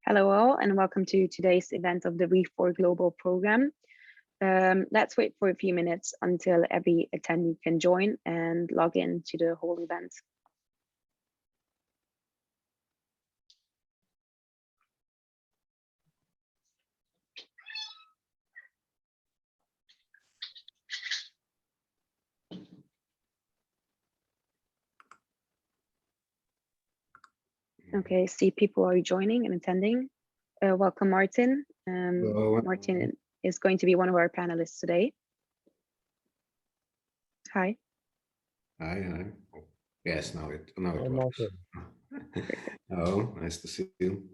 Hello all, and welcome to today's event of the We4 Global Program. Let's wait for a few minutes until every attendee can join and log in to the whole event. Okay, see people are joining and attending. Welcome, Martin. Martin is going to be one of our panelists today. Hi. Hi. Yes, now it works. Oh, nice to see you.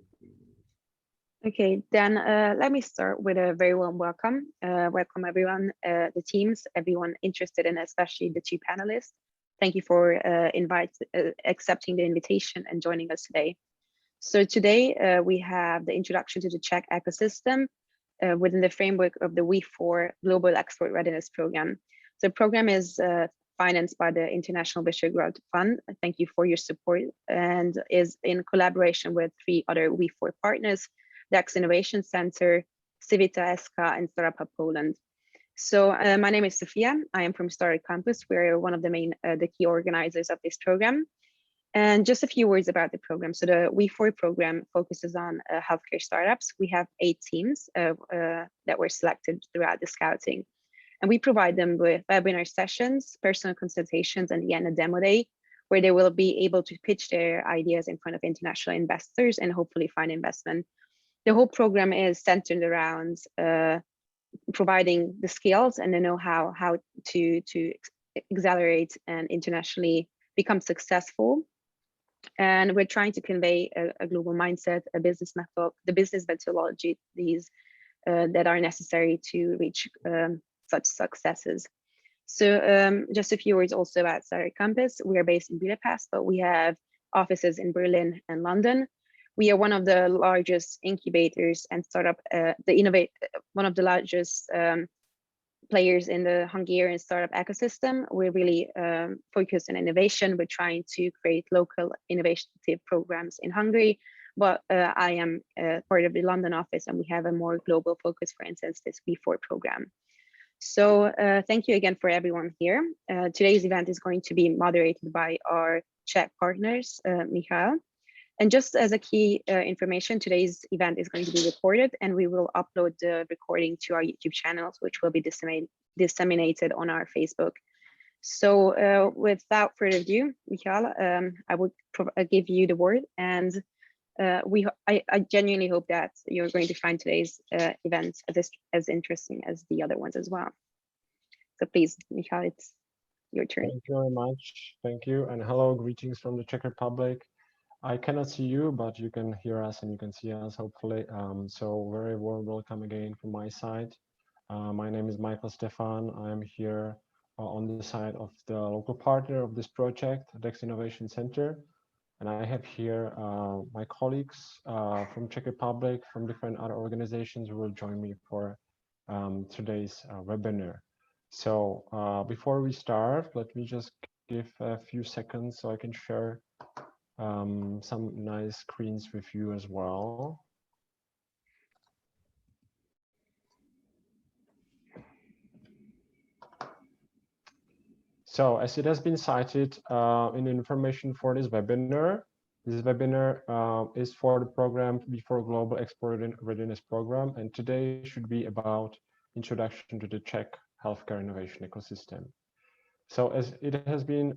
Okay, then let me start with a very warm welcome. Welcome everyone, the teams, everyone interested in, especially the two panelists. Thank you for accepting the invitation and joining us today. So today we have the introduction to the Czech ecosystem within the framework of the We4 Global Export Readiness Programme. The program is financed by the International Visegrad Fund. Thank you for your support, and is in collaboration with 3 other We4 partners: DEX Innovation Center, Civitta SK, and Startup Hub Poland. So my name is Sofia. I am from Startup Campus. We're one of the key organizers of this program. And just a few words about the program. So the We4 program focuses on healthcare startups. We have 8 teams that were selected throughout the scouting. And we provide them with webinar sessions, personal consultations, and a demo day, where they will be able to pitch their ideas in front of international investors and hopefully find investment. The whole program is centered around providing the skills and the know-how how to accelerate and internationally become successful. And we're trying to convey a global mindset, a business method, the business methodology, these that are necessary to reach such successes. So just a few words also about Startup Campus. We are based in Budapest, but we have offices in Berlin and London. We are one of the largest incubators and one of the largest players in the Hungarian startup ecosystem. We're really focused on innovation. We're trying to create local innovative programs in Hungary, but I am part of the London office, and we have a more global focus, for instance, this We4 program. So thank you again for everyone here. Today's event is going to be moderated by our Czech partners, Michal. And just as a key information, today's event is going to be recorded, and we will upload the recording to our YouTube channels, which will be disseminated on our Facebook. So without further ado, Michal, I would give you the word, and I genuinely hope that you're going to find today's event as interesting as the other ones as well. So please, Michal, it's your turn. Thank you very much. Thank you, and hello, greetings from the Czech Republic. I cannot see you, but you can hear us and you can see us, hopefully. So very warm welcome again from my side. My name is Michal Štefan. I'm here on the side of the local partner of this project, DEX Innovation Center. And I have here my colleagues from Czech Republic, from different other organizations who will join me for today's webinar. So before we start, let me just give a few seconds so I can share some nice screens with you as well. So as it has been cited in information for this webinar is for the program We4 Global Export Readiness Program, and today should be about introduction to the Czech healthcare innovation ecosystem. So as it has been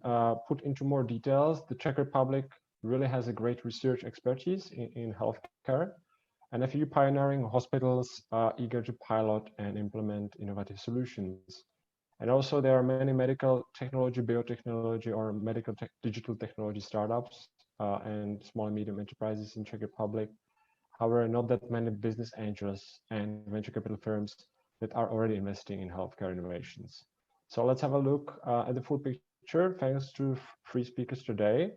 put into more details, the Czech Republic really has a great research expertise in healthcare, and a few pioneering hospitals are eager to pilot and implement innovative solutions. And also there are many medical technology, biotechnology, or medical digital technology startups and small and medium enterprises in Czech Republic. However, not that many business angels and venture capital firms that are already investing in healthcare innovations. So let's have a look at the full picture, thanks to 3 speakers today.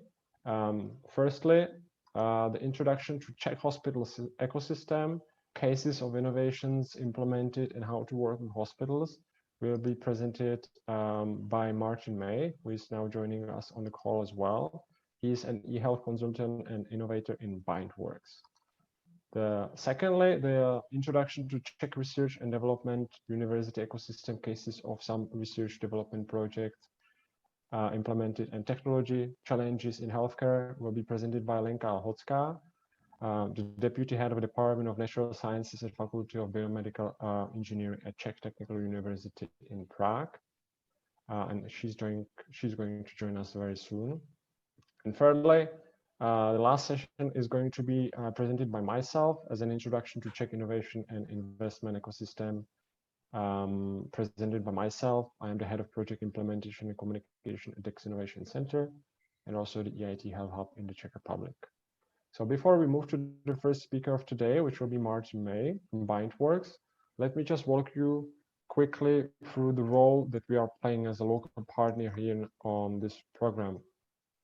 Firstly, the introduction to Czech hospital ecosystem, cases of innovations implemented, and how to work with hospitals will be presented by Martin May, who is now joining us on the call as well. He's an e-health consultant and innovator in Bindworks. Secondly, the introduction to Czech research and development university ecosystem cases of some research development projects implemented and technology challenges in healthcare will be presented by Lenka Lhotska, the Deputy Head of the Department of Natural Sciences at Faculty of Biomedical Engineering at Czech Technical University in Prague. And she's going to join us very soon. And thirdly, the last session is going to be presented by myself as an introduction to Czech innovation and investment ecosystem. Presented by myself. I am the head of project implementation and communication at DEX Innovation Center and also the EIT Health Hub in the Czech Republic. So before we move to the first speaker of today, which will be Martin May from BindWorks, let me just walk you quickly through the role that we are playing as a local partner here on this program.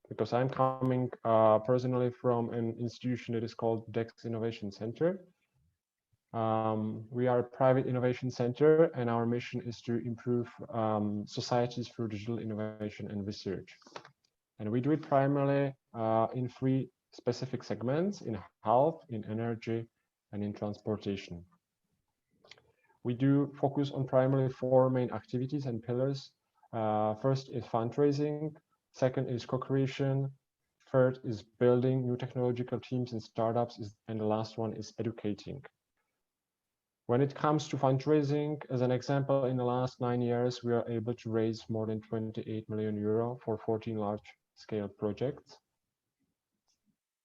Because I'm coming personally from an institution that is called DEX Innovation Center. We are a private innovation center, and our mission is to improve societies through digital innovation and research. And we do it primarily in three specific segments: in health, in energy, and in transportation. We do focus on primarily four main activities and pillars. First is fundraising, second is co-creation, third is building new technological teams and startups, and the last one is educating. When it comes to fundraising, as an example, in the last 9 years, we are able to raise more than 28 million euro for 14 large-scale projects.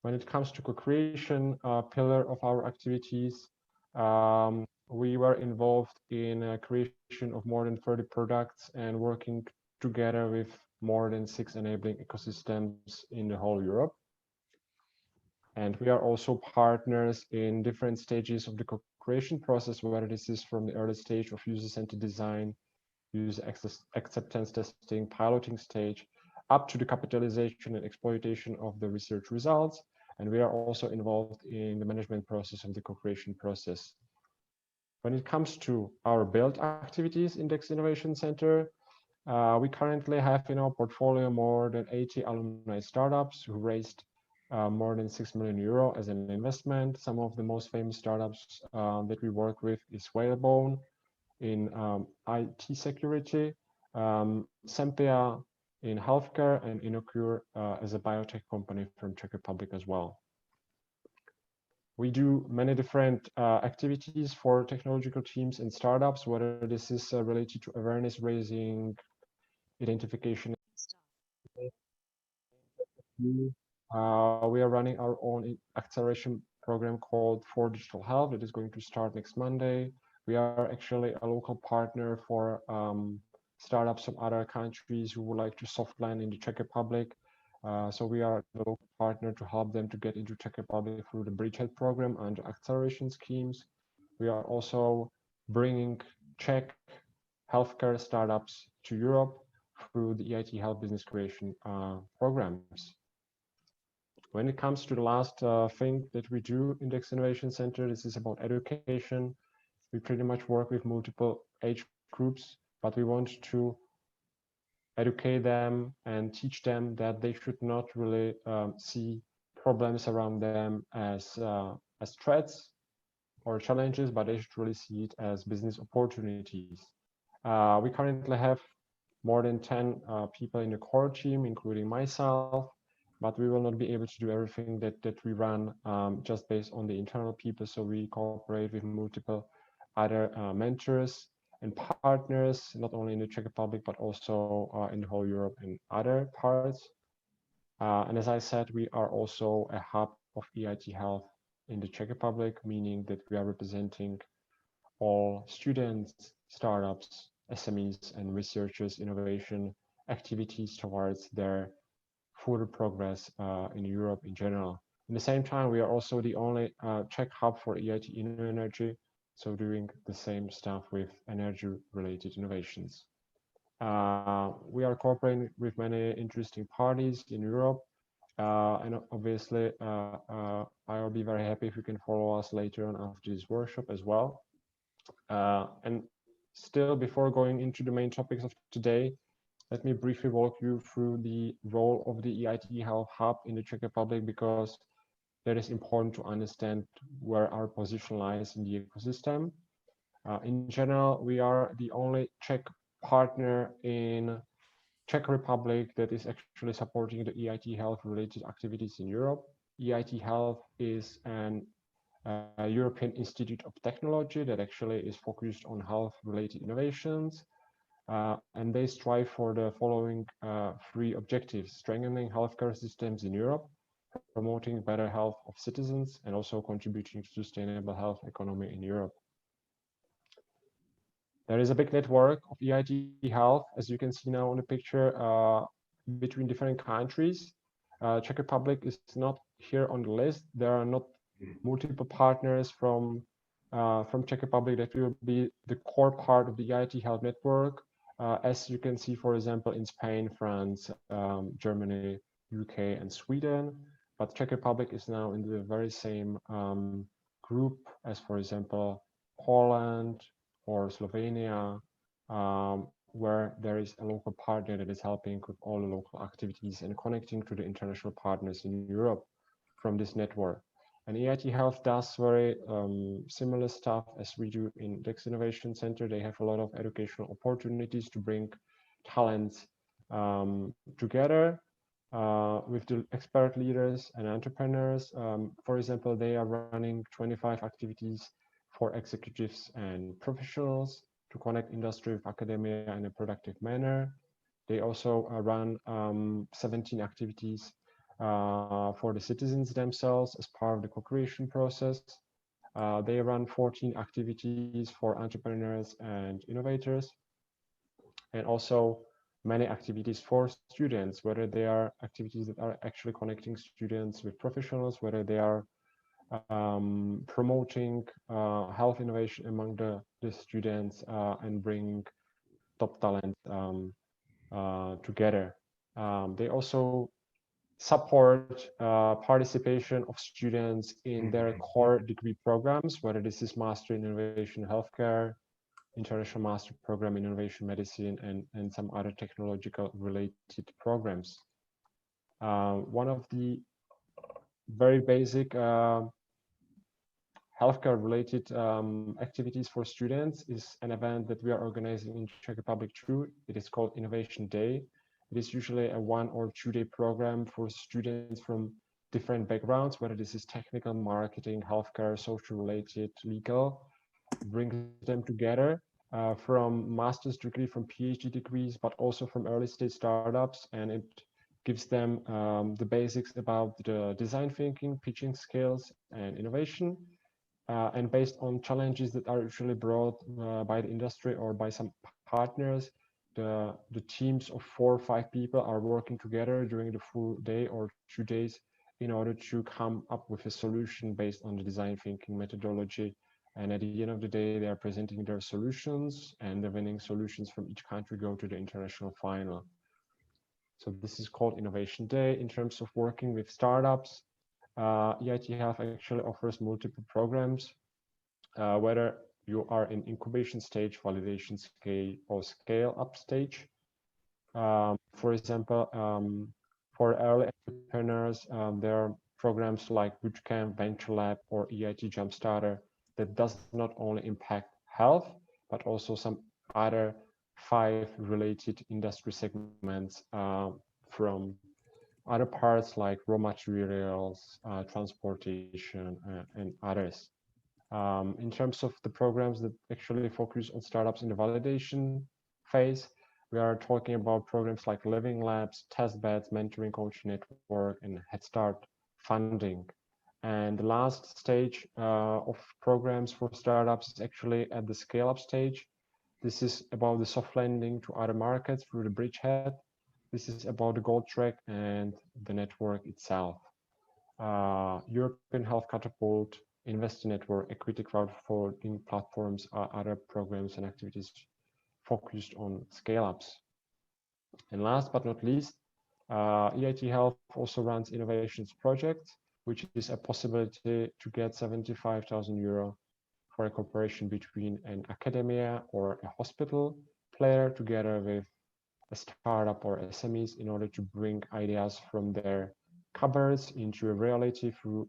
When it comes to co-creation, pillar of our activities, we were involved in creation of more than 30 products and working together with more than 6 enabling ecosystems in the whole Europe. And we are also partners in different stages of the co-creation process, whether this is from the early stage of user-centered design, user acceptance testing, piloting stage, up to the capitalization and exploitation of the research results. And we are also involved in the management process of the co-creation process. When it comes to our build activities in DEX Innovation Center, we currently have in our portfolio more than 80 alumni startups who raised more than 6 million euro as an investment. Some of the most famous startups that we work with is Whalebone in IT security, Sempia in healthcare, and Inocure as a biotech company from Czech Republic as well. We do many different activities for technological teams and startups, whether this is related to awareness raising, identification. We are running our own acceleration program called For Digital Health. It is going to start next Monday. We are actually a local partner for startups from other countries who would like to soft land in the Czech Republic. So we are the local partner to help them to get into Czech Republic through the Bridgehead program and acceleration schemes. We are also bringing Czech healthcare startups to Europe through the EIT Health Business Creation programs. When it comes to the last thing that we do in DEX Innovation Center, this is about education. We pretty much work with multiple age groups, but we want to educate them and teach them that they should not really see problems around them as threats or challenges, but they should really see it as business opportunities. We currently have more than 10 people in the core team, including myself, but we will not be able to do everything that we run just based on the internal people. So we cooperate with multiple other mentors and partners, not only in the Czech Republic, but also in the whole Europe and other parts. And as I said, we are also a hub of EIT Health in the Czech Republic, meaning that we are representing all students, startups, SMEs, and researchers' innovation activities towards their further progress in Europe in general. At the same time, we are also the only Czech hub for EIT Energy, so doing the same stuff with energy-related innovations. We are cooperating with many interesting parties in Europe, and obviously I will be very happy if you can follow us later on after this workshop as well. And still, before going into the main topics of today, let me briefly walk you through the role of the EIT Health Hub in the Czech Republic, because that is important to understand where our position lies in the ecosystem. In general, we are the only Czech partner in Czech Republic that is actually supporting the EIT health related activities in Europe. EIT Health is an European Institute of Technology that actually is focused on health related innovations. And they strive for the following three objectives: strengthening healthcare systems in Europe, promoting better health of citizens, and also contributing to sustainable health economy in Europe. There is a big network of EIT Health, as you can see now on the picture, between different countries. Czech Republic is not here on the list. There are not multiple partners from Czech Republic that will be the core part of the EIT Health network. As you can see, for example, in Spain, France, Germany, UK, and Sweden. But Czech Republic is now in the very same group as, for example, Poland or Slovenia, where there is a local partner that is helping with all the local activities and connecting to the international partners in Europe from this network. And EIT Health does very similar stuff as we do in DEX Innovation Center. They have a lot of educational opportunities to bring talents together with the expert leaders and entrepreneurs. For example, they are running 25 activities for executives and professionals to connect industry with academia in a productive manner. They also run 17 activities for the citizens themselves as part of the co-creation process. They run 14 activities for entrepreneurs and innovators, and also many activities for students, whether they are activities that are actually connecting students with professionals, whether they are promoting health innovation among the students and bring top talent together. They also support participation of students in their core degree programs, whether this is Master in Innovation Healthcare, International Master Program in Innovation Medicine, and some other technological related programs. One of the very basic healthcare related activities for students is an event that we are organizing in Czech Republic too. It is called Innovation Day. It is usually a 1 or 2 day program for students from different backgrounds, whether this is technical, marketing, healthcare, social related, legal. Brings them together from master's degree, from PhD degrees, but also from early stage startups, and it gives them the basics about the design thinking, pitching skills, and innovation. And based on challenges that are usually brought by the industry or by some partners, the teams of 4 or 5 people are working together during the full day or 2 days in order to come up with a solution based on the design thinking methodology. And at the end of the day, they are presenting their solutions, and the winning solutions from each country go to the international final. So this is called Innovation Day. In terms of working with startups, EIT Health actually offers multiple programs, whether you are in incubation stage, validation scale, or scale up stage. For example, for early entrepreneurs, there are programs like Bootcamp, Venture Lab, or EIT Jumpstarter that does not only impact health, but also some other 5 related industry segments from other parts like raw materials, transportation, and others. In terms of the programs that actually focus on startups in the validation phase, we are talking about programs like Living Labs, Test Beds, Mentoring Coaching Network, and Head Start funding. And the last stage of programs for startups is actually at the scale-up stage. This is about the soft landing to other markets through the bridgehead. This is about the gold track and the network itself. European Health Catapult, Investor Network, equity crowdfunding platforms are other programs and activities focused on scale-ups. And last but not least, EIT Health also runs innovations projects, which is a possibility to get 75,000 euro for a cooperation between an academia or a hospital player together with a startup or SMEs in order to bring ideas from their cupboards into a reality through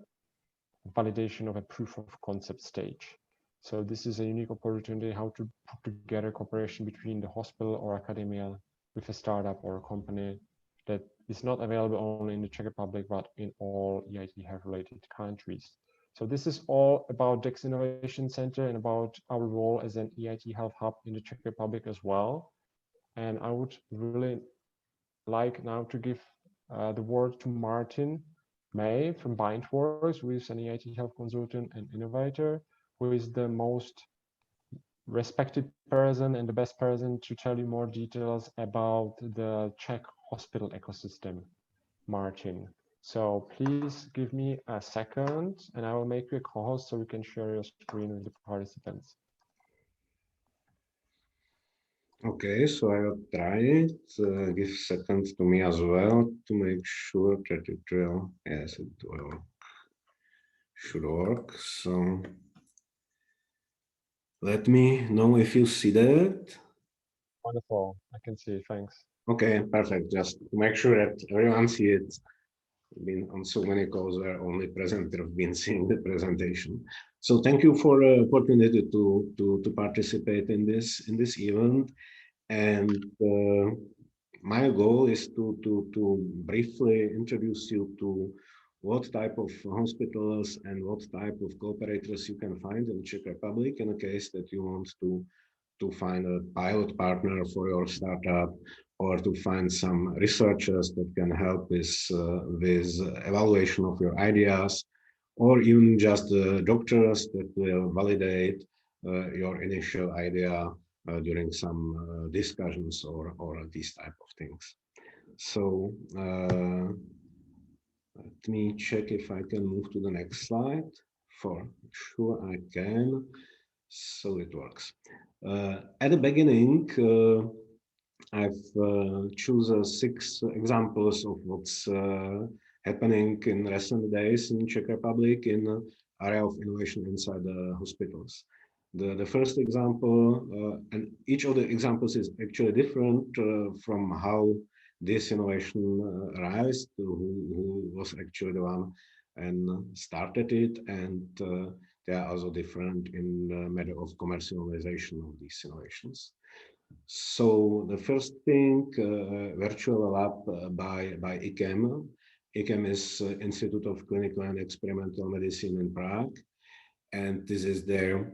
validation of a proof of concept stage. So this is a unique opportunity how to put together cooperation between the hospital or academia with a startup or a company that is not available only in the Czech Republic, but in all EIT health related countries. So this is all about DEX Innovation Center and about our role as an EIT health hub in the Czech Republic as well. And I would really like now to give the word to Martin May from Bindworks, who is an EIT health consultant and innovator, who is the most respected person and the best person to tell you more details about the Czech hospital ecosystem. Martin. So please give me a second and I will make you a co-host so we can share your screen with the participants. Okay, so I will try it. Give seconds to me as well to make sure that it will, yes, it will, should work. So let me know if you see that. Wonderful, I can see, thanks. Okay, perfect. Just to make sure that everyone sees it. I've been on so many calls where only presenter have been seeing the presentation. So thank you for the opportunity to participate in this event. And my goal is to briefly introduce you to what type of hospitals and what type of cooperators you can find in Czech Republic in a case that you want to find a pilot partner for your startup, or to find some researchers that can help with evaluation of your ideas, or even just doctors that will validate your initial idea during some discussions or these type of things. So let me check if I can move to the next slide. For sure I can. So it works. At the beginning, I've chosen 6 examples of what's happening in recent days in Czech Republic in the area of innovation inside the hospitals. The first example, and each of the examples is actually different from how this innovation arose, who was actually the one and started it, and they are also different in the matter of commercialization of these innovations. So the first thing, virtual lab by ICEM. ICEM is Institute of Clinical and Experimental Medicine in Prague, and this is their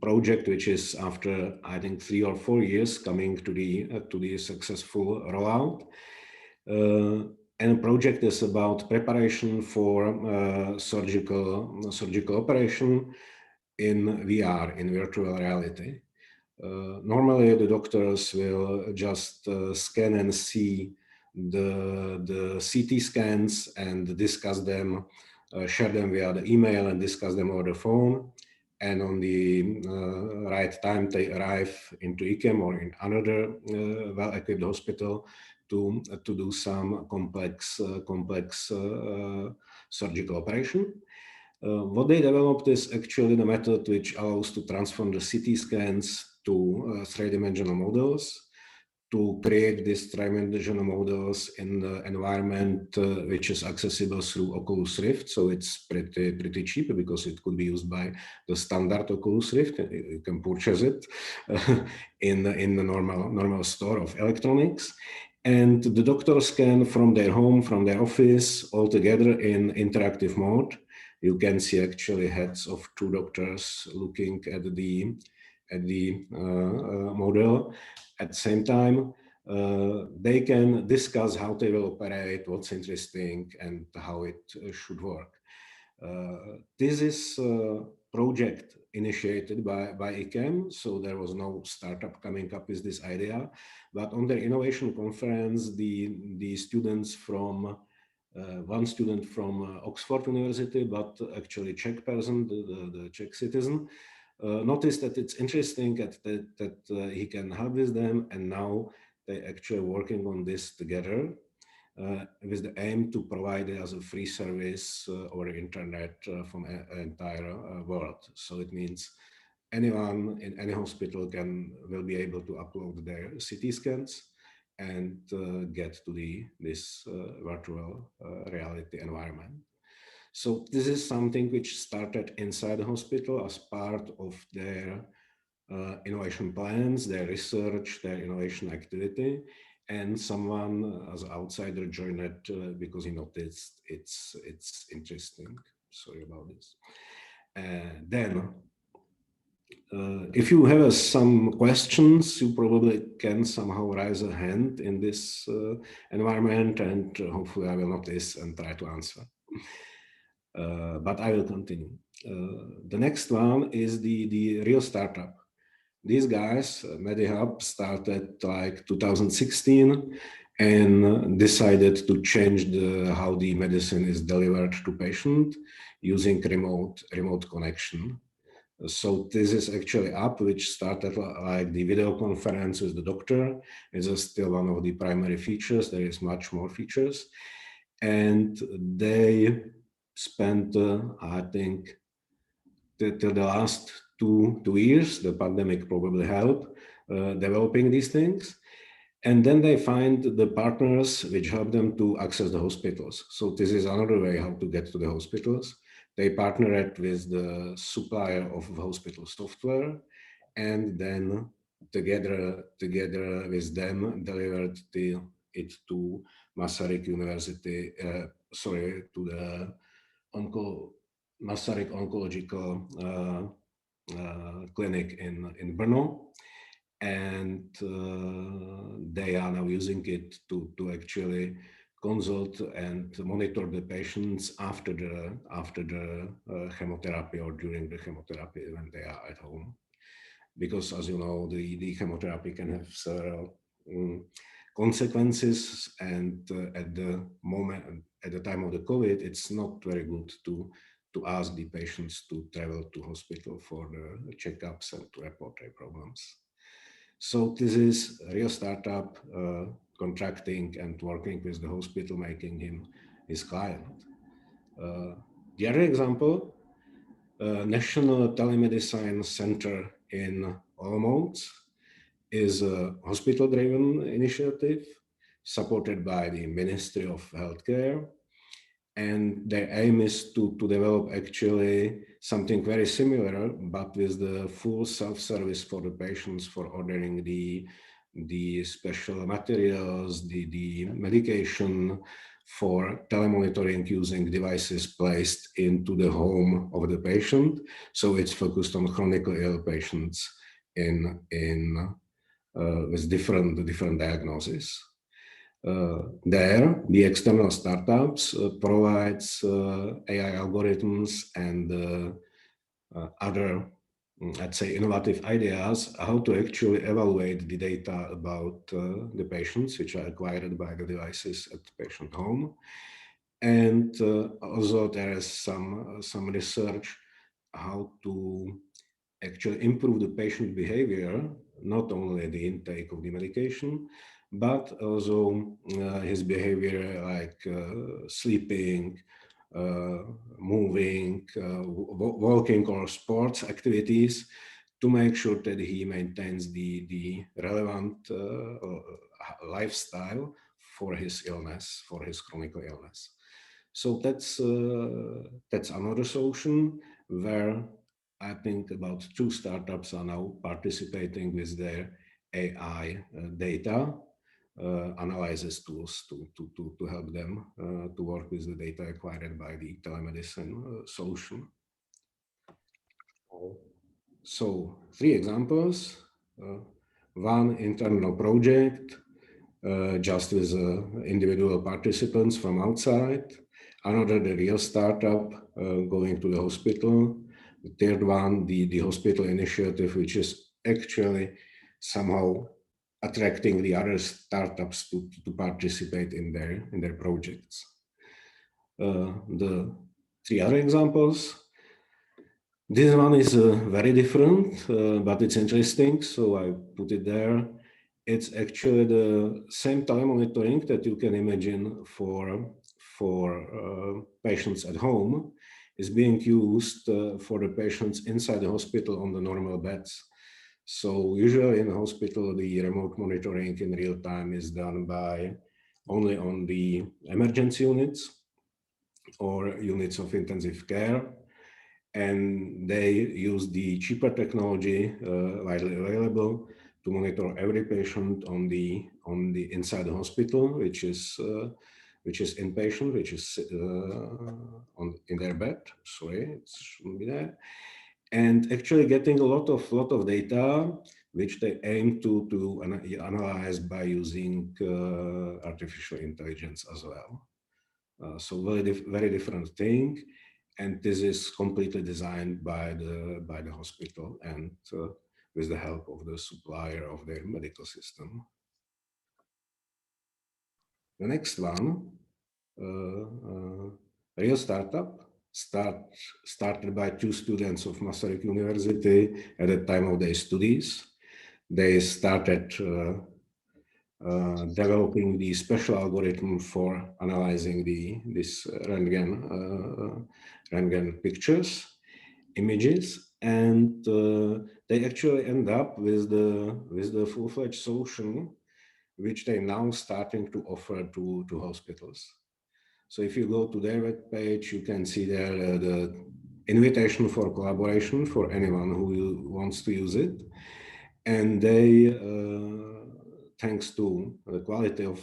project, which is after I think 3 or 4 years coming to the successful rollout. And the project is about preparation for surgical operation in VR, in virtual reality. Normally, the doctors will just scan and see the CT scans and discuss them, share them via the email and discuss them over the phone. And on the right time, they arrive into ICEM or in another well-equipped hospital to do some complex surgical operation. What they developed is actually the method which allows to transform the CT scans to three-dimensional models, to create these three-dimensional models in the environment which is accessible through Oculus Rift. So it's pretty cheap because it could be used by the standard Oculus Rift. You can purchase it in the normal store of electronics. And the doctors can, from their home, from their office, all together in interactive mode. You can see actually heads of 2 doctors looking at the model. At the same time, they can discuss how they will operate, what's interesting, and how it should work. This is a project initiated by ICEM, so there was no startup coming up with this idea. But on their innovation conference, the students from one student from Oxford University, but actually Czech person, the Czech citizen, noticed that it's interesting that he can help with them, and now they're actually working on this together with the aim to provide it as a free service over the internet from the entire world. So it means anyone in any hospital will be able to upload their CT scans and get to this virtual reality environment. So this is something which started inside the hospital as part of their innovation plans, their research, their innovation activity, and someone as an outsider joined it because he noticed it's interesting. Sorry about this. Then, if you have some questions, you probably can somehow raise a hand in this environment, and hopefully I will notice and try to answer. But I will continue. The next one is the real startup. These guys, MediHub, started like 2016 and decided to change how the medicine is delivered to patient using remote connection. So this is actually app which started like the video conference with the doctor. It's still one of the primary features. There is much more features, and they spent, I think, till the last two years, the pandemic probably helped developing these things. And then they find the partners which help them to access the hospitals. So this is another way how to get to the hospitals. They partnered with the supplier of hospital software, and then together with them delivered it to Masaryk University, to the Masaryk Oncological Clinic in Brno. And they are now using it to actually consult and monitor the patients after the chemotherapy or during the chemotherapy when they are at home. Because as you know, the chemotherapy can have several consequences, and at the time of the COVID, it's not very good to ask the patients to travel to hospital for the checkups and to report their problems. So this is a real startup contracting and working with the hospital, making him his client. The other example, National Telemedicine Center in Olomouc is a hospital-driven initiative supported by the Ministry of Healthcare. And their aim is to develop actually something very similar, but with the full self-service for the patients for ordering the special materials, the medication, for telemonitoring using devices placed into the home of the patient. So it's focused on chronically ill patients with different diagnoses. There, the external startups provides AI algorithms and other, let's say, innovative ideas how to actually evaluate the data about the patients which are acquired by the devices at the patient home. And also there is some research how to actually improve the patient behavior, not only the intake of the medication, but also his behavior like sleeping, moving, walking or sports activities to make sure that he maintains the relevant lifestyle for his illness, for his chronic illness. So that's another solution where I think about 2 startups are now participating with their AI data analysis tools to help them to work with the data acquired by the telemedicine solution. So 3 examples. One internal project, just with individual participants from outside. Another, the real startup going to the hospital. The third one, the hospital initiative, which is actually somehow attracting the other startups to participate in their projects. The 3 other examples. This one is very different, but it's interesting, so I put it there. It's actually the same telemonitoring that you can imagine for patients at home is being used for the patients inside the hospital on the normal beds. So usually in the hospital, the remote monitoring in real time is done by only on the emergency units. or units of intensive care. And they use the cheaper technology widely available to monitor every patient on the inside the hospital, which is inpatient, which is in their bed. Sorry, it shouldn't be there. And actually getting a lot of data, which they aim to analyze by using artificial intelligence as well. So very different thing, and this is completely designed by the hospital and with the help of the supplier of their medical system. The next one, real startup, started by 2 students of Masaryk University at the time of their studies. They started developing the special algorithm for analyzing this Röntgen pictures, images, and they actually end up with the full-fledged solution, which they now starting to offer to hospitals. So if you go to their web page, you can see there the invitation for collaboration for anyone who wants to use it, and they. Thanks to the quality of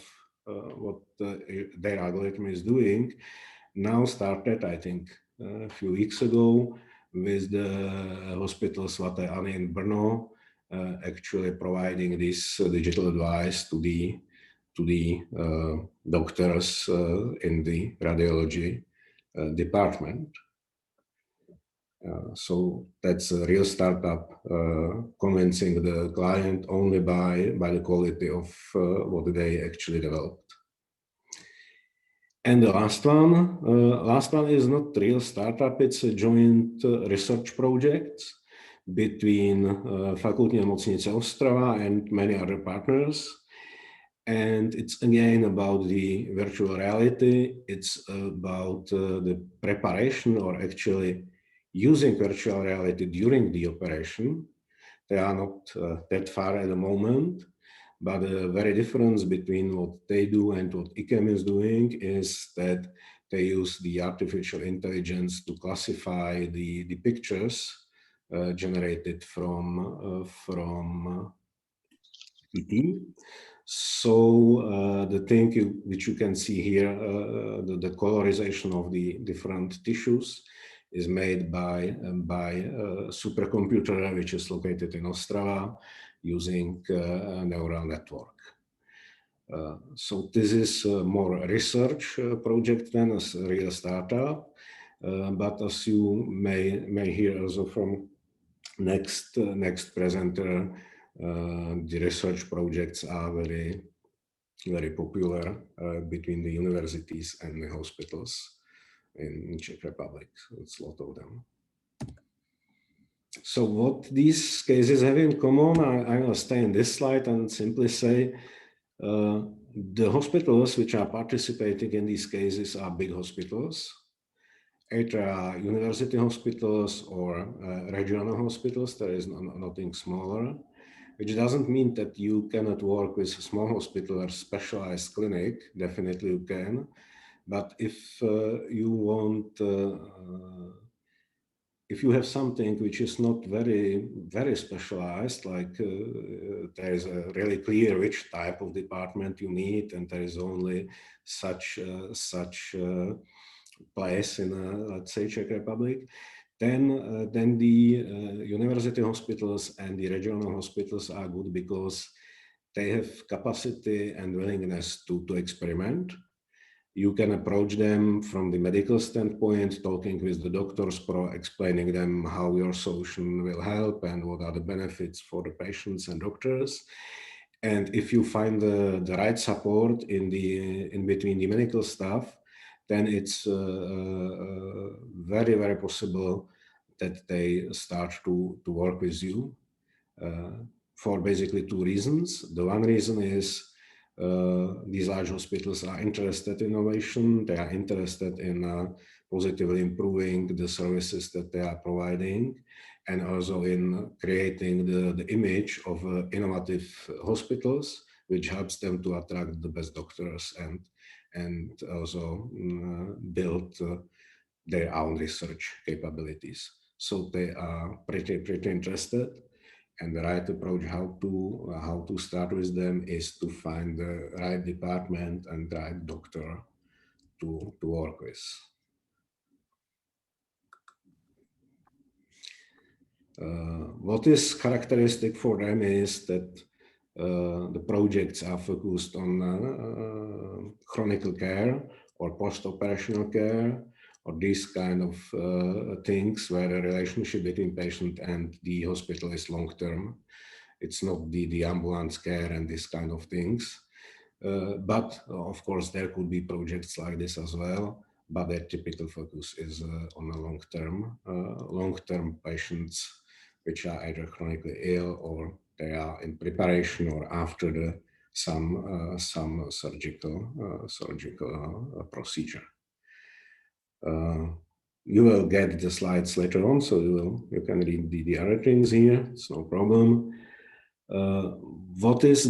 what their algorithm is doing, now started, I think, a few weeks ago with the hospital Svaté Anny in Brno, actually providing this digital advice to the doctors in the radiology department. So that's a real startup, convincing the client only by the quality of what they actually developed. And the last one is not real startup, it's a joint research project between Fakultní nemocnice Ostrava and many other partners. And it's again about the virtual reality. It's about the preparation, or actually using virtual reality during the operation. They are not that far at the moment, but the very difference between what they do and what ICEM is doing is that they use the artificial intelligence to classify the pictures generated from CT. So the thing which you can see here, the colorization of the different tissues is made by a supercomputer which is located in Ostrava using a neural network. So this is more a research project than a real startup, but as you may hear also from next presenter, the research projects are very popular between the universities and the hospitals in Czech Republic. It's a lot of them. So what these cases have in common, I will stay in this slide and simply say the hospitals which are participating in these cases are big hospitals, either university hospitals or regional hospitals. There is nothing smaller, which doesn't mean that you cannot work with a small hospital or specialized clinic. Definitely you can. But if you want, if you have something which is not very specialized, like there is a really clear which type of department you need, and there is only such place in, let's say, Czech Republic, then the university hospitals and the regional hospitals are good because they have capacity and willingness to experiment. You can approach them from the medical standpoint, talking with the doctors, explaining them how your solution will help and what are the benefits for the patients and doctors. And if you find the right support in between the medical staff, then it's very possible that they start to work with you for basically 2 reasons. The one reason is these large hospitals are interested in innovation. They are interested in positively improving the services that they are providing, and also in creating the image of innovative hospitals, which helps them to attract the best doctors and and also build their own research capabilities. So they are pretty interested, and the right approach how to start with them is to find the right department and the right doctor to work with. What is characteristic for them is that the projects are focused on chronic care or post-operational care, or these kind of things where the relationship between patient and the hospital is long-term. It's not the ambulance care and this kind of things. But of course, there could be projects like this as well, but their typical focus is on a long-term patients which are either chronically ill or they are in preparation or after some surgical procedure. You will get the slides later on, so you can read the other things here. It's no problem. What is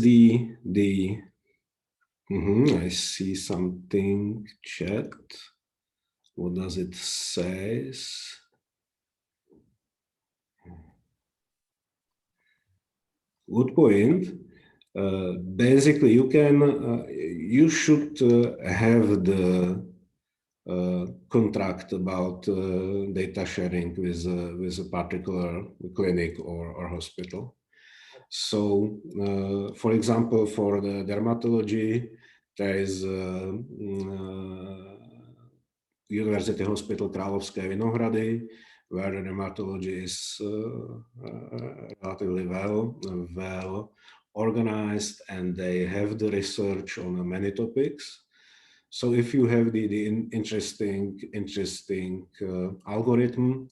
I see something chat. What does it say? Good point. Basically, you should have the contract about data sharing with a particular clinic or hospital. So, for example, for the dermatology, there is University Hospital Královské Vinohrady, where the dermatology is relatively well organized, and they have the research on many topics. So if you have the interesting algorithm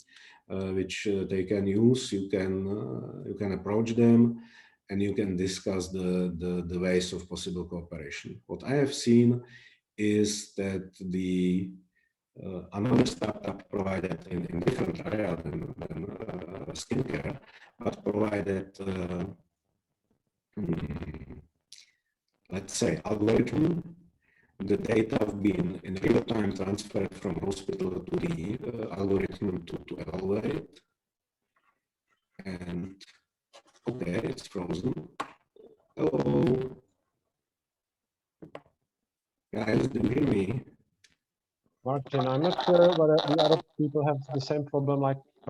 which they can use, you can approach them, and you can discuss the ways of possible cooperation. What I have seen is that another startup provided in different area than skincare, but provided let's say algorithm. The data have been in real time transferred from hospital to the algorithm to evaluate. And okay, it's frozen. Hello. Guys, do you hear me? Martin, I'm not sure whether the other people have the same problem,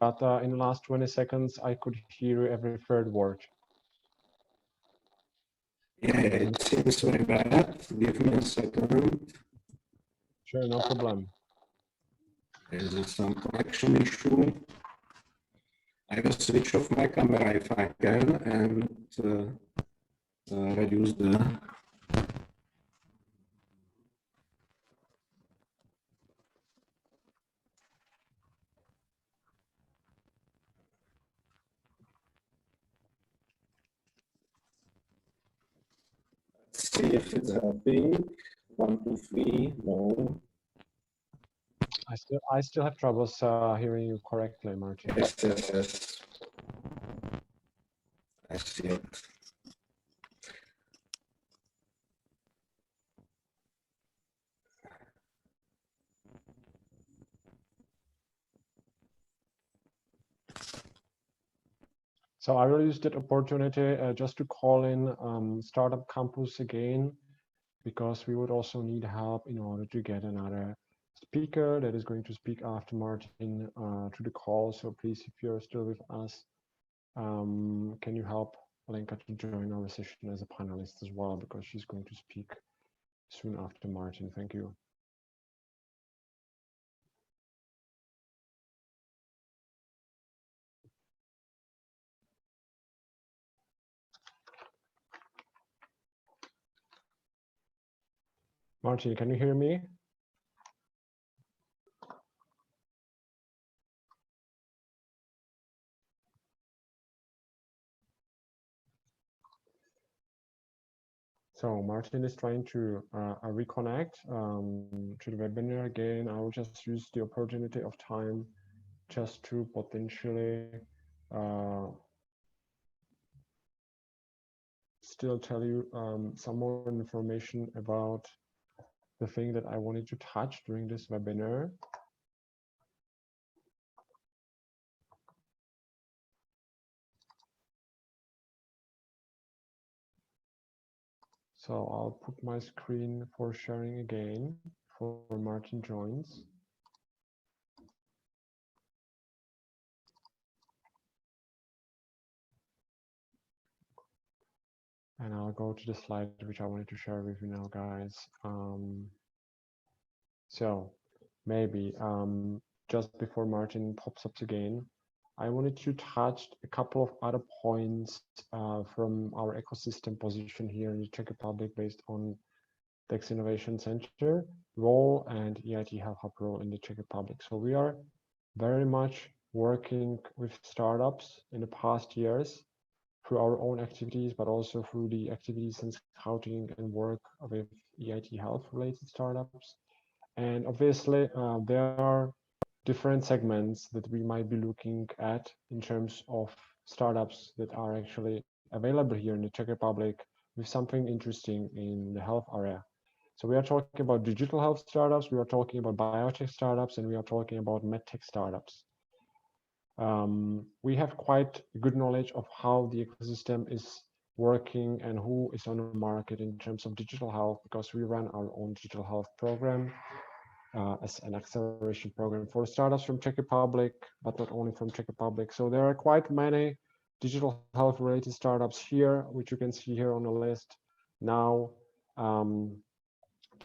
but in the last 20 seconds, I could hear every third word. Yeah, it seems very bad. Give me a second. Sure, no problem. Is there some connection issue? I will switch off my camera if I can and reduce the. Let's see if it's helping. 1, 2, 3. No. I still have troubles hearing you correctly, Martin. Yes. I see it. So I will use that opportunity just to call in Startup Campus again, because we would also need help in order to get another speaker that is going to speak after Martin to the call. So please, if you're still with us, can you help Lenka to join our session as a panelist as well, because she's going to speak soon after Martin. Thank you. Martin, can you hear me? So Martin is trying to reconnect to the webinar again. I will just use the opportunity of time just to potentially still tell you some more information about the thing that I wanted to touch during this webinar. So I'll put my screen for sharing again before Martin joins. And I'll go to the slide which I wanted to share with you now, guys. So maybe just before Martin pops up again, I wanted to touch a couple of other points from our ecosystem position here in the Czech Republic based on DEX Innovation Center role and EIT Health Hub role in the Czech Republic. So we are very much working with startups in the past years through our own activities, but also through the activities and scouting and work with EIT Health related startups. And obviously, there are different segments that we might be looking at in terms of startups that are actually available here in the Czech Republic with something interesting in the health area. So we are talking about digital health startups, we are talking about biotech startups, and we are talking about medtech startups. We have quite good knowledge of how the ecosystem is working and who is on the market in terms of digital health, because we run our own digital health program as an acceleration program for startups from Czech Republic, but not only from Czech Republic. So there are quite many digital health related startups here, which you can see here on the list now.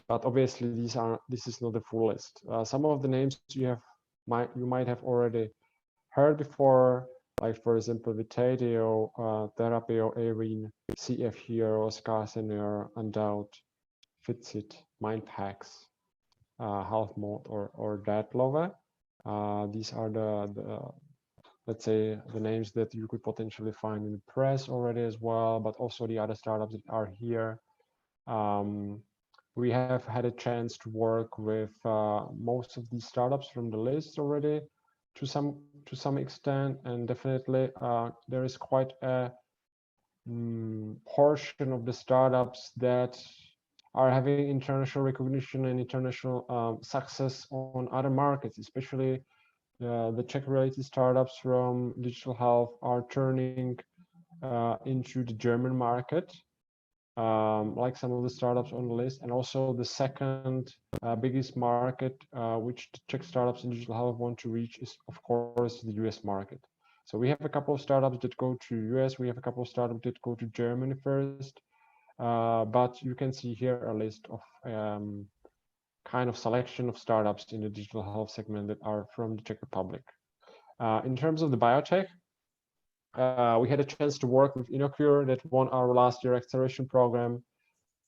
But obviously this is not the full list. Some of the names you might have already heard before, like for example, Vitatio, Therapio, Arene, CF Hero, Scar Senior, Undoubted, Fitsit, Mindpacks, Health Mode, or Datlove. These are the let's say the names that you could potentially find in the press already as well, but also the other startups that are here. We have had a chance to work with most of these startups from the list already to some extent, and definitely there is quite a portion of the startups that are having international recognition and international success on other markets, especially the Czech-related startups from digital health are turning into the German market, like some of the startups on the list, and also the second biggest market which the Czech startups in digital health want to reach is, of course, the US market. So we have a couple of startups that go to US, we have a couple of startups that go to Germany first, but you can see here a list of kind of selection of startups in the digital health segment that are from the Czech Republic. In terms of the biotech, we had a chance to work with Inkubator that won our last year acceleration program.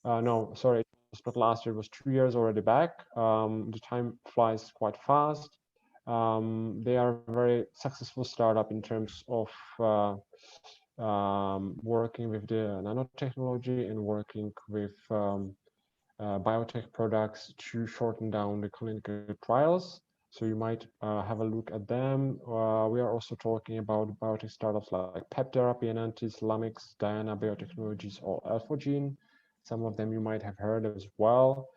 No, sorry, it was not last year, it was 2 years already back. The time flies quite fast. They are a very successful startup in terms of working with the nanotechnology and working with biotech products to shorten down the clinical trials. So you might have a look at them. We are also talking about biotech startups like Pep Therapy, Enantis, Lamix, Diana Biotechnologies, or Alphogene. Some of them you might have heard as well.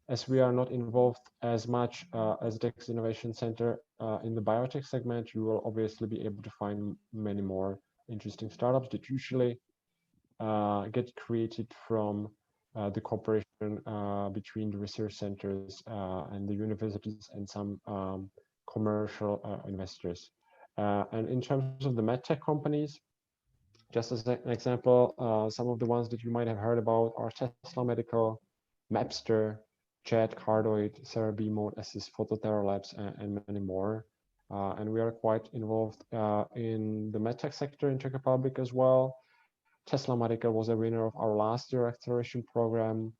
As we are not involved as much as DEX Innovation Center in the biotech segment, you will obviously be able to find many more interesting startups that usually get created from the cooperation between the research centers and the universities and some commercial investors. And in terms of the medtech companies, just as an example, some of the ones that you might have heard about are Tesla Medical, Mapster, Chat, Cardoid, Cerebi, Mode Assist, Phototera Labs, and many more. And we are quite involved in the medtech sector in Czech Republic as well. Tesla Medical was a winner of our last year acceleration program,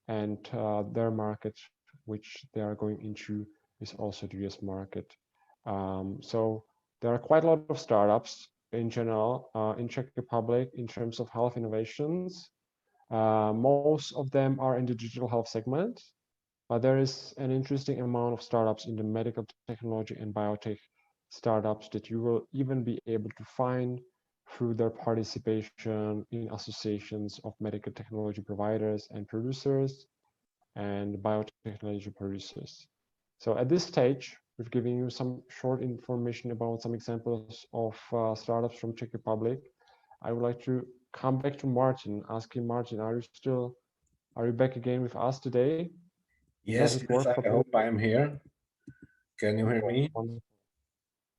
and their market, which they are going into, is also the US market. So there are quite a lot of startups in general in Czech Republic in terms of health innovations. Most of them are in the digital health segment, but there is an interesting amount of startups in the medical technology and biotech startups that you will even be able to find through their participation in associations of medical technology providers and producers. and biotechnology producers. So at this stage, we've given you some short information about some examples of startups from Czech Republic. I would like to come back to Martin, asking Martin, are you back again with us today? Yes, yes, I hope I'm here. Can you hear me?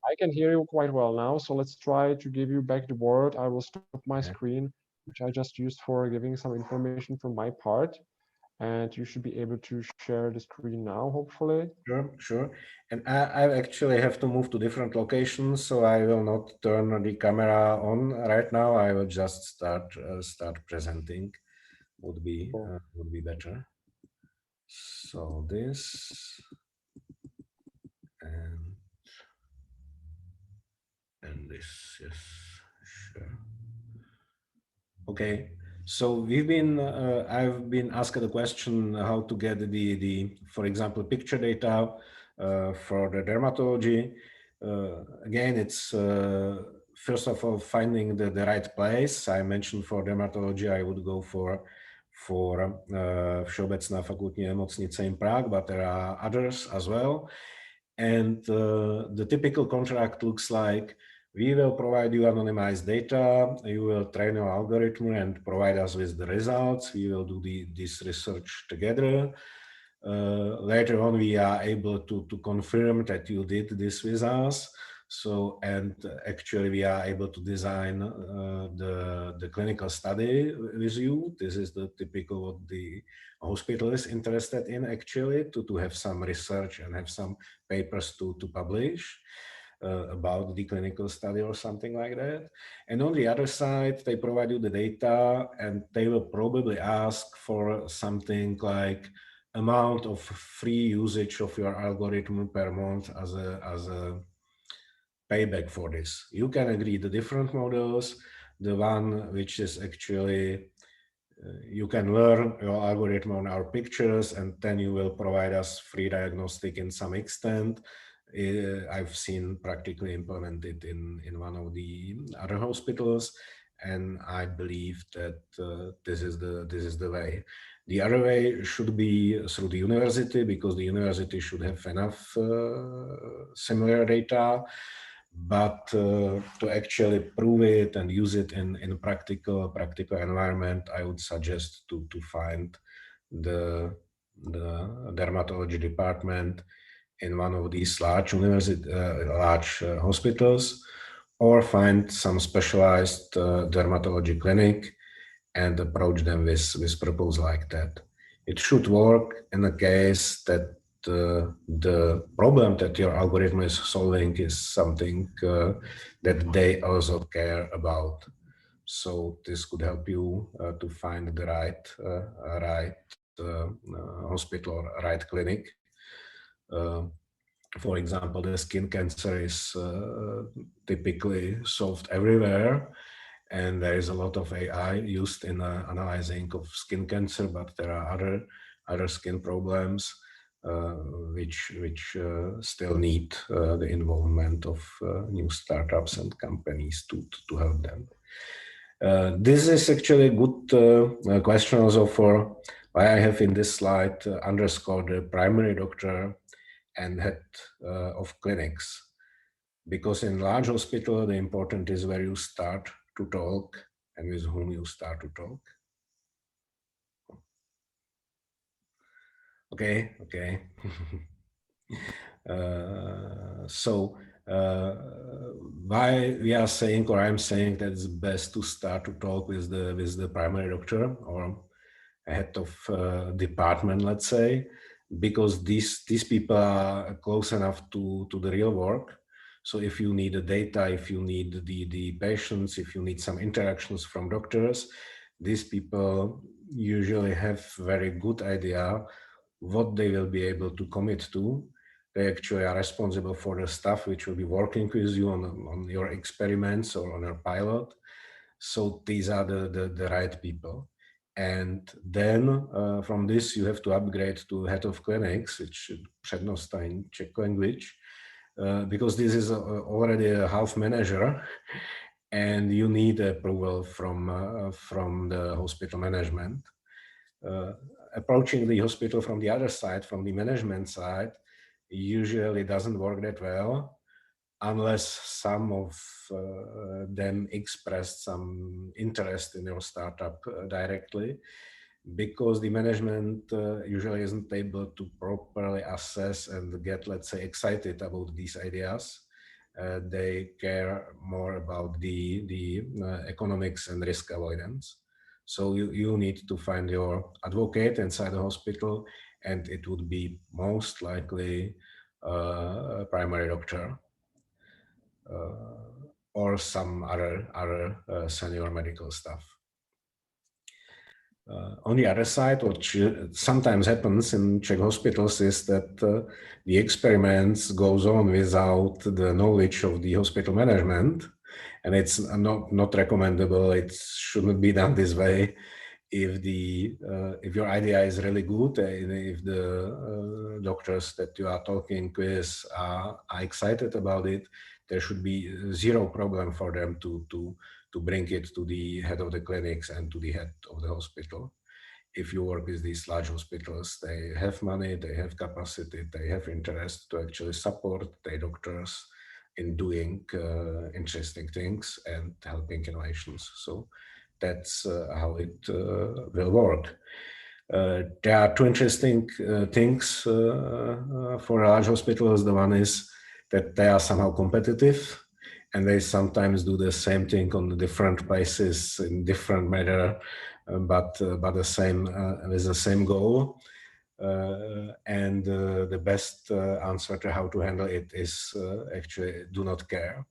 I can hear you quite well now, so let's try to give you back the word. I will stop my screen, which I just used for giving some information from my part. And you should be able to share the screen now, hopefully. Sure, sure. And I actually have to move to different locations, so I will not turn the camera on right now. I will just start presenting. Would be better. So this and this, yes, sure. Okay. So I've been asked the question how to get the for example, picture data for the dermatology. Again, it's first of all finding the right place. I mentioned for dermatology, I would go for Všeobecná fakultní nemocnice in Prague, but there are others as well. And the typical contract looks like, we will provide you anonymized data, you will train your algorithm and provide us with the results, we will do this research together. Later on, we are able to confirm that you did this with us. So, and actually we are able to design the clinical study with you. This is the typical what the hospital is interested in, actually, to have some research and have some papers to publish about the clinical study or something like that. And on the other side, they provide you the data and they will probably ask for something like amount of free usage of your algorithm per month as a payback for this. You can agree the different models, the one which is actually you can learn your algorithm on our pictures and then you will provide us free diagnostic in some extent. I've seen practically implemented in one of the other hospitals, and I believe that this is the way. The other way should be through the university, because the university should have enough similar data. But to actually prove it and use it in practical environment, I would suggest to find the dermatology department in one of these large hospitals, or find some specialized dermatology clinic and approach them with proposal like that. It should work in a case that the problem that your algorithm is solving is something that they also care about. So this could help you to find the right hospital or right clinic. For example, the skin cancer is typically solved everywhere, and there is a lot of AI used in analyzing of skin cancer, but there are other skin problems which still need the involvement of new startups and companies to help them. This is actually a good question also for why I have in this slide underscored the primary doctor and head of clinics, because in large hospital the important is where you start to talk and with whom you start to talk. Okay. So why we are saying, or I'm saying, that it's best to start to talk with the primary doctor or head of department, let's say, because these people are close enough to the real work. So if you need the data, if you need the patients, if you need some interactions from doctors, these people usually have very good idea what they will be able to commit to. They actually are responsible for the stuff which will be working with you on your experiments or on your pilot. So these are the right people. And then from this, you have to upgrade to head of clinics, which is přednosta in Czech language, because this is already a half manager, and you need approval from the hospital management. approaching the hospital from the other side, from the management side, usually doesn't work that well, unless some of them expressed some interest in your startup directly, because the management usually isn't able to properly assess and get, let's say, excited about these ideas. They care more about the economics and risk avoidance. So you need to find your advocate inside the hospital, and it would be most likely a primary doctor or some other senior medical staff. On the other side, what sometimes happens in Czech hospitals is that the experiments goes on without the knowledge of the hospital management, and it's not recommendable. It shouldn't be done this way. If your idea is really good, and if the doctors that you are talking with are excited about it, there should be zero problem for them to bring it to the head of the clinics and to the head of the hospital. If you work with these large hospitals, they have money, they have capacity, they have interest to actually support their doctors in doing interesting things and helping innovations. So that's how it will work. There are two interesting things for large hospitals. The one is that they are somehow competitive, and they sometimes do the same thing on the different places in different manner, but the same with the same goal. And the best answer to how to handle it is actually do not care.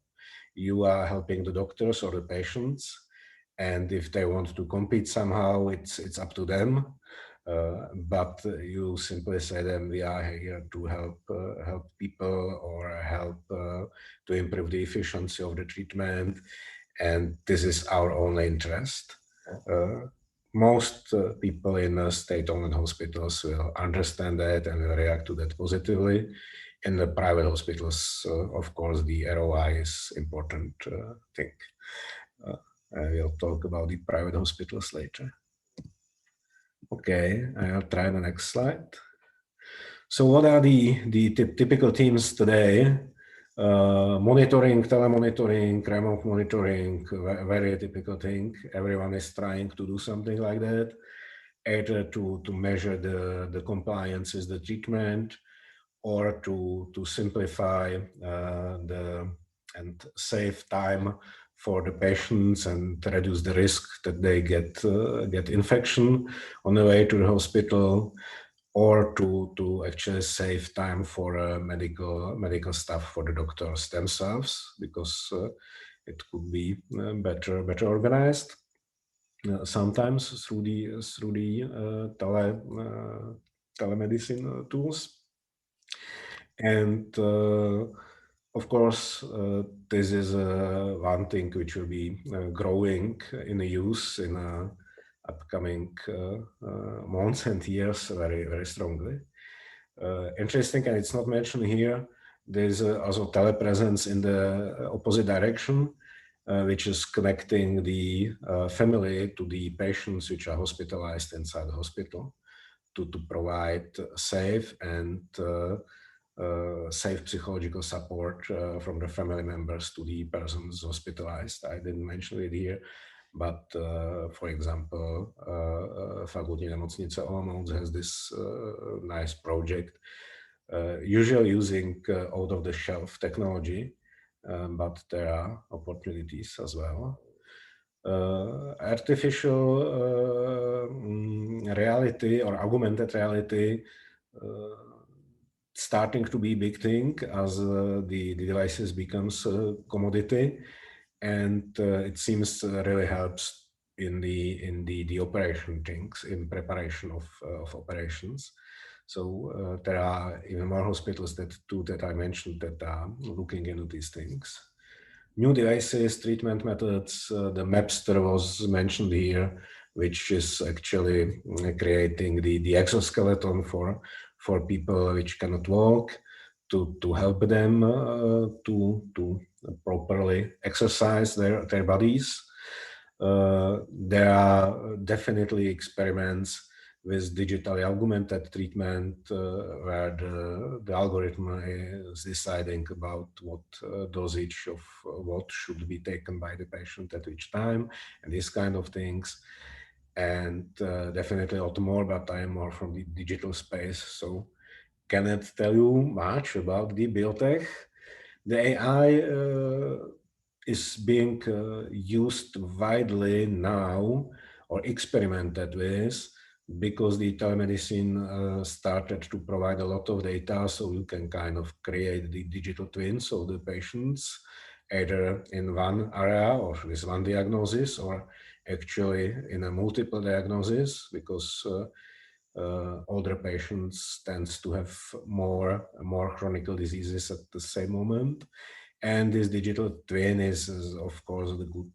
You are helping the doctors or the patients, and if they want to compete somehow, it's up to them. But you simply say them, we are here to help people or help to improve the efficiency of the treatment, and this is our only interest. Most people in state-owned hospitals will understand that and will react to that positively. In the private hospitals, of course, the ROI is important thing. We'll talk about the private hospitals later. Okay, I'll try the next slide. So what are the typical teams today? Monitoring, telemonitoring, remote monitoring, very typical thing. Everyone is trying to do something like that, either to measure the compliance with the treatment, or to simplify and save time for the patients and reduce the risk that they get infection on the way to the hospital, or to actually save time for medical staff, for the doctors themselves, because it could be better organized sometimes through the telemedicine tools. And of course, this is one thing which will be growing in the use in upcoming months and years very, very strongly. Interesting, and it's not mentioned here, there's also telepresence in the opposite direction, which is connecting the family to the patients which are hospitalized inside the hospital to provide safe and safe psychological support from the family members to the persons hospitalized. I didn't mention it here, but for example, Fakultní nemocnice Olomouc has this nice project, usually using out-of-the-shelf technology, but there are opportunities as well. Artificial reality or augmented reality starting to be a big thing as the devices becomes a commodity, and it seems really helps in the operation things, in preparation of operations. So there are even more hospitals that I mentioned that are looking into these things. New devices, treatment methods, the Mapster was mentioned here, which is actually creating the exoskeleton for people which cannot walk, to help them to properly exercise their bodies. There are definitely experiments with digitally augmented treatment, where the algorithm is deciding about what dosage of what should be taken by the patient at which time, and these kind of things. And definitely a lot more, but I am more from the digital space, so cannot tell you much about the biotech. The AI is being used widely now, or experimented with, because the telemedicine started to provide a lot of data, so you can kind of create the digital twins of the patients, either in one area or with one diagnosis, or actually in a multiple diagnosis, because older patients tends to have more chronic diseases at the same moment. And this digital twin is of course the good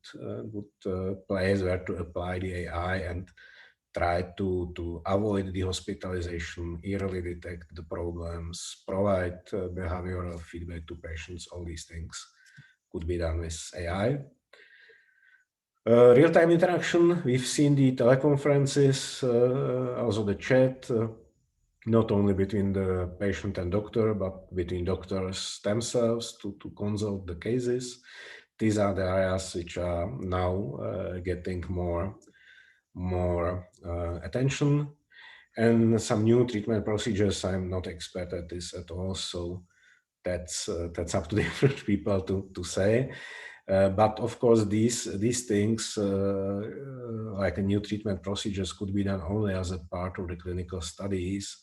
place where to apply the AI and try to avoid the hospitalization, early detect the problems, provide behavioral feedback to patients. All these things could be done with AI. Real-time interaction, we've seen the teleconferences, also the chat, not only between the patient and doctor, but between doctors themselves to consult the cases. These are the areas which are now getting more attention. And some new treatment procedures. I'm not expert at this at all, so that's up to different people to say. But of course, these things, like a new treatment procedures, could be done only as a part of the clinical studies,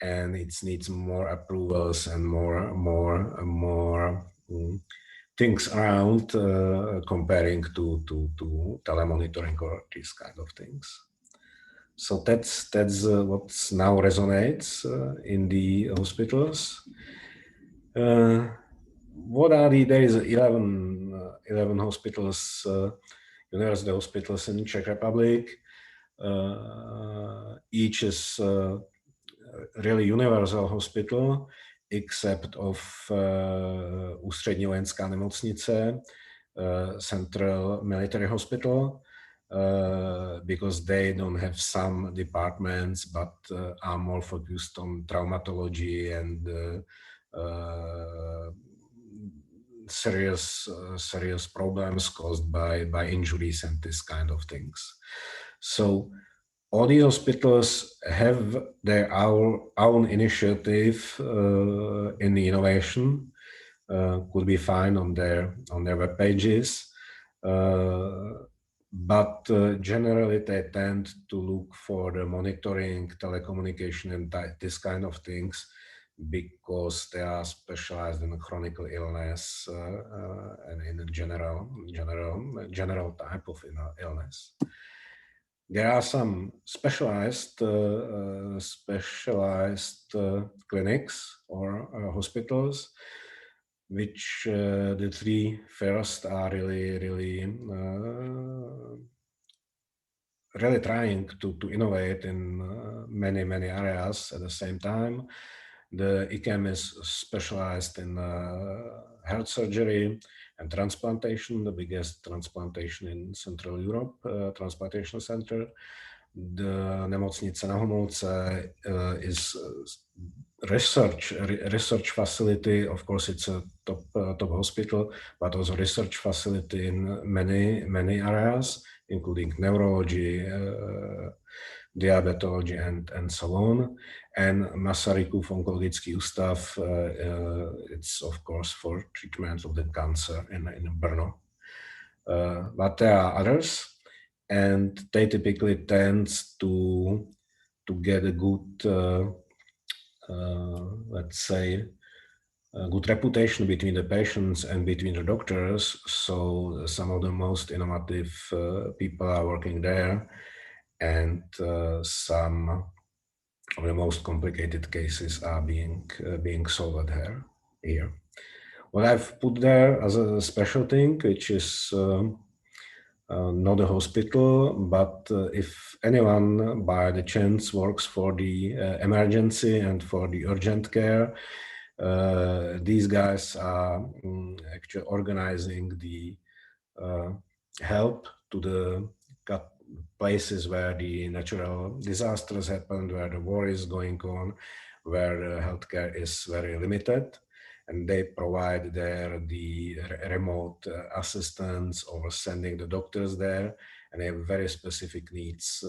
and it needs more approvals and more things around comparing to telemonitoring or these kind of things. So that's what now resonates in the hospitals. What are there is 11 hospitals, university hospitals in Czech Republic. Each is really universal hospital, except of Ústřední vojenská nemocnice, Central Military Hospital, because they don't have some departments, but are more focused on traumatology and serious problems caused by injuries and this kind of things. So all the hospitals have their own initiative in the innovation, could be found on their web pages, but generally they tend to look for the monitoring, telecommunication, and this kind of things, because they are specialized in chronic illness and in a general type of illness. There are some specialized clinics or hospitals, which the three first are really trying to innovate in many areas at the same time. The ICAM is specialized in heart surgery and transplantation, the biggest transplantation in Central Europe, transplantation center. The Nemocnice Na Homolce is research facility. Of course, it's a top hospital, but also research facility in many areas, including neurology, diabetology, and so on. And Masarykův onkologický ústav, it's of course for treatment of the cancer in Brno. But there are others, and they typically tend to get a good, let's say, a good reputation between the patients and between the doctors. So some of the most innovative people are working there, and some of the most complicated cases are being solved here. What I've put there as a special thing, which is not a hospital, but if anyone by the chance works for the emergency and for the urgent care, these guys are actually organizing the help to the places where the natural disasters happened, where the war is going on, where healthcare is very limited, and they provide there the remote assistance or sending the doctors there, and they have very specific needs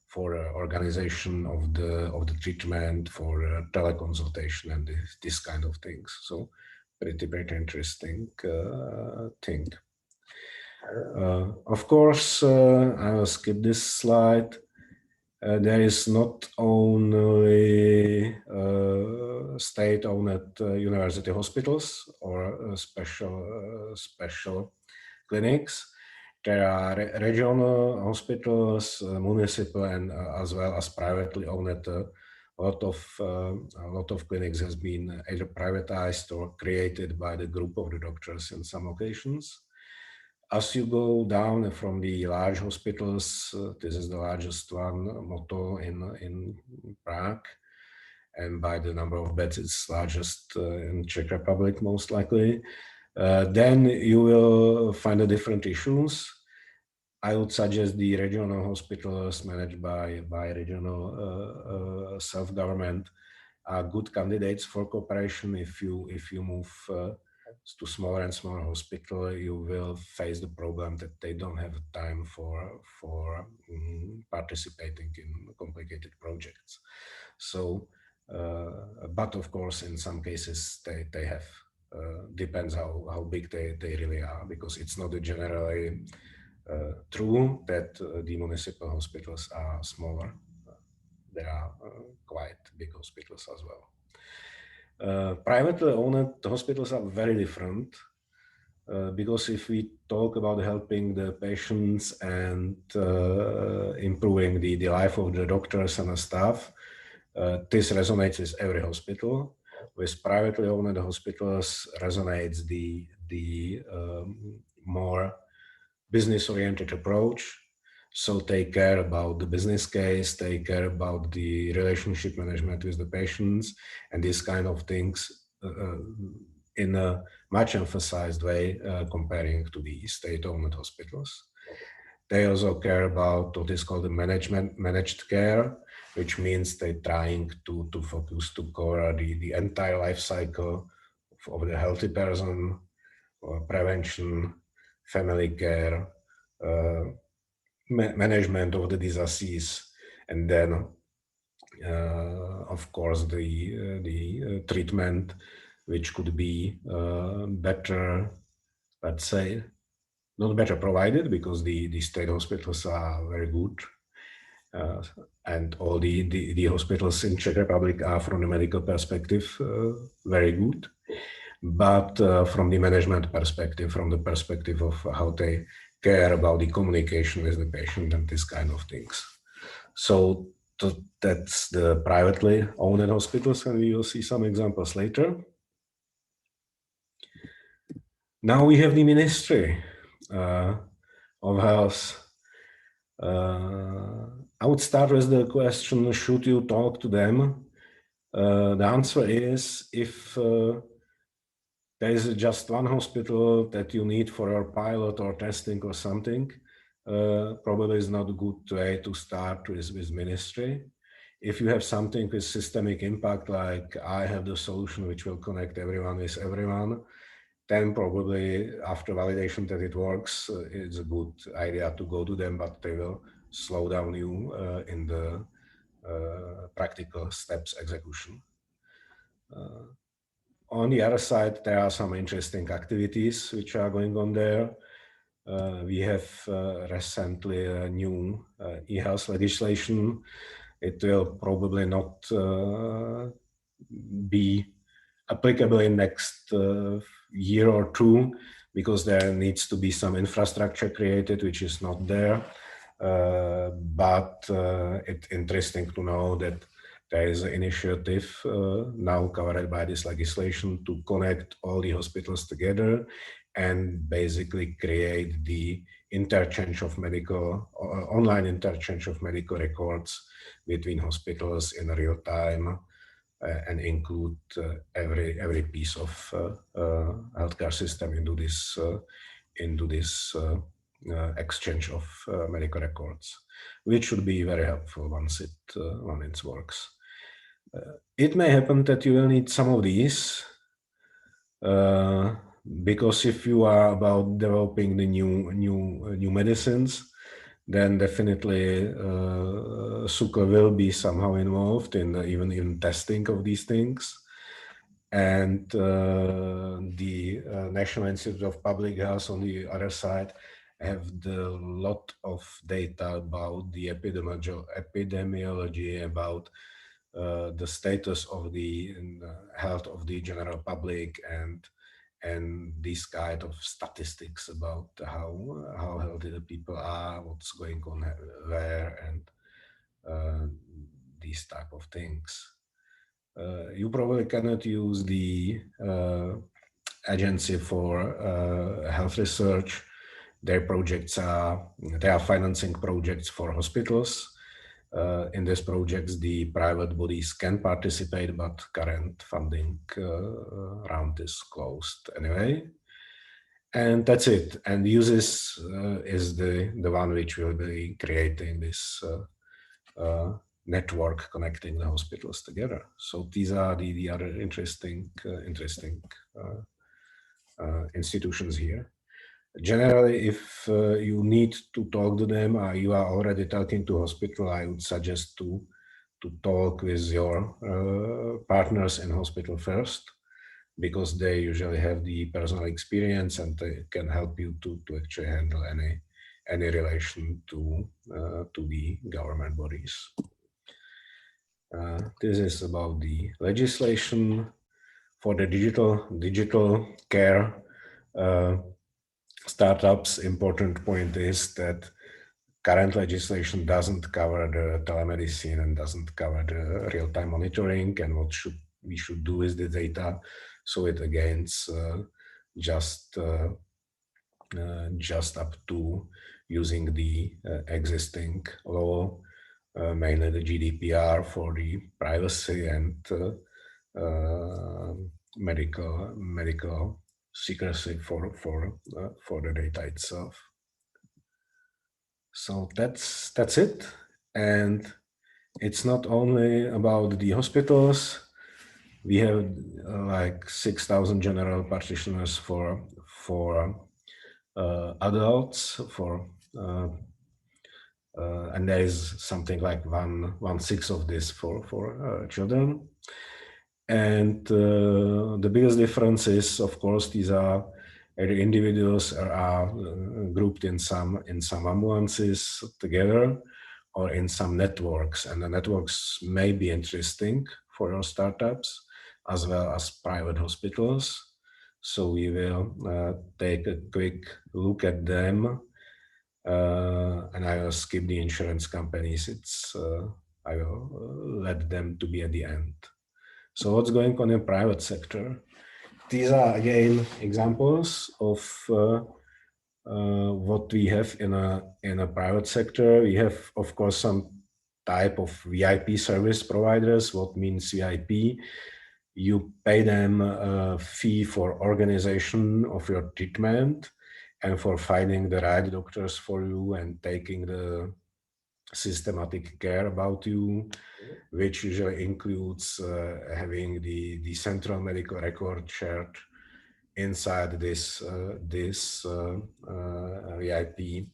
for organization of the treatment, for teleconsultation and this kind of things. So pretty interesting thing. Of course, I will skip this slide. There is not only state-owned university hospitals or special clinics. There are regional hospitals, municipal, and as well as privately owned. A lot of clinics has been either privatized or created by the group of the doctors in some occasions. As you go down from the large hospitals, this is the largest one, Moto in Prague, and by the number of beds, it's largest in Czech Republic, most likely. Then you will find the different issues. I would suggest the regional hospitals managed by regional self-government are good candidates for cooperation. If you move to smaller and smaller hospital, you will face the problem that they don't have time for participating in complicated projects. So, but of course, in some cases they have. Depends how big they really are, because it's not generally true that the municipal hospitals are smaller. There are quite big hospitals as well. Privately owned hospitals are very different because if we talk about helping the patients and improving the life of the doctors and the staff, this resonates with every hospital. With privately owned hospitals resonates the more business-oriented approach. So they care about the business case, they care about the relationship management with the patients, and these kind of things in a much emphasized way comparing to the state-owned hospitals. They also care about what is called the managed care, which means they're trying to focus to cover the entire life cycle of the healthy person, prevention, family care, management of the disease, and then of course the treatment, which could be better, let's say, not better provided, because the state hospitals are very good, and all the hospitals in Czech Republic are, from the medical perspective, very good. But from the management perspective, from the perspective of how they care about the communication with the patient and this kind of things. So that's the privately owned hospitals, and we will see some examples later. Now we have the Ministry of Health. I would start with the question, should you talk to them? The answer is, if there is just one hospital that you need for your pilot or testing or something, probably is not a good way to start with Ministry. If you have something with systemic impact, like I have the solution which will connect everyone with everyone, then probably after validation that it works, it's a good idea to go to them, but they will slow down you in the practical steps execution. On the other side, there are some interesting activities which are going on there. We have recently a new EHouse legislation. It will probably not be applicable in next year or two, because there needs to be some infrastructure created, which is not there. But it's interesting to know that there is an initiative now covered by this legislation to connect all the hospitals together and basically create the interchange of medical, online interchange of medical records between hospitals in real time, and include every piece of healthcare system into this exchange of medical records, which should be very helpful once it works. It may happen that you will need some of these, because if you are about developing the new medicines, then definitely SUKL will be somehow involved in even in testing of these things. And the National Institute of Public Health on the other side have the lot of data about the epidemiology, about the status of the health of the general public, and these kind of statistics about how healthy the people are, what's going on where, and these type of things. You probably cannot use the Agency for Health Research. Their projects they are financing projects for hospitals. In these projects, the private bodies can participate, but current funding round is closed anyway. And that's it. And USIS is the one which will be creating this network connecting the hospitals together. So these are the other interesting institutions here. Generally, if you need to talk to them, you are already talking to hospital, I would suggest to talk with your partners in hospital first, because they usually have the personal experience and they can help you to actually handle any relation to the government bodies. This is about the legislation for the digital care startups. Important point is that current legislation doesn't cover the telemedicine and doesn't cover the real-time monitoring, and what we should do with the data. So it against just up to using the existing law, mainly the GDPR for the privacy and medical secrecy for the data itself. So that's it, and it's not only about the hospitals. We have like 6,000 general practitioners for adults, and there is something like 1/6 of this for children. And the biggest difference is, of course, these are individuals are grouped in some ambulances together or in some networks, and the networks may be interesting for your startups as well as private hospitals. So we will take a quick look at them, and I will skip the insurance companies. I will let them to be at the end. So what's going on in private sector? These are again examples of what we have in a private sector. We have, of course, some type of VIP service providers. What means VIP? You pay them a fee for organization of your treatment and for finding the right doctors for you and taking the systematic care about you, which usually includes having the central medical record shared inside this VIP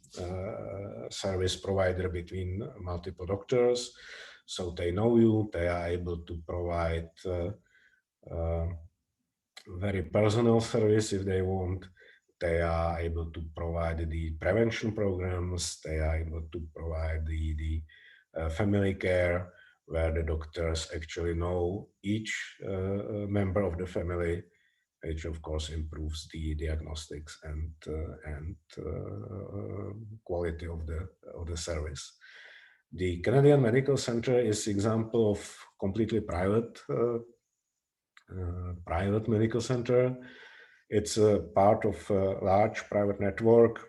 service provider between multiple doctors. So they know you, they are able to provide very personal service if they want. They are able to provide the prevention programs. They are able to provide the family care, where the doctors actually know each member of the family, which of course improves the diagnostics and quality of the service. The Canadian Medical Center is example of completely private medical center. It's a part of a large private network.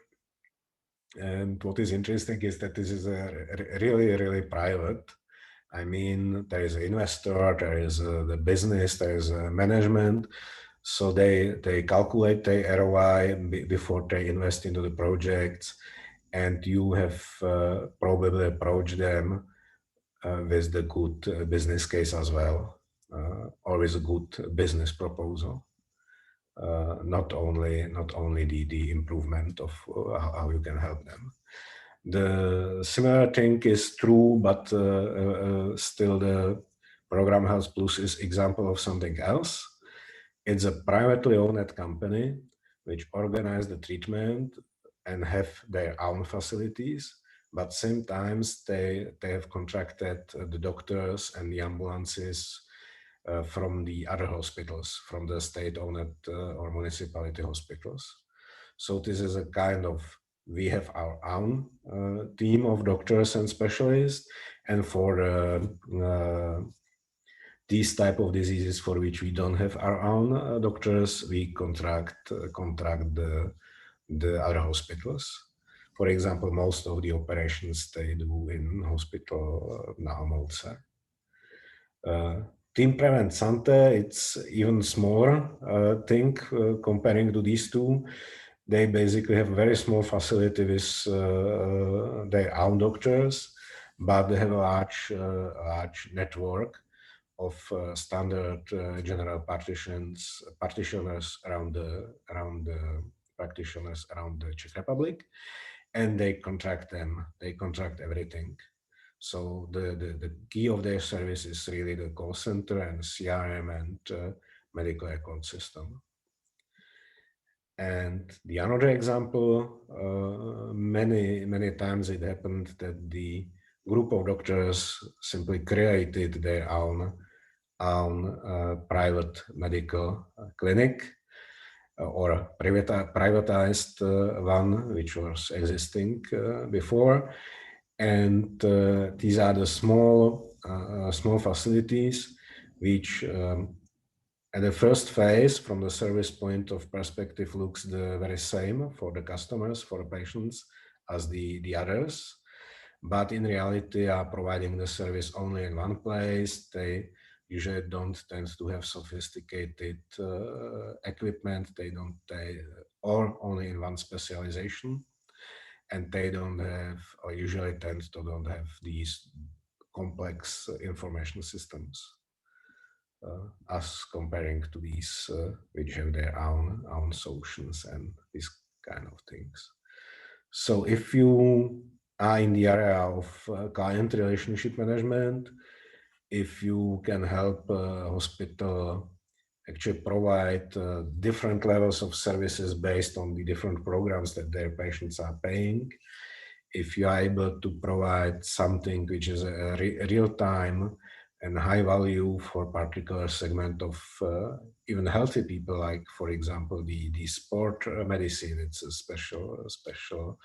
And what is interesting is that this is a really private. I mean, there is an investor, there is the business, there is a management. So they calculate the ROI before they invest into the projects, and you have probably approached them with the good business case as well, or with a good business proposal. Not only the improvement of how you can help them. The similar thing is true, but still the program House Plus is example of something else. It's a privately owned company which organize the treatment and have their own facilities, but sometimes they have contracted the doctors and the ambulances from the other hospitals, from the state-owned or municipality hospitals. So this is a kind of, we have our own team of doctors and specialists, and for these type of diseases for which we don't have our own doctors, we contract the other hospitals. For example, most of the operations they do in hospital na Homolce. Team Prevent Sante, it's even smaller thing comparing to these two. They basically have a very small facility with their own doctors, but they have a large network of standard general practitioners around the practitioners around the Czech Republic, and they contract them. They contract everything. So the key of their service is really the call center and CRM and medical ecosystem. And the another example, many times it happened that the group of doctors simply created their own private medical clinic or privatized one which was existing before. And these are the small facilities which at the first phase, from the service point of perspective, looks the very same for the customers, for the patients, as the others. But in reality, are providing the service only in one place. They usually don't tend to have sophisticated equipment. Or only in one specialization. And they don't have, or usually tend to don't have these complex information systems. As comparing to these which have their own solutions and these kind of things. So if you are in the area of client relationship management, if you can help a hospital actually provide different levels of services based on the different programs that their patients are paying, if you are able to provide something which is a real-time and high value for particular segment of even healthy people, like for example the sport medicine, it's a special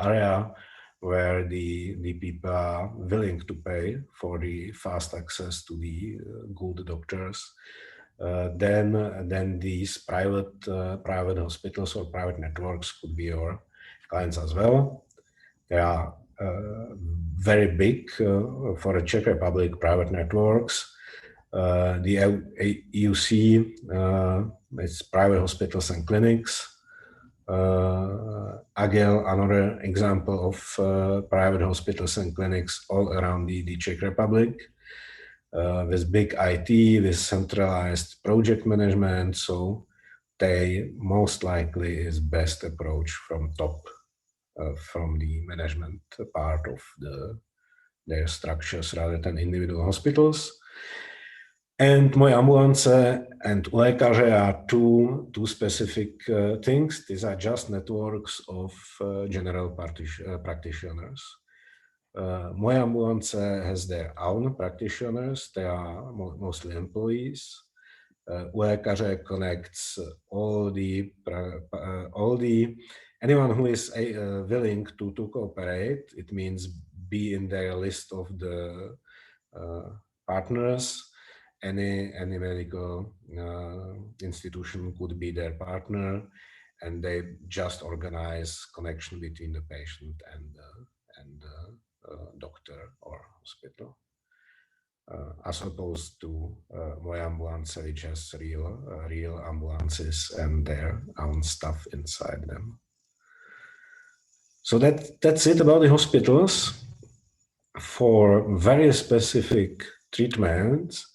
area where the people are willing to pay for the fast access to the good doctors. Then these private hospitals or private networks could be your clients as well. They are very big for the Czech Republic private networks. The EUC, it's private hospitals and clinics. Agel, another example of private hospitals and clinics all around the Czech Republic. With big IT, with centralized project management, so they most likely is best approach from top, from the management part of their structures rather than individual hospitals. And Moje ambulance and lékaře are two specific things. These are just networks of general practitioners. Moje ambulance has their own practitioners. They are mostly employees. Lékaře connects anyone who is willing to cooperate. It means be in their list of the partners. Any medical institution could be their partner, and they just organize connection between the patient and doctor or hospital. as opposed to Moje ambulance, which has real ambulances and their own stuff inside them. So that's it about the hospitals. For very specific treatments,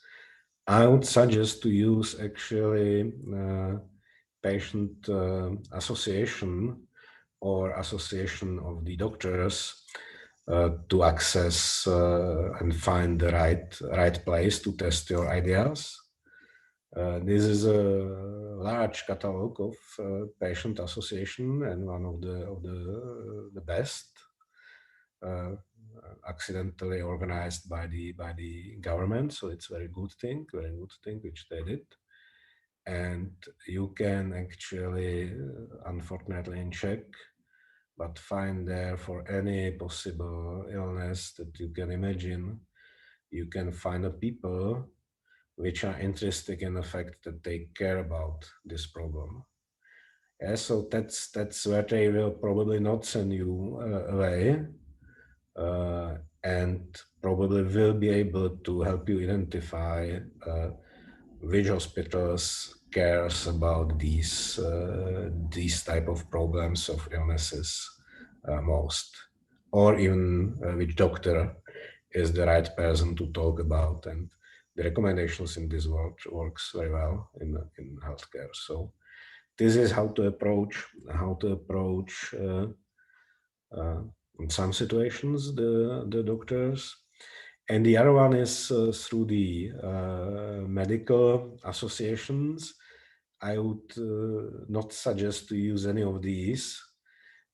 I would suggest to use actually patient association or association of the doctors to access and find the right place to test your ideas. This is a large catalog of patient association and one of the best, accidentally organized by the government. So it's very good thing which they did. And you can actually, unfortunately in Czech, but find there for any possible illness that you can imagine, you can find a people which are interested in the fact that they care about this problem. Yeah, so that's where they will probably not send you away, and probably will be able to help you identify which hospitals cares about these type of problems of illnesses most, or even which doctor is the right person to talk about. And the recommendations in this works very well in healthcare. So this is how to approach in some situations the doctors. And the other one is through the medical associations. I would not suggest to use any of these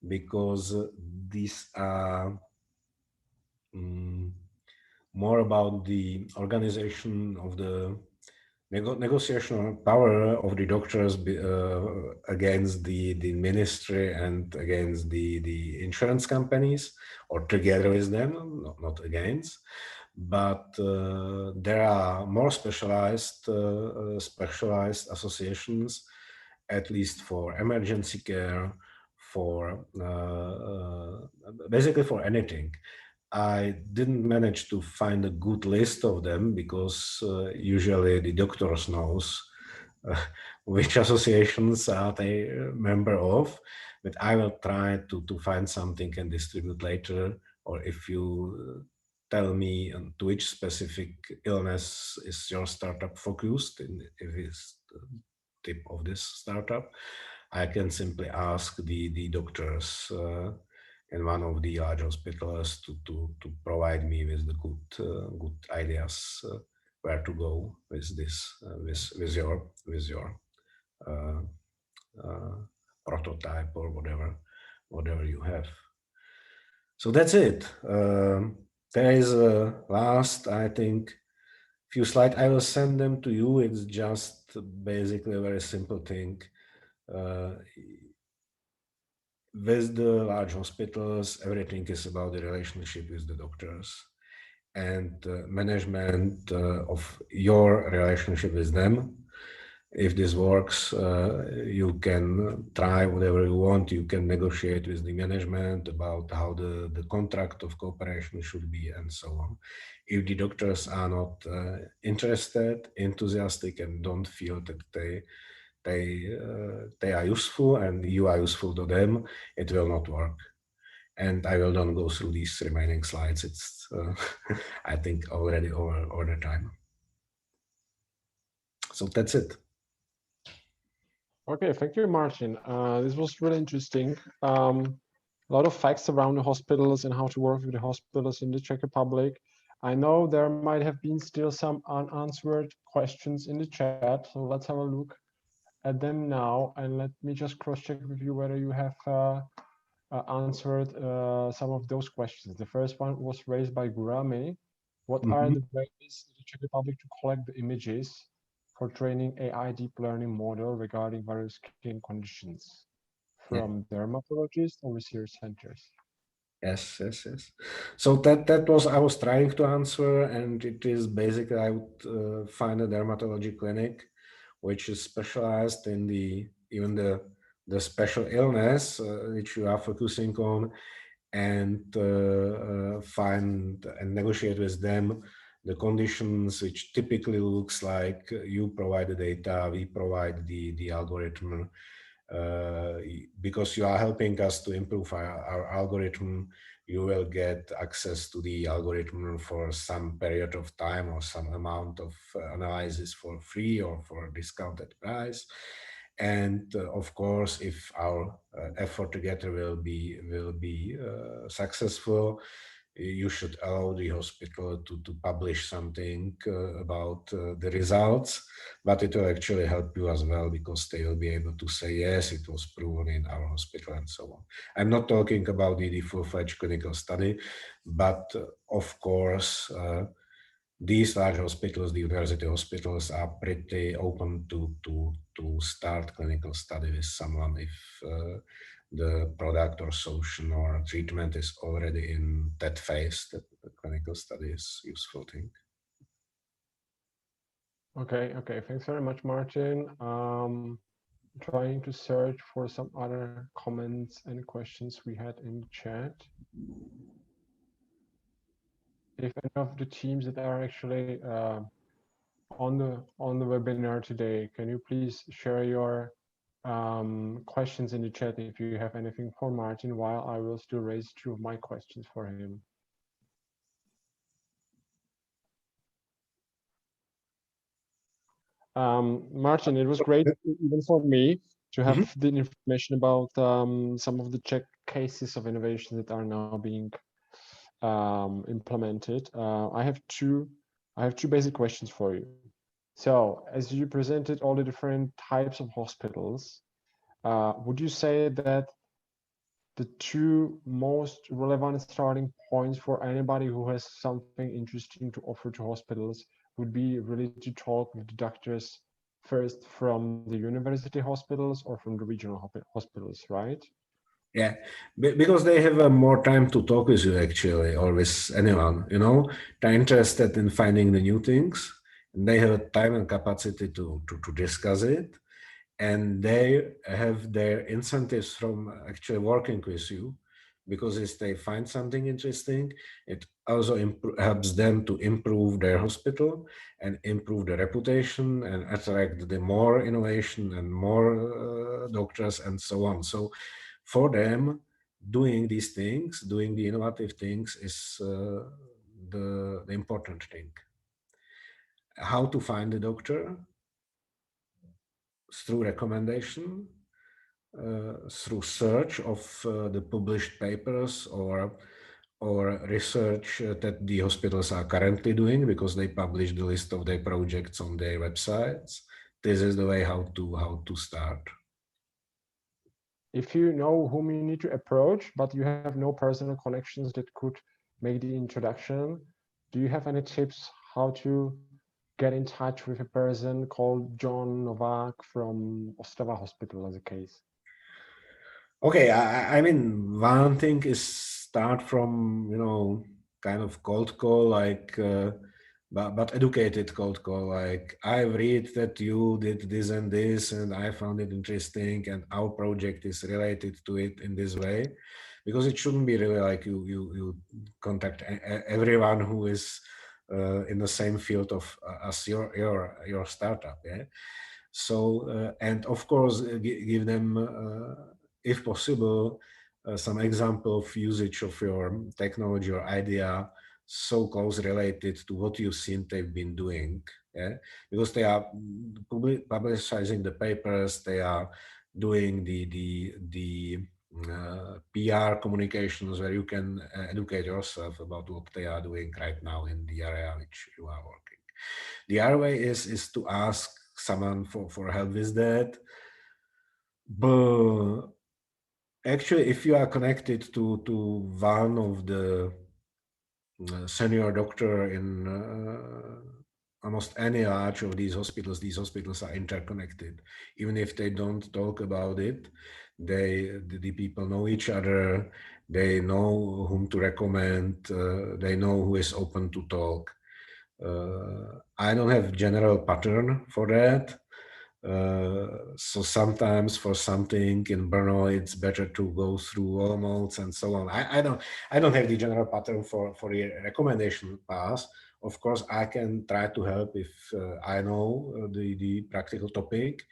because these are more about the organization of the negotiation power of the doctors against the ministry and against the insurance companies, or together with them, not against. But there are more specialized associations, at least for emergency care, for basically for anything. I didn't manage to find a good list of them because usually the doctors knows which associations are they a member of, but I will try to find something and distribute later. Or if you tell me to which specific illness is your startup focused, and if it's the tip of this startup, I can simply ask the doctors in one of the large hospitals to provide me with the good ideas where to go with this with your prototype or whatever you have. So that's it. There is a last, I think, few slides. I will send them to you. It's just basically a very simple thing. With the large hospitals, everything is about the relationship with the doctors and management of your relationship with them. If this works, you can try whatever you want. You can negotiate with the management about how the contract of cooperation should be and so on. If the doctors are not interested, enthusiastic, and don't feel that they are useful and you are useful to them, it will not work. And I will not go through these remaining slides. It's I think already over the time. So that's it. Okay, thank you, Martin. This was really interesting. A lot of facts around the hospitals and how to work with the hospitals in the Czech Republic. I know there might have been still some unanswered questions in the chat, so let's have a look at them now, and let me just cross-check with you whether you have answered some of those questions. The first one was raised by Gurame. What are the ways in the Czech Republic to collect the images for training AI deep learning model regarding various skin conditions from dermatologists or research centers? Yes. So that was I was trying to answer, and it is basically I would find a dermatology clinic which is specialized in even the special illness which you are focusing on, and find and negotiate with them the conditions, which typically looks like you provide the data, we provide the algorithm, because you are helping us to improve our algorithm. You will get access to the algorithm for some period of time or some amount of analysis for free or for a discounted price. And of course, if our effort together will be successful, you should allow the hospital to publish something about the results, but it will actually help you as well, because they will be able to say, yes, it was proven in our hospital and so on. I'm not talking about the full-fledged clinical study, but of course, these large hospitals, the university hospitals, are pretty open to start clinical study with someone if the product or solution or treatment is already in that phase that the clinical study is useful thing. Okay, thanks very much, Martin. Trying to search for some other comments and questions we had in the chat. If any of the teams that are actually on the webinar today, can you please share your questions in the chat if you have anything for Martin, while I will still raise two of my questions for him. Martin, it was great even for me to have the information about some of the Czech cases of innovation that are now being implemented. I have two basic questions for you. So, as you presented all the different types of hospitals, would you say that the two most relevant starting points for anybody who has something interesting to offer to hospitals would be really to talk with the doctors first from the university hospitals or from the regional hospitals, right? Yeah, because they have more time to talk with you actually, or with anyone, you know, they're interested in finding the new things, and they have time and capacity to discuss it, and they have their incentives from actually working with you, because if they find something interesting, it also helps them to improve their hospital and improve the reputation and attract the more innovation and more doctors and so on. So for them, doing these things, doing the innovative things is the important thing. How to find the doctor? Through recommendation, through search of the published papers or research that the hospitals are currently doing, because they publish the list of their projects on their websites. This is the way how to start. If you know whom you need to approach, but you have no personal connections that could make the introduction, do you have any tips how to get in touch with a person called John Novak from Ostrava Hospital as a case? Okay, I mean, one thing is start from, you know, kind of cold call, like, but educated cold call, like, I read that you did this and this, and I found it interesting, and our project is related to it in this way, because it shouldn't be really like you contact everyone who is in the same field of as your startup, yeah. So and of course give them. If possible, some example of usage of your technology or idea so close related to what you've seen they've been doing, yeah? Because they are publicizing the papers, they are doing the PR communications where you can educate yourself about what they are doing right now in the area which you are working. The other way is to ask someone for help with that. But actually, if you are connected to one of the senior doctor in almost any large of these hospitals are interconnected. Even if they don't talk about it, the people know each other, they know whom to recommend, they know who is open to talk. I don't have general pattern for that. So sometimes for something in Brno, it's better to go through Olomouc and so on. I don't have the general pattern for the recommendation path. Of course, I can try to help if I know the practical topic.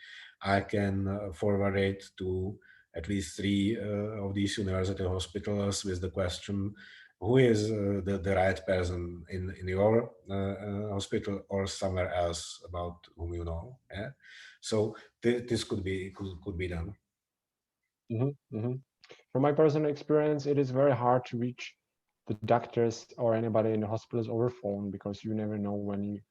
I can forward it to at least 3 of these university hospitals with the question, who is the right person in your hospital or somewhere else about whom you know. Yeah? So this could be done. From my personal experience, it is very hard to reach the doctors or anybody in the hospitals over phone, because you never know when you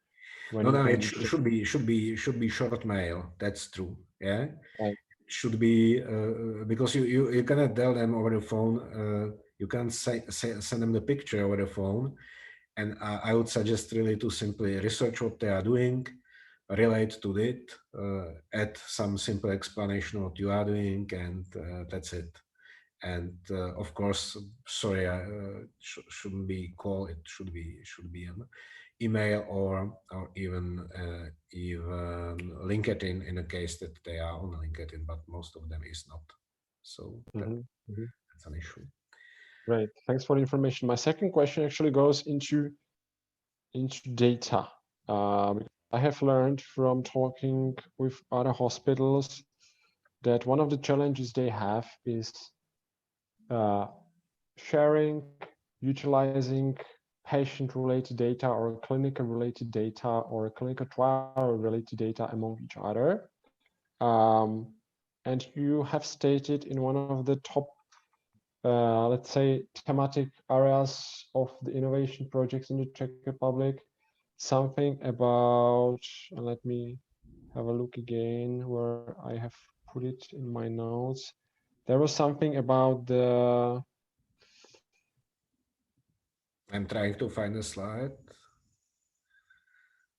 No, can it reach should be short mail. That's true. Yeah, Right. should be because you cannot tell them over the phone. You can't send them the picture over the phone, and I would suggest really to simply research what they are doing, relate to it, add some simple explanation of what you are doing, and that's it. And of course, sorry, shouldn't be call. It should be an email or even LinkedIn in a case that they are on LinkedIn, but most of them is not. So that's an issue. Great, thanks for the information. My second question actually goes into data. I have learned from talking with other hospitals that one of the challenges they have is sharing, utilizing patient-related data or clinical-related data or clinical trial-related data among each other. And you have stated in one of the top, let's say, thematic areas of the innovation projects in the Czech Republic, something about, let me have a look again where I have put it in my notes. There was something about the... I'm trying to find a slide.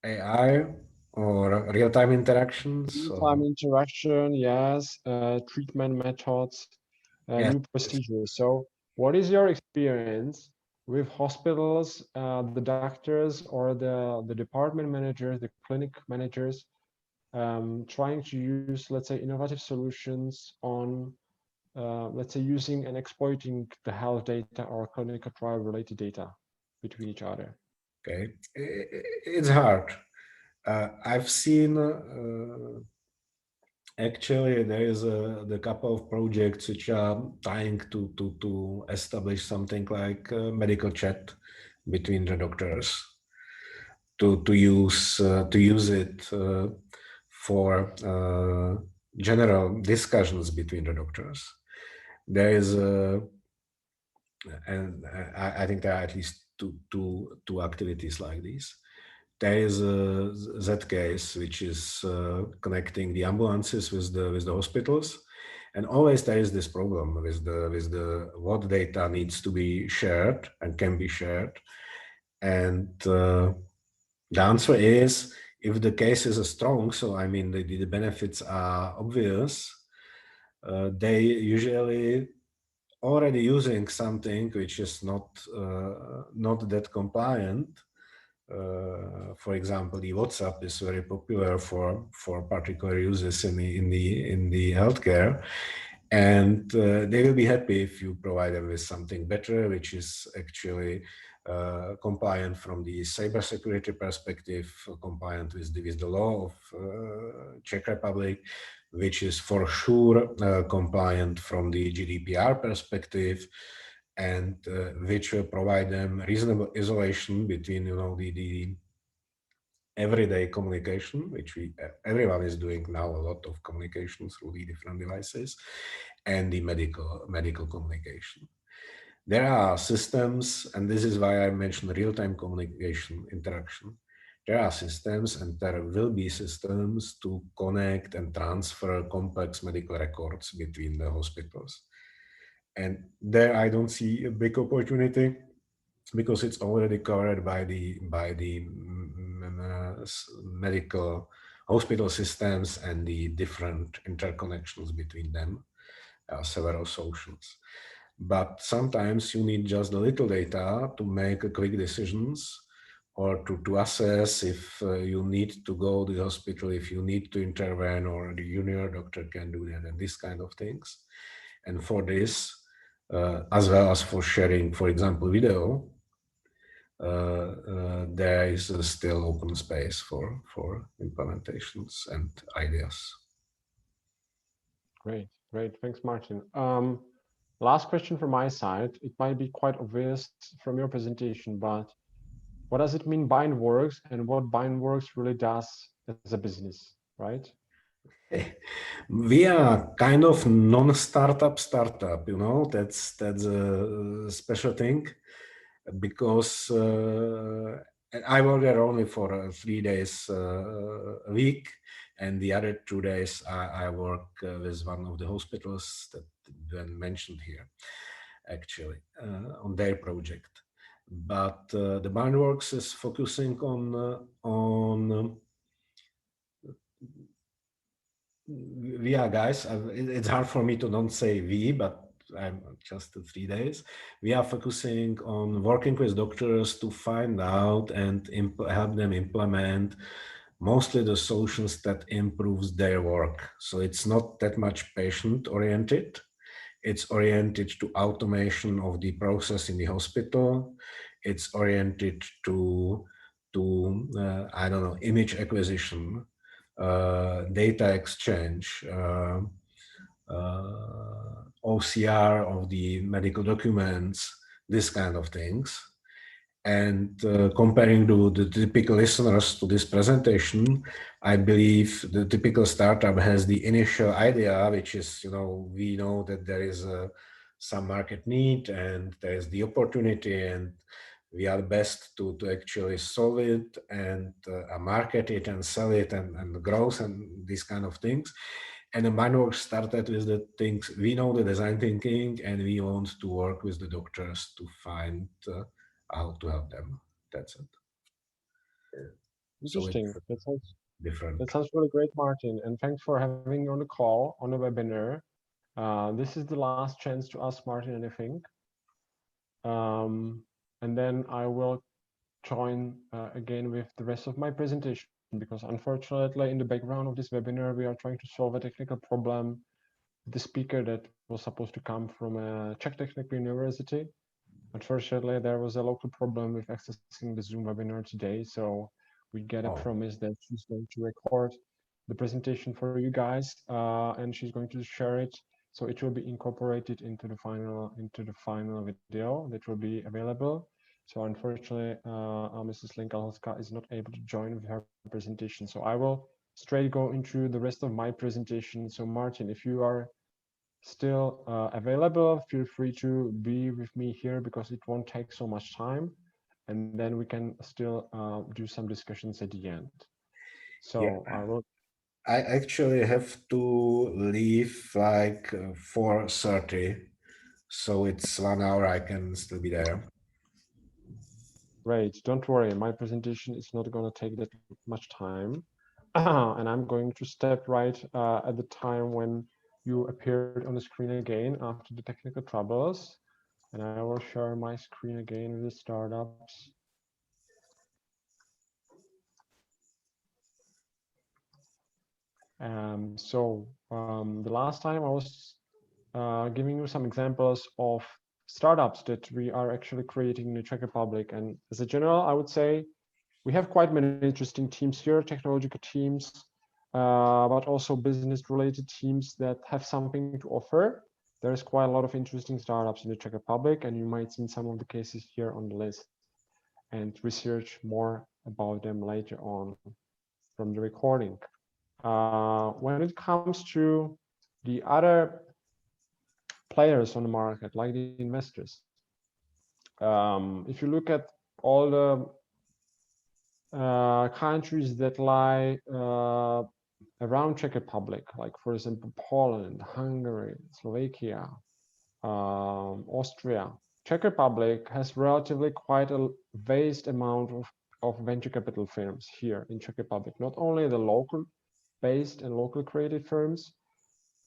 AI or real-time interactions? Real-time interaction, yes. Treatment methods, Yes. new procedures. So what is your experience with hospitals, the doctors or the department managers, the clinic managers, trying to use, let's say, innovative solutions on, let's say, using and exploiting the health data or clinical trial related data between each other? Okay, it's hard. I've seen actually there is the couple of projects which are trying to establish something like medical chat between the doctors to use it for general discussions between the doctors. There is and I think there are at least two activities like this. There is a Z case which is connecting the ambulances with the hospitals, and always there is this problem with the what data needs to be shared and can be shared, and the answer is if the case is strong. So I mean the benefits are obvious. They usually already using something which is not that compliant. For example, the WhatsApp is very popular for particular uses in the healthcare, and they will be happy if you provide them with something better, which is actually compliant from the cybersecurity perspective, compliant with the law of Czech Republic, which is for sure compliant from the GDPR perspective, and which will provide them reasonable isolation between the everyday communication, which everyone is doing now, a lot of communication through the different devices, and the medical communication. There are systems, and this is why I mentioned real-time communication interaction. There are systems, and there will be systems to connect and transfer complex medical records between the hospitals. And there I don't see a big opportunity because it's already covered by the medical hospital systems and the different interconnections between them. Several solutions. But sometimes you need just a little data to make quick decisions or to assess if you need to go to the hospital, if you need to intervene, or the junior doctor can do that, and these kind of things. And for this, as well as for sharing, for example, video, there is still open space for implementations and ideas. Great, great. Thanks, Martin. Last question from my side. It might be quite obvious from your presentation, but what does it mean Bindworks and what Bindworks really does as a business, right? We are kind of non-startup startup, you know, that's a special thing, because I work there only for 3 days a week, and the other 2 days I work with one of the hospitals that been mentioned here, actually, on their project. But the Bindworks is focusing on we are guys. It's hard for me to not say we, but I'm just 3 days. We are focusing on working with doctors to find out and help them implement mostly the solutions that improves their work. So it's not that much patient oriented. It's oriented to automation of the process in the hospital. It's oriented to I don't know, image acquisition, data exchange, OCR of the medical documents, this kind of things. And comparing the typical listeners to this presentation, I believe the typical startup has the initial idea, which is, you know, we know that there is some market need and there is the opportunity, and we are best to actually solve it and market it and sell it and growth and these kind of things. And the Bindworks started with the things, we know the design thinking and we want to work with the doctors to find how to help them. That's it. Interesting. So that sounds different. That sounds really great, Martin. And thanks for having me on the call, on the webinar. This is the last chance to ask Martin anything. And then I will join again with the rest of my presentation, because unfortunately in the background of this webinar, we are trying to solve a technical problem with the speaker that was supposed to come from a Czech Technical University. Unfortunately, there was a local problem with accessing the Zoom webinar today, so we get a promise that she's going to record the presentation for you guys, and she's going to share it, so it will be incorporated into the final video that will be available. So unfortunately, Mrs. Lenka Lhotska is not able to join with her presentation. So I will straight go into the rest of my presentation. So Martin, if you are still available, feel free to be with me here, because it won't take so much time, and then we can still do some discussions at the end. So yeah. I actually have to leave like 4:30, so it's 1 hour. I can still be there. Great, don't worry, my presentation is not going to take that much time. And I'm going to step right at the time when you appeared on the screen again after the technical troubles. And I will share my screen again with the startups. The last time I was giving you some examples of startups that we are actually creating in the Czech Republic. And as a general, I would say we have quite many interesting teams here, technological teams, but also business-related teams that have something to offer. There's quite a lot of interesting startups in the Czech Republic, and you might see some of the cases here on the list and research more about them later on from the recording. When it comes to the other players on the market, like the investors, if you look at all the countries that lie around Czech Republic, like for example Poland, Hungary, Slovakia, Austria, Czech Republic has relatively quite a vast amount of venture capital firms here in Czech Republic. Not only the local based and local creative firms,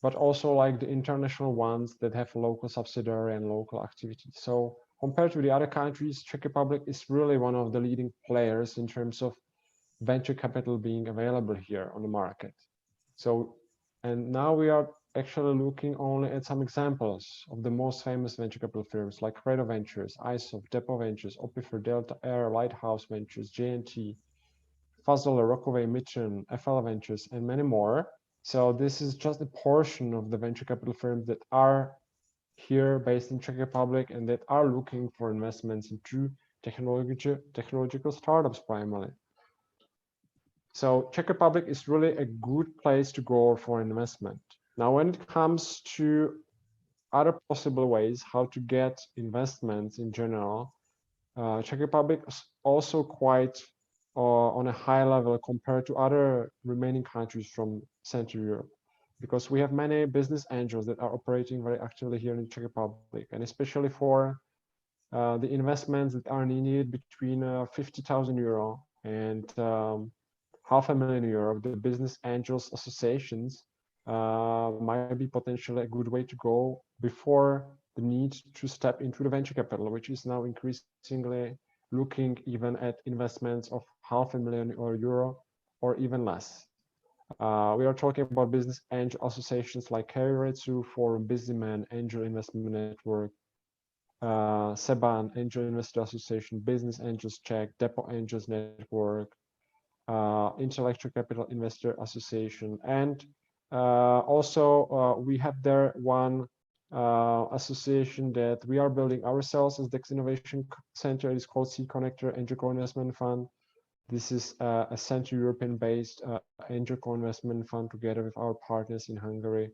but also like the international ones that have local subsidiary and local activities. So compared to the other countries, Czech Republic is really one of the leading players in terms of venture capital being available here on the market. So, and now we are actually looking only at some examples of the most famous venture capital firms like Credo Ventures, ISOF, Depo Ventures, Opifer, Delta Air, Lighthouse Ventures, JNT, Fazol, Rockaway, Mitchell, FL Ventures, and many more. So this is just a portion of the venture capital firms that are here based in Czech Republic and that are looking for investments into technological startups primarily. So Czech Republic is really a good place to go for investment. Now, when it comes to other possible ways how to get investments in general, Czech Republic is also quite on a high level compared to other remaining countries from Central Europe, because we have many business angels that are operating very actively here in the Czech Republic, and especially for the investments that are needed between 50,000 euro and €500,000, the business angels associations might be potentially a good way to go before the need to step into the venture capital, which is now increasingly looking even at investments of €500,000 or even less. We are talking about business angel associations like Keiretsu, Forum, Busyman, Angel Investment Network, Seban, Angel Investor Association, Business Angels Czech, Depo Angels Network, Intellectual Capital Investor Association, and also we have there one association that we are building ourselves as DEX Innovation Center. It is called C Connector Angel Co-Investment Fund. This is a Central European-based angel co-investment fund together with our partners in Hungary,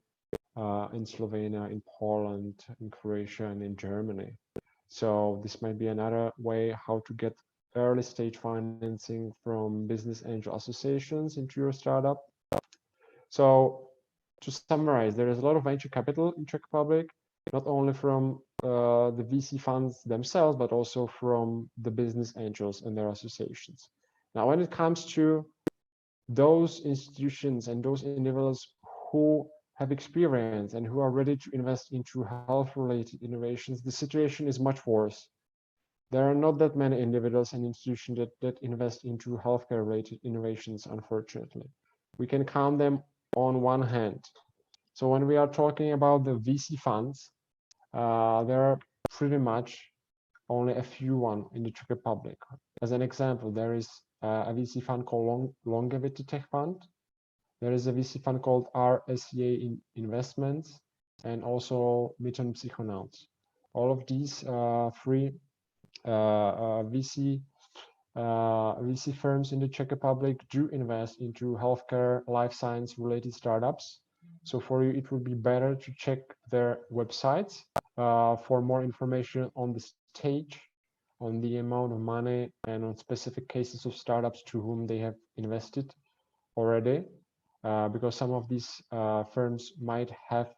in Slovenia, in Poland, in Croatia, and in Germany. So this might be another way how to get early stage financing from business angel associations into your startup. So to summarize, there is a lot of venture capital in Czech Republic, not only from the VC funds themselves, but also from the business angels and their associations. Now, when it comes to those institutions and those individuals who have experience and who are ready to invest into health-related innovations, the situation is much worse. There are not that many individuals and institutions that invest into healthcare-related innovations, unfortunately. We can count them on one hand. So when we are talking about the VC funds, there are pretty much only a few one in the Czech Republic. As an example, there is a VC fund called Longevity Tech Fund. There is a VC fund called RSA Investments, and also Midterm Psychonauts. All of these three VC firms in the Czech Republic do invest into healthcare, life science related startups. So for you, it would be better to check their websites for more information on the stage, on the amount of money, and on specific cases of startups to whom they have invested already, because some of these firms might have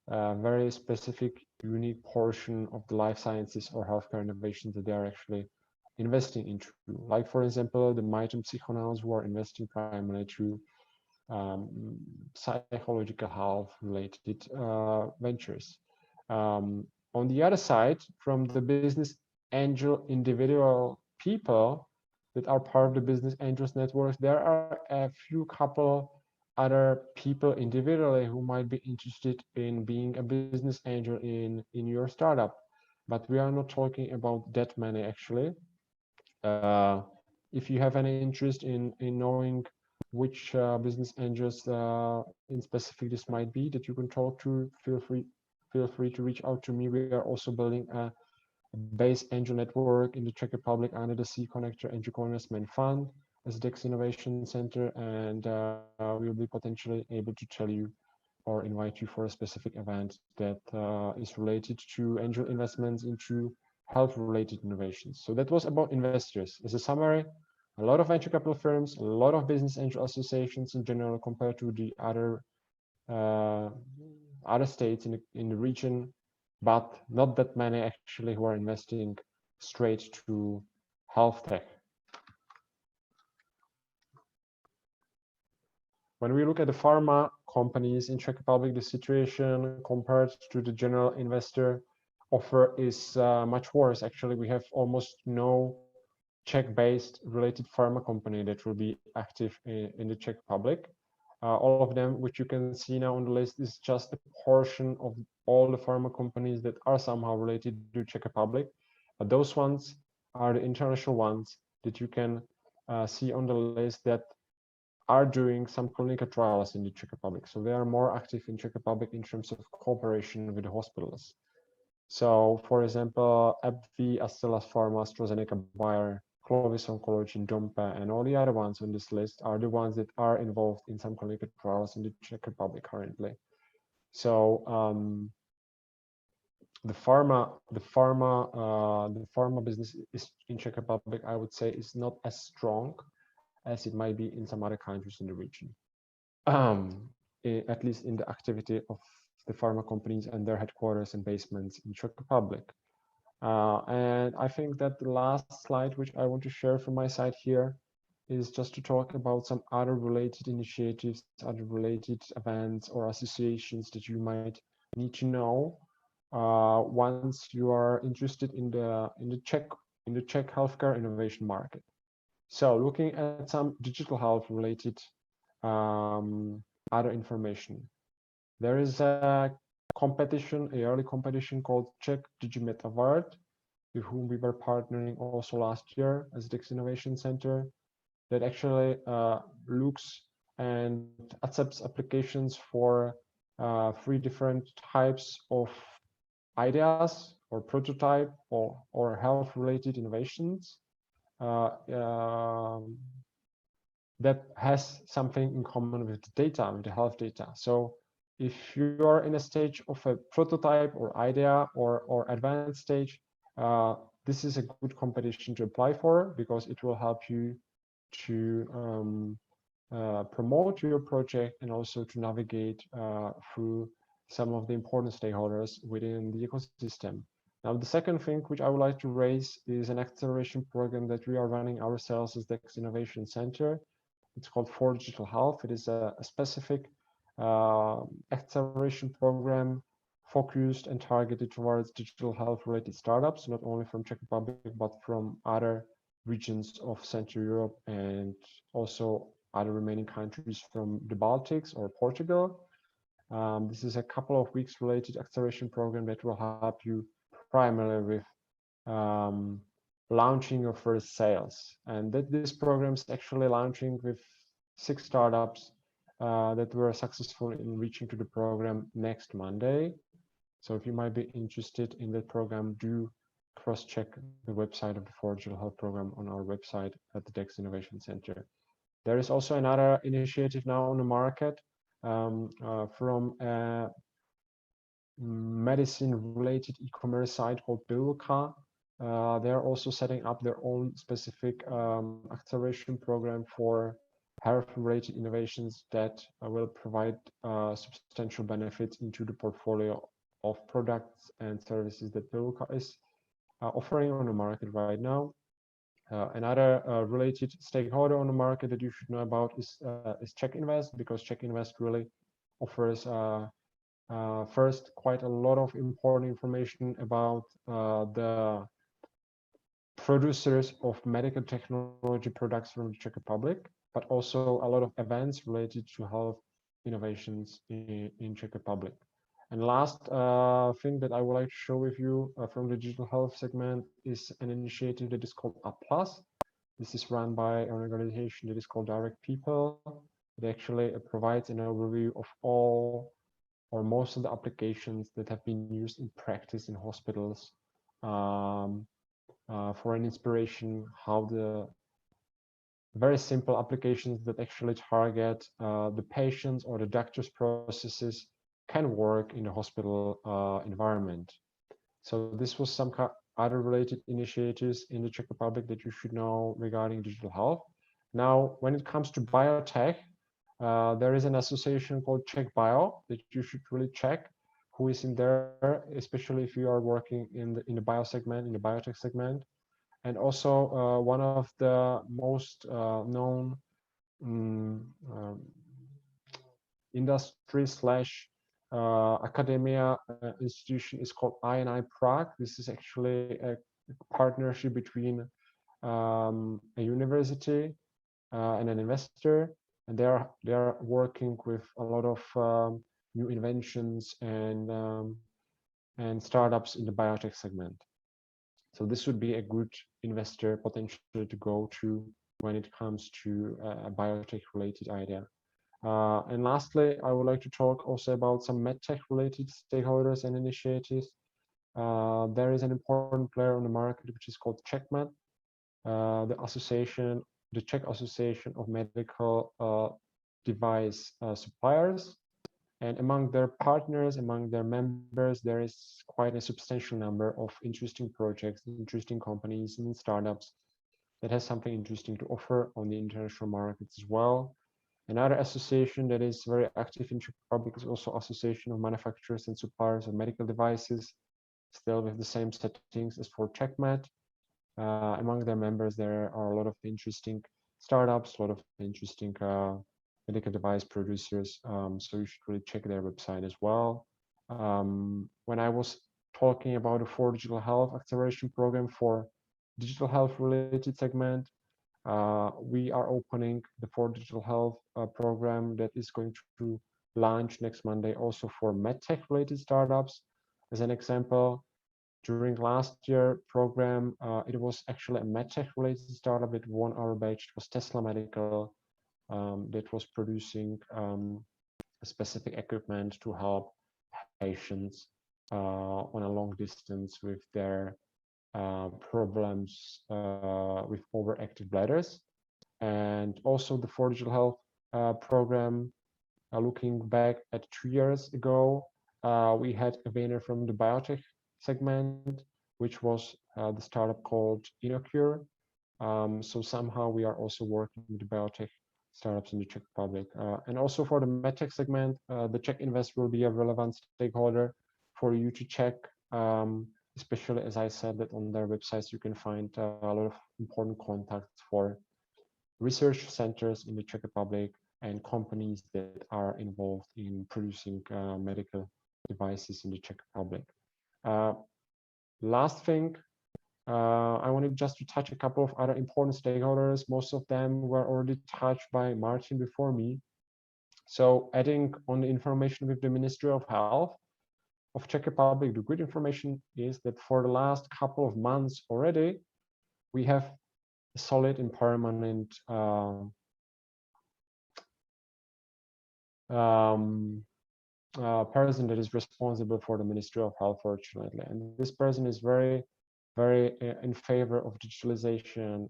a very specific, unique portion of the life sciences or healthcare innovations that they are actually investing into. Like, for example, the Midterm Psychonauts, who are investing primarily to psychological health related ventures. On the other side, from the business angel individual people that are part of the business angels network, there are a few couple other people individually who might be interested in being a business angel in your startup, but we are not talking about that many actually. If you have any interest in knowing which business angels in specific this might be that you can talk to, feel free to reach out to me. We are also building a base angel network in the Czech Republic under the C Connector Angel Co-Investment Fund as DEX Innovation Center, and we will be potentially able to tell you or invite you for a specific event that is related to angel investments into health-related innovations. So that was about investors. As a summary, a lot of venture capital firms, a lot of business angel associations in general compared to the other states in the region, but not that many actually who are investing straight to health tech. When we look at the pharma companies in Czech Republic, the situation compared to the general investor offer is much worse. Actually, we have almost no Czech-based related pharma company that will be active in the Czech Republic. all of them, which you can see now on the list, is just a portion of all the pharma companies that are somehow related to Czech Republic. But those ones are the international ones that you can see on the list that are doing some clinical trials in the Czech Republic. So they are more active in Czech Republic in terms of cooperation with the hospitals. So, for example, AbbVie, Astellas Pharma, AstraZeneca, Bayer, Clovis Oncology, Dompe, and all the other ones on this list are the ones that are involved in some clinical trials in the Czech Republic currently. So the pharma business is in Czech Republic, I would say, is not as strong as it might be in some other countries in the region. At least in the activity of the pharma companies and their headquarters and basements in Czech Republic. And I think that the last slide, which I want to share from my side here, is just to talk about some other related initiatives, other related events or associations that you might need to know once you are interested in the Czech healthcare innovation market. So looking at some digital health related other information. There is a competition, a yearly competition called Czech DigiMed Award, with whom we were partnering also last year as DEX Innovation Center, that actually looks and accepts applications for 3 different types of ideas or prototype or health-related innovations that has something in common with the data, with the health data. So if you are in a stage of a prototype or idea or advanced stage, this is a good competition to apply for, because it will help you to promote your project and also to navigate through some of the important stakeholders within the ecosystem. Now, the second thing which I would like to raise is an acceleration program that we are running ourselves as DEX Innovation Center. It's called For Digital Health. It is a specific acceleration program focused and targeted towards digital health related startups, not only from Czech Republic, but from other regions of Central Europe and also other remaining countries from the Baltics or Portugal. This is a couple of weeks related acceleration program that will help you primarily with launching your first sales. And this program is actually launching with 6 startups that were successful in reaching to the program next Monday. So if you might be interested in that program, do cross-check the website of the For Digital Health program on our website at the DEX Innovation Center. There is also another initiative now on the market from a medicine-related e-commerce site called Bilka. They're also setting up their own specific acceleration program for health-related innovations that will provide substantial benefits into the portfolio of products and services that Bilka is offering on the market right now. Another related stakeholder on the market that you should know about is Czech Invest, because Czech Invest really offers first quite a lot of important information about the producers of medical technology products from the Czech Republic, but also a lot of events related to health innovations in Czech Republic. And last thing that I would like to show with you from the digital health segment is an initiative that is called A+. This is run by an organization that is called Direct People. It actually provides an overview of all or most of the applications that have been used in practice in hospitals for an inspiration how the very simple applications that actually target the patients or the doctor's processes can work in the hospital environment. So this was some other related initiatives in the Czech Republic that you should know regarding digital health. Now, when it comes to biotech, there is an association called Czech Bio that you should really check who is in there, especially if you are working in the bio segment, in the biotech segment. And also one of the most known industry / academia institution is called INI Prague. This is actually a partnership between a university and an investor. and they are working with a lot of new inventions and startups in the biotech segment. So this would be a good investor potentially to go to when it comes to a biotech related idea. And lastly, I would like to talk also about some medtech related stakeholders and initiatives. There is an important player on the market which is called CzechMed, the Czech Association of Medical Device Suppliers. And among their partners, among their members, there is quite a substantial number of interesting projects, interesting companies and startups that has something interesting to offer on the international markets as well. Another association that is very active in Czech Republic is also Association of Manufacturers and Suppliers of Medical Devices, still with the same settings as for CzechMed. Among their members, there are a lot of interesting startups, a lot of interesting medical device producers, so you should really check their website as well. When I was talking about the 4 Digital Health Acceleration Program for digital health related segment, we are opening the 4 Digital Health program that is going to launch next Monday also for medtech related startups. As an example, during last year program, it was actually a medtech related startup that won our batch. It was Tesla Medical. That was producing specific equipment to help patients on a long distance with their problems with overactive bladders. And also the 4 Digital Health program, looking back at 2 years ago, we had a winner from the biotech segment, which was the startup called Inkubator. So somehow we are also working with the biotech startups in the Czech Republic. And also for the medtech segment, the Czech Invest will be a relevant stakeholder for you to check, especially as I said that on their websites you can find a lot of important contacts for research centers in the Czech Republic and companies that are involved in producing medical devices in the Czech Republic. Last thing, I wanted just to touch a couple of other important stakeholders. Most of them were already touched by Martin before me. So adding on the information with the Ministry of Health of Czech Republic, the good information is that for the last couple of months already, we have a solid and permanent person that is responsible for the Ministry of Health, fortunately. And this person is very in favor of digitalization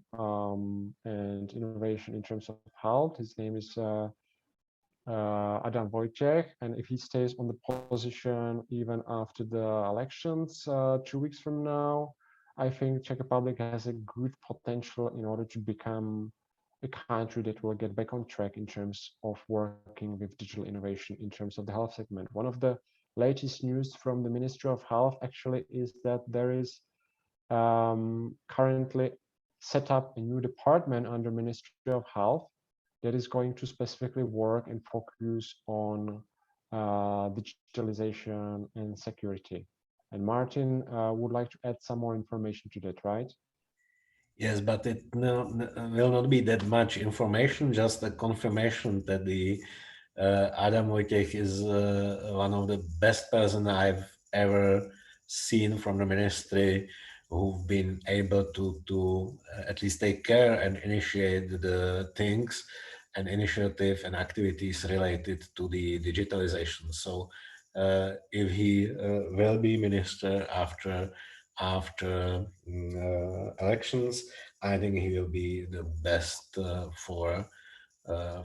and innovation in terms of health. His name is Adam Wojciech, and if he stays on the position even after the elections 2 weeks from now, I think Czech Republic has a good potential in order to become a country that will get back on track in terms of working with digital innovation in terms of the health segment. One of the latest news from the Ministry of Health actually is that there is currently set up a new department under Ministry of Health that is going to specifically work and focus on digitalization and security. And Martin would like to add some more information to that, right? Yes, but it will not be that much information, just a confirmation that the Adam Wojciech is one of the best person I've ever seen from the ministry, who've been able to at least take care and initiate the things and initiative and activities related to the digitalization. So if he will be minister after elections, I think he will be the best for the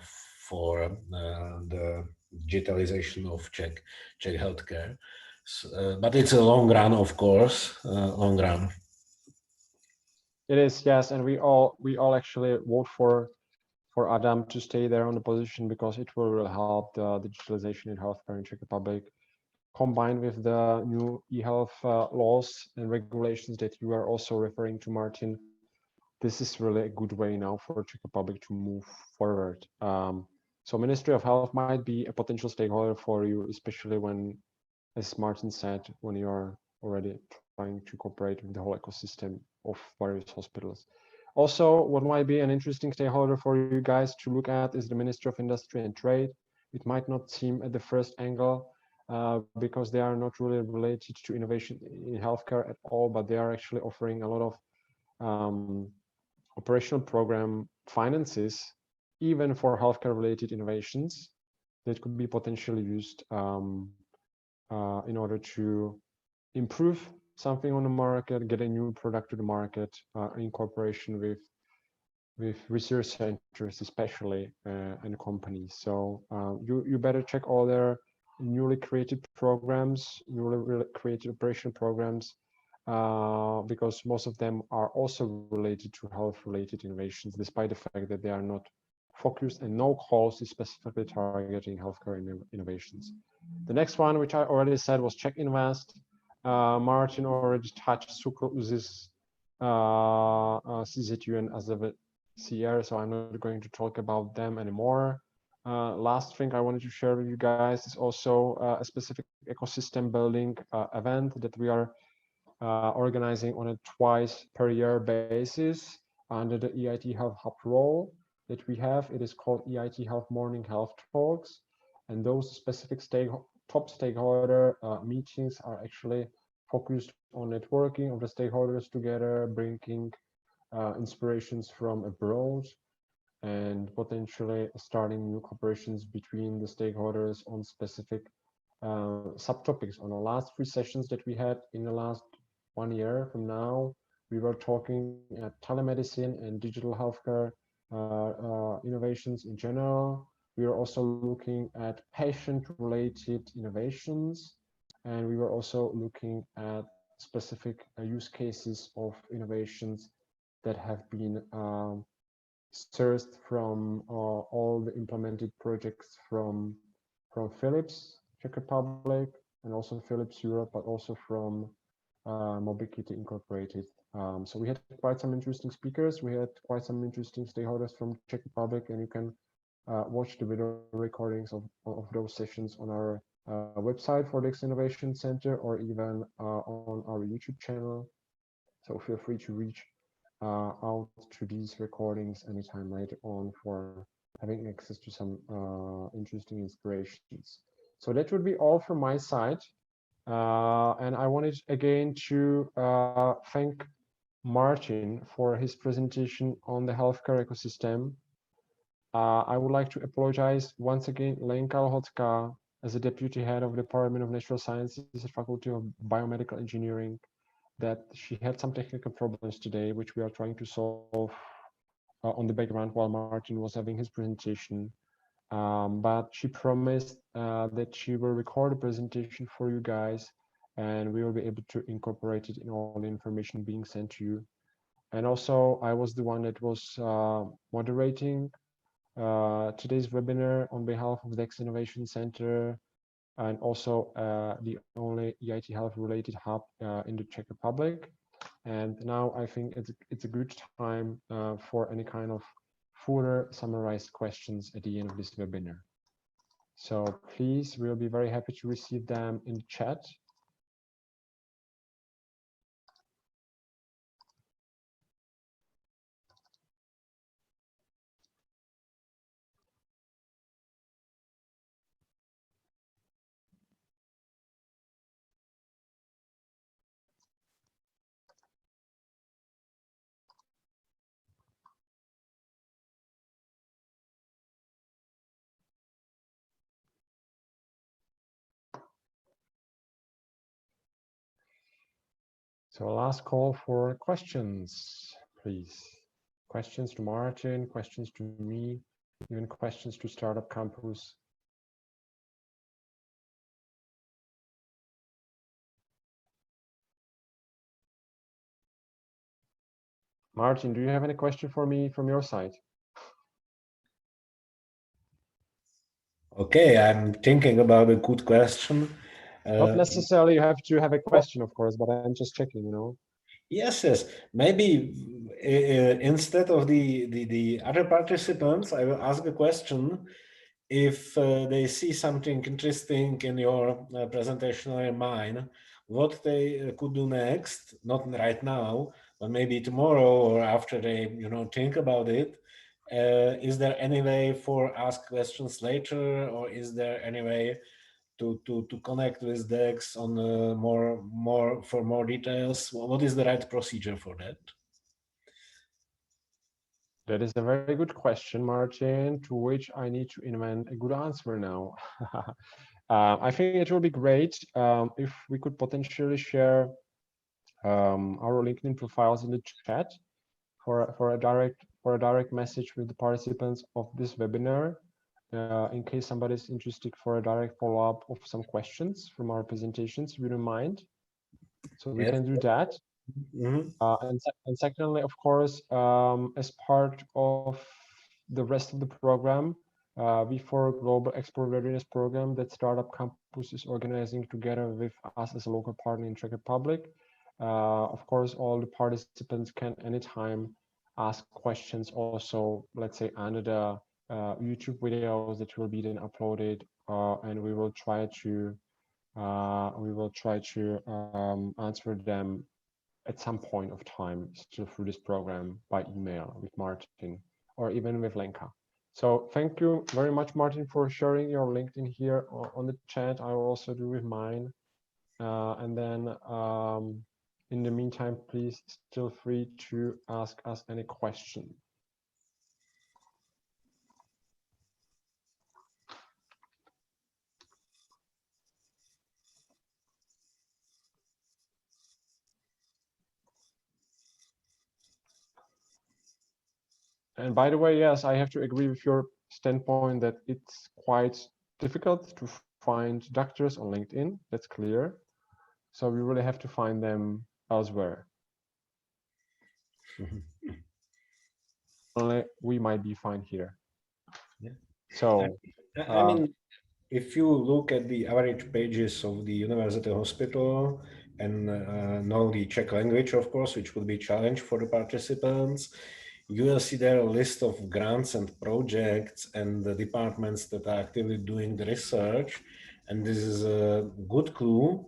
digitalization of Czech healthcare. So, but it's a long run, of course, long run. It is, yes, and we all actually vote for Adam to stay there on the position because it will really help the digitalization in healthcare in Czech Republic, combined with the new e-health laws and regulations that you are also referring to, Martin. This is really a good way now for Czech Republic to move forward. So Ministry of Health might be a potential stakeholder for you, especially when, as Martin said, when you are already trying to cooperate with the whole ecosystem of various hospitals. Also, what might be an interesting stakeholder for you guys to look at is the Ministry of Industry and Trade. It might not seem at the first angle because they are not really related to innovation in healthcare at all, but they are actually offering a lot of operational program finances, even for healthcare related innovations that could be potentially used in order to improve something on the market, get a new product to the market in cooperation with research centers, especially and companies. So you better check all their newly created programs, newly created operational programs, because most of them are also related to health-related innovations, despite the fact that they are not focused and no calls is specifically targeting healthcare innovations. The next one, which I already said, was Czech Invest. Martin already touched Sucrozis, CZU and AZVCR, so I'm not going to talk about them anymore. Last thing I wanted to share with you guys is also a specific ecosystem building event that we are organizing on a twice per year basis under the EIT Health Hub role that we have. It is called EIT Health Morning Health Talks, and those specific top stakeholder meetings are actually focused on networking of the stakeholders together, bringing inspirations from abroad and potentially starting new cooperations between the stakeholders on specific subtopics. On the last 3 sessions that we had in the last 1 year from now, we were talking at telemedicine and digital healthcare innovations in general. We are also looking at patient-related innovations, and we were also looking at specific use cases of innovations that have been sourced from all the implemented projects from Philips, Czech Republic, and also Philips Europe, but also from Mobikity Incorporated. So we had quite some interesting speakers. We had quite some interesting stakeholders from Czech Republic, and you can watch the video recordings of those sessions on our website for DEX Innovation Center or even on our YouTube channel. So feel free to reach out to these recordings anytime later on for having access to some interesting inspirations. So that would be all from my side. And I wanted again to thank Martin for his presentation on the healthcare ecosystem. I would like to apologize once again, Lenka Lhotska, as the Deputy Head of the Department of Natural Sciences at Faculty of Biomedical Engineering, that she had some technical problems today, which we are trying to solve on the background while Martin was having his presentation. But she promised that she will record a presentation for you guys, and we will be able to incorporate it in all the information being sent to you. And also, I was the one that was moderating today's webinar on behalf of the DEX Innovation Center, and also the only EIT Health related hub in the Czech Republic. And now I think it's a good time for any kind of further summarized questions at the end of this webinar. So please, we'll be very happy to receive them in the chat. So last call for questions, please. Questions to Martin, questions to me, even questions to Startup Campus. Martin, do you have any question for me from your side? Okay, I'm thinking about a good question. Not necessarily you have to have a question, of course, but I'm just checking, you know. Yes. Maybe instead of the other participants, I will ask a question. If they see something interesting in your presentation or in mine, what they could do next, not right now, but maybe tomorrow or after they, think about it. Is there any way for ask questions later, or is there any way to connect with DEX on more details? What is the right procedure for that? That is a very good question, Martin, to which I need to invent a good answer now. I think it will be great if we could potentially share our LinkedIn profiles in the chat for a direct message with the participants of this webinar, in case somebody is interested for a direct follow-up of some questions from our presentations, if you don't mind. So we can do that. And secondly, of course, as part of the rest of the program, V4 Global Export Readiness Program that Startup Campus is organizing together with us as a local partner in Czech Republic. Of course, all the participants can anytime ask questions also, let's say, under the YouTube videos that will be then uploaded, and we will try to answer them at some point of time still through this program by email with Martin or even with Lenka. So thank you very much, Martin, for sharing your LinkedIn here on the chat. I will also do with mine. And then in the meantime, please feel free to ask us any question. And by the way, yes, I have to agree with your standpoint that it's quite difficult to find doctors on LinkedIn. That's clear. So we really have to find them elsewhere. Only we might be fine here. Yeah. So I mean, if you look at the average pages of the university hospital and know the Czech language, of course, which would be a challenge for the participants, you will see there a list of grants and projects and the departments that are actively doing the research. And this is a good clue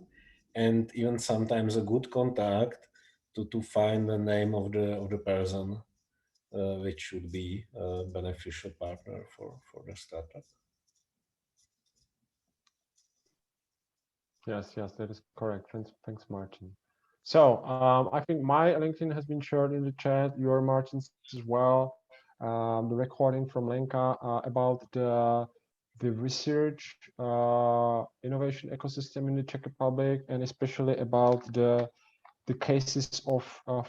and even sometimes a good contact to find the name of the person which should be a beneficial partner for the startup. yes, that is correct. Thanks, Martin. So I think my LinkedIn has been shared in the chat, your Martin's as well. The recording from Lenka about the research innovation ecosystem in the Czech Republic, and especially about the cases of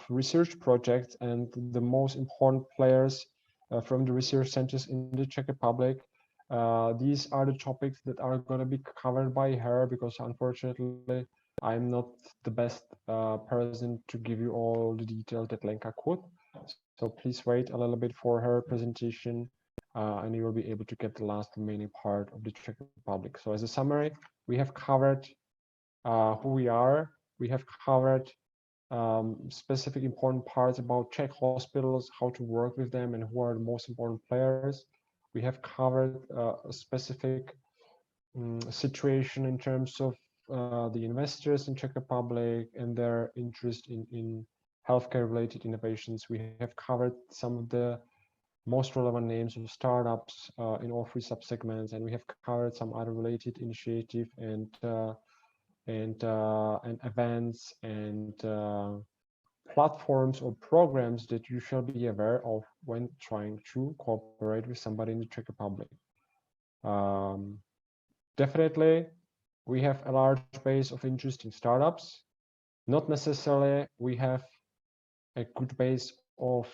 research projects and the most important players from the research centers in the Czech Republic. These are the topics that are going to be covered by her, because unfortunately I'm not the best person to give you all the details that Lenka could. So please wait a little bit for her presentation, and you will be able to get the last remaining part of the Czech Republic. So as a summary, we have covered who we are. We have covered specific important parts about Czech hospitals, how to work with them, and who are the most important players. We have covered a specific situation in terms of the investors in Czech Republic and their interest in healthcare-related innovations. We have covered some of the most relevant names of startups in all three subsegments, and we have covered some other related initiative and events and platforms or programs that you shall be aware of when trying to cooperate with somebody in the Czech Republic. Definitely, we have a large base of interesting startups. Not necessarily we have a good base of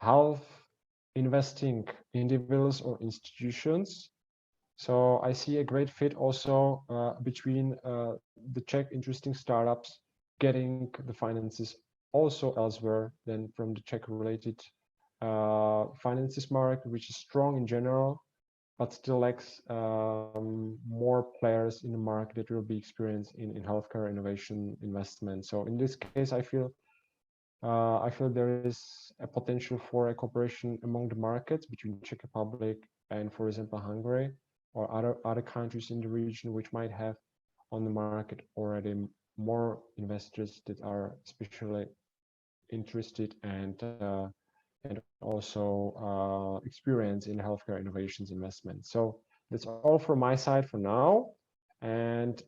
health investing individuals or institutions. So I see a great fit also between the Czech interesting startups getting the finances also elsewhere than from the Czech related finances market, which is strong in general, but still lacks more players in the market that will be experienced in healthcare innovation investment. So in this case, I feel there is a potential for a cooperation among the markets between Czech Republic and, for example, Hungary, or other countries in the region which might have on the market already more investors that are especially interested and also experience in healthcare innovations investment. So that's all from my side for now. And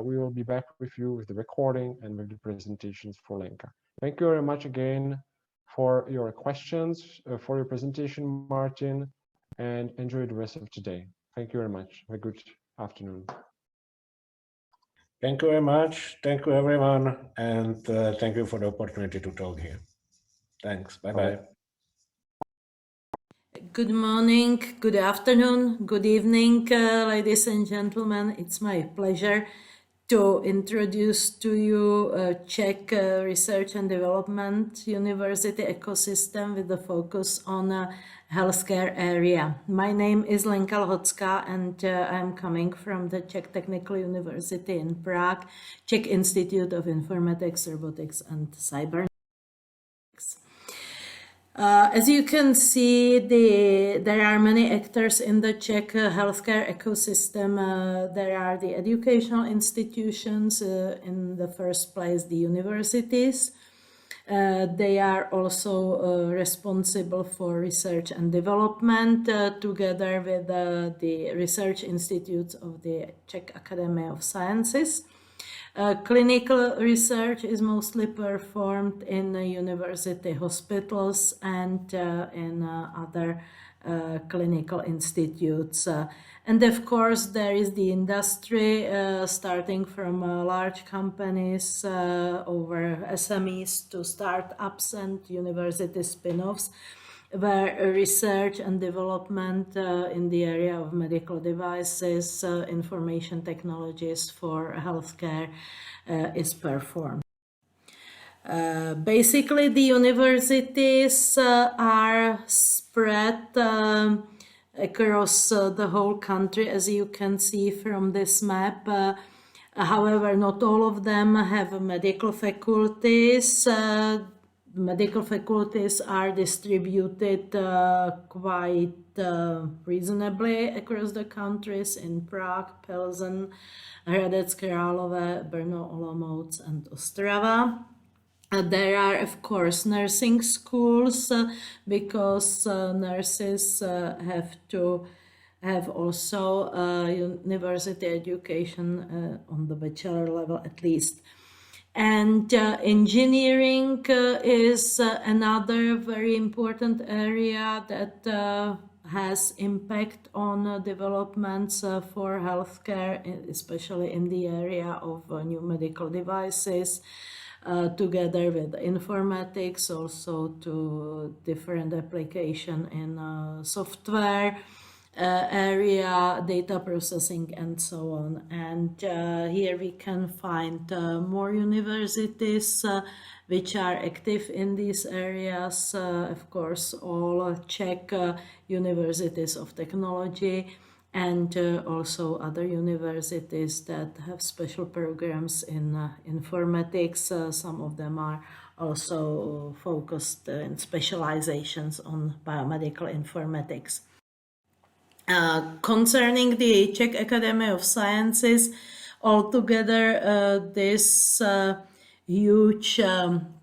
we will be back with you with the recording and with the presentations for Lenka. Thank you very much again for your questions, for your presentation, Martin, and enjoy the rest of today. Thank you very much. Have a good afternoon. Thank you very much. Thank you, everyone. And thank you for the opportunity to talk here. Thanks. Bye-bye. Good morning, good afternoon, good evening, ladies and gentlemen. It's my pleasure to introduce to you Czech Research and Development University Ecosystem with the focus on healthcare area. My name is Lenka Lhotska and I'm coming from the Czech Technical University in Prague, Czech Institute of Informatics, Robotics and Cybernetics. As you can see, there are many actors in the Czech healthcare ecosystem. There are the educational institutions, in the first place the universities. They are also responsible for research and development together with the research institutes of the Czech Academy of Sciences. Clinical research is mostly performed in university hospitals and in other clinical institutes. And of course, there is the industry, starting from large companies over SMEs to startups and university spin-offs, where research and development in the area of medical devices, information technologies for healthcare is performed. Basically, the universities are spread across the whole country, as you can see from this map. However, not all of them have medical faculties. Medical faculties are distributed quite reasonably across the countries in Prague, Pilsen, Hradec Králové, Brno, Olomouc and Ostrava. There are, of course, nursing schools because nurses have to have also university education on the bachelor level at least. And engineering is another very important area that has impact on developments for healthcare, especially in the area of new medical devices, together with informatics, also to different application in software area, data processing and so on. And here we can find more universities which are active in these areas. Of course, all Czech universities of technology and also other universities that have special programs in informatics. Some of them are also focused in specializations on biomedical informatics. Concerning the Czech Academy of Sciences, altogether this huge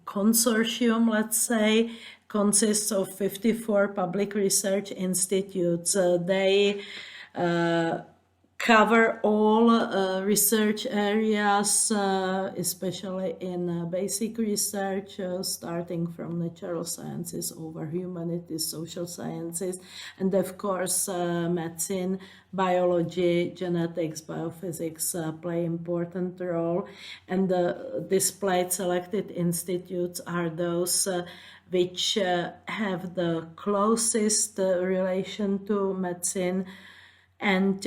consortium, let's say, consists of 54 public research institutes. They cover all research areas, especially in basic research, starting from natural sciences over humanities, social sciences, and of course medicine, biology, genetics, biophysics play important role. And the displayed selected institutes are those which have the closest relation to medicine and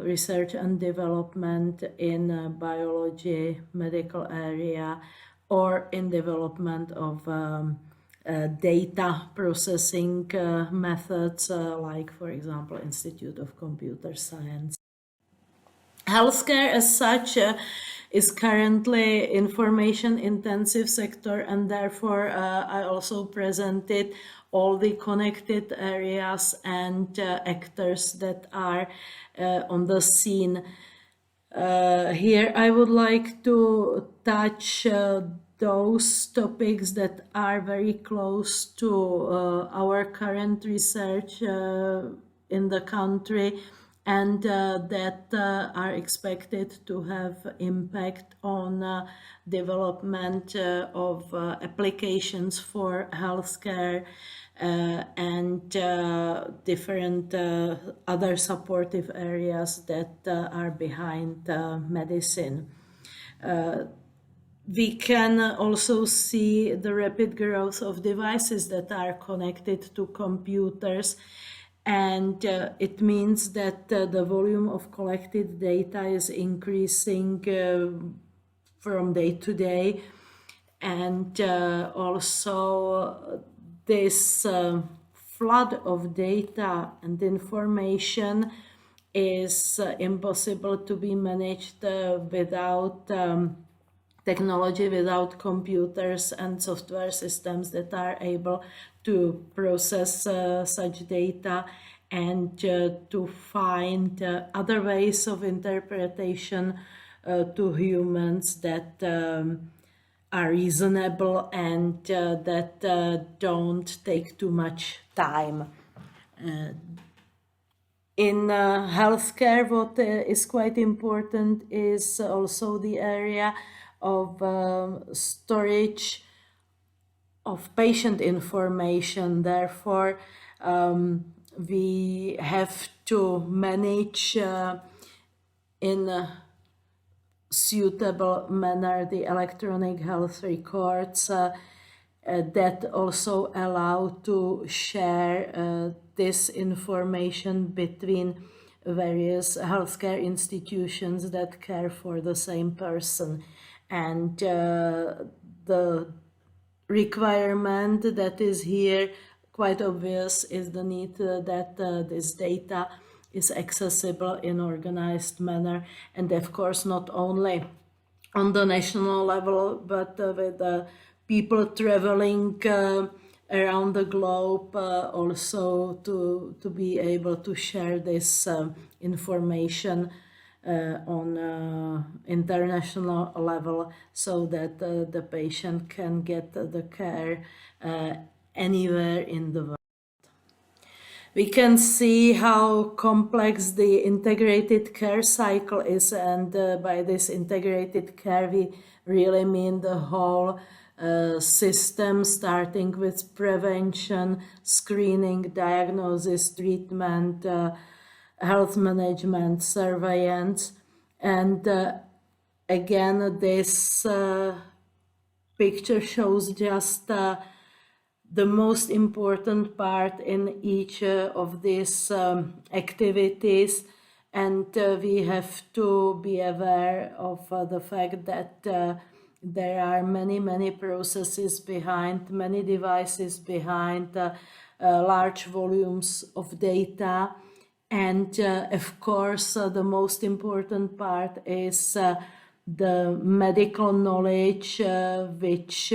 research and development in biology, medical area, or in development of data processing methods, like, for example, Institute of Computer Science. Healthcare as such is currently information-intensive sector, and therefore I also presented all the connected areas and actors that are on the scene. Here I would like to touch those topics that are very close to our current research in the country and that are expected to have impact on development of applications for healthcare and different other supportive areas that are behind medicine. We can also see the rapid growth of devices that are connected to computers, and it means that the volume of collected data is increasing from day to day, and also this flood of data and information is impossible to be managed without technology, without computers and software systems that are able to process such data and to find other ways of interpretation to humans that are reasonable and that don't take too much time. In healthcare, what is quite important is also the area of storage of patient information. Therefore, we have to manage in a suitable manner the electronic health records that also allow to share this information between various healthcare institutions that care for the same person. And the requirement that is here quite obvious is the need that this data is accessible in organized manner, and of course not only on the national level but with people traveling around the globe also to be able to share this information on international level so that the patient can get the care anywhere in the world. We can see how complex the integrated care cycle is, and by this integrated care we really mean the whole system, starting with prevention, screening, diagnosis, treatment, health management, surveillance. And again, this picture shows just the most important part in each of these activities, and we have to be aware of the fact that there are many processes behind, many devices behind, large volumes of data, and of course the most important part is the medical knowledge, which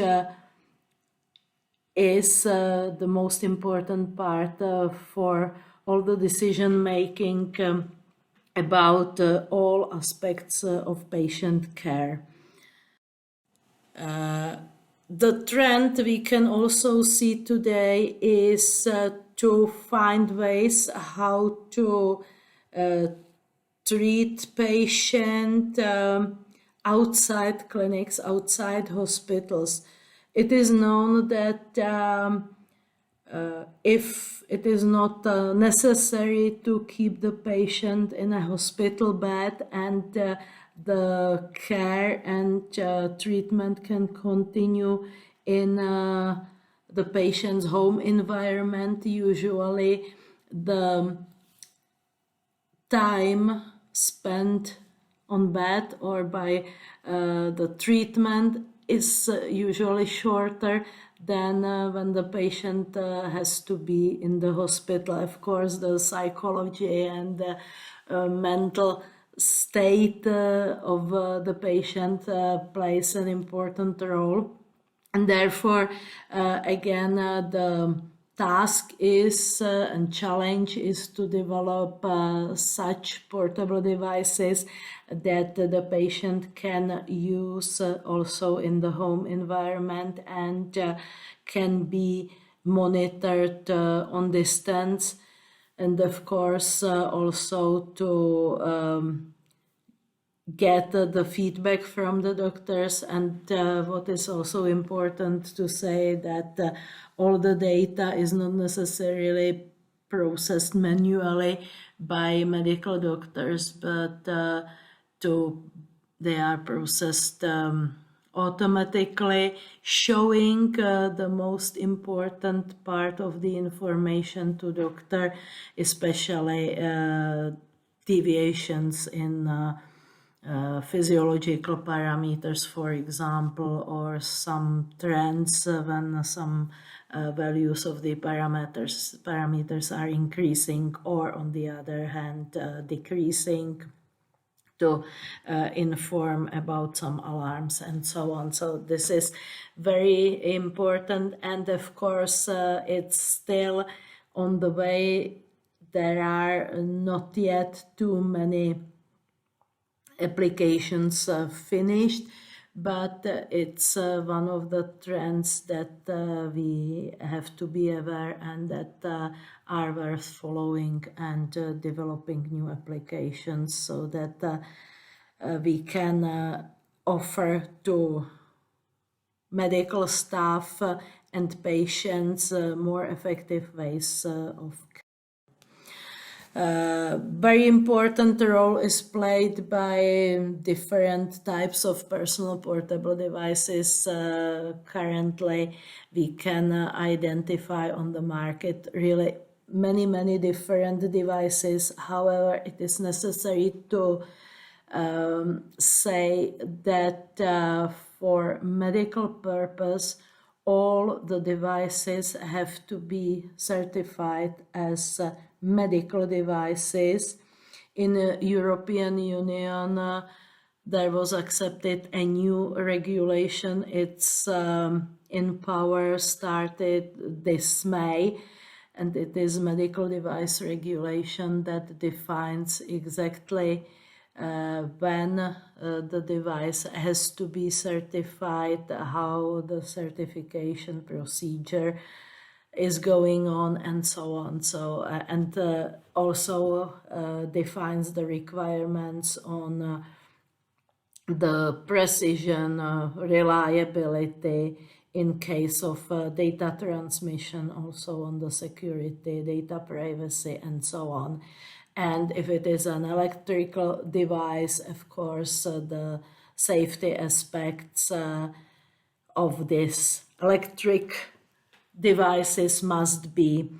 is the most important part for all the decision making about all aspects of patient care. The trend we can also see today is to find ways how to treat patient outside clinics, outside hospitals. It is known that if it is not necessary to keep the patient in a hospital bed and the care and treatment can continue in the patient's home environment, usually the time spent on bed or by the treatment is usually shorter than when the patient has to be in the hospital. Of course, the psychology and the mental state of the patient plays an important role. And therefore, again, the task is and challenge is to develop such portable devices that the patient can use also in the home environment and can be monitored on distance, and of course also to get the feedback from the doctors. And what is also important to say that all the data is not necessarily processed manually by medical doctors, but they are processed automatically, showing the most important part of the information to doctor, especially deviations in physiological parameters, for example, or some trends when some values of the parameters are increasing, or on the other hand decreasing, to inform about some alarms and so on. So this is very important, and of course it's still on the way. There are not yet too many applications finished, but it's one of the trends that we have to be aware and that are worth following and developing new applications so that we can offer to medical staff and patients more effective ways of very important role is played by different types of personal portable devices. Currently, we can identify on the market really many different devices. However, it is necessary to say that for medical purpose, all the devices have to be certified as medical devices. In the European Union, there was accepted a new regulation. It's in power, started this May, and it is medical device regulation that defines exactly when the device has to be certified, how the certification procedure is going on, and so on. So and also defines the requirements on the precision, reliability in case of data transmission, also on the security, data privacy, and so on. And if it is an electrical device, of course, the safety aspects of this electric devices must be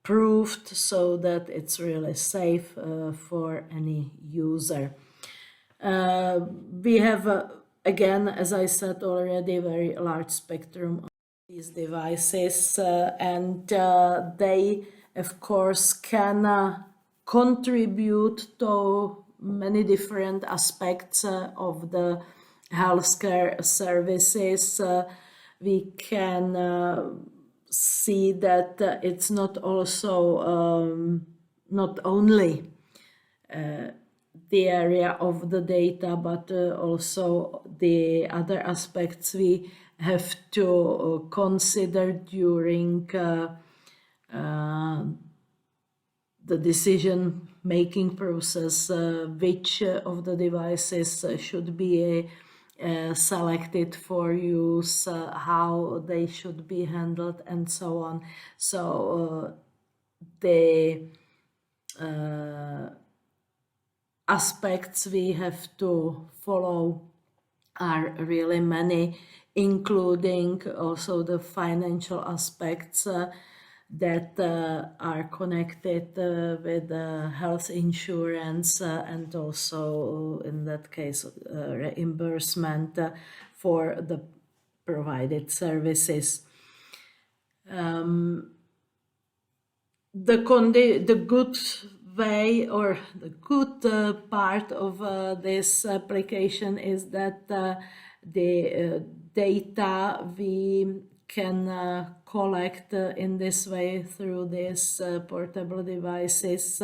proved so that it's really safe for any user. We have, again, as I said already, a very large spectrum of these devices, and they, of course, can contribute to many different aspects of the healthcare services. We can see that it's not also not only the area of the data, but also the other aspects we have to consider during the decision-making process, which of the devices should be selected for use, how they should be handled, and so on. So the aspects we have to follow are really many, including also the financial aspects that are connected with health insurance and also in that case reimbursement for the provided services. The good way or the good part of this application is that the data we can collect in this way through these portable devices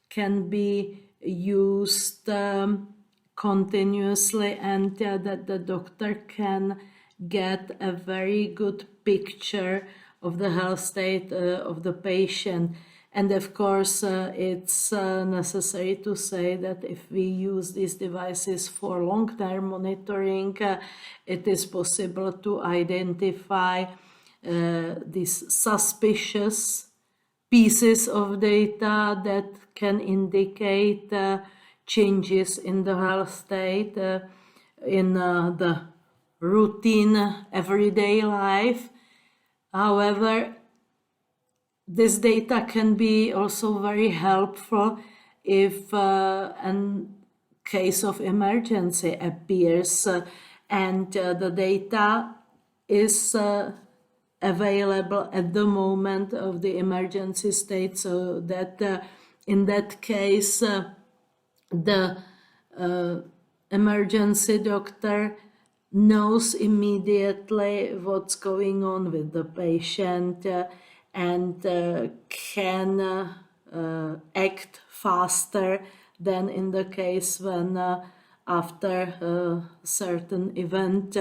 can be used continuously, and that the doctor can get a very good picture of the health state of the patient. And of course, it's necessary to say that if we use these devices for long-term monitoring, it is possible to identify these suspicious pieces of data that can indicate changes in the health state in the routine everyday life. However, this data can be also very helpful if a case of emergency appears and the data is available at the moment of the emergency state, so that in that case the emergency doctor knows immediately what's going on with the patient and can act faster than in the case when after a certain event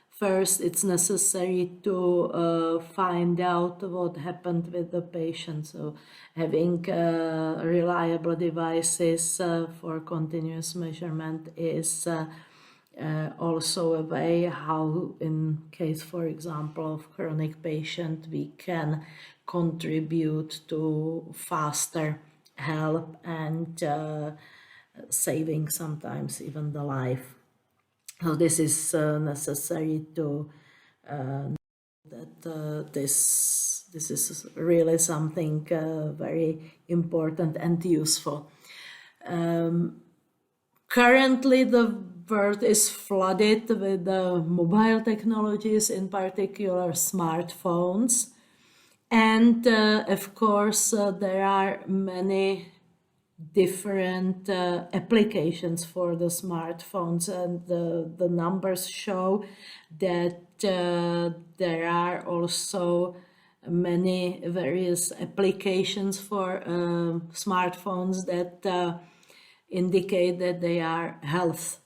first it's necessary to find out what happened with the patient. So having reliable devices for continuous measurement is also a way how, in case, for example, of chronic patient, we can contribute to faster help and saving sometimes even the life. So this is necessary to that this is really something very important and useful. Currently, the world is flooded with mobile technologies, in particular smartphones. And of course, there are many different applications for the smartphones, and the numbers show that there are also many various applications for smartphones that indicate that they are health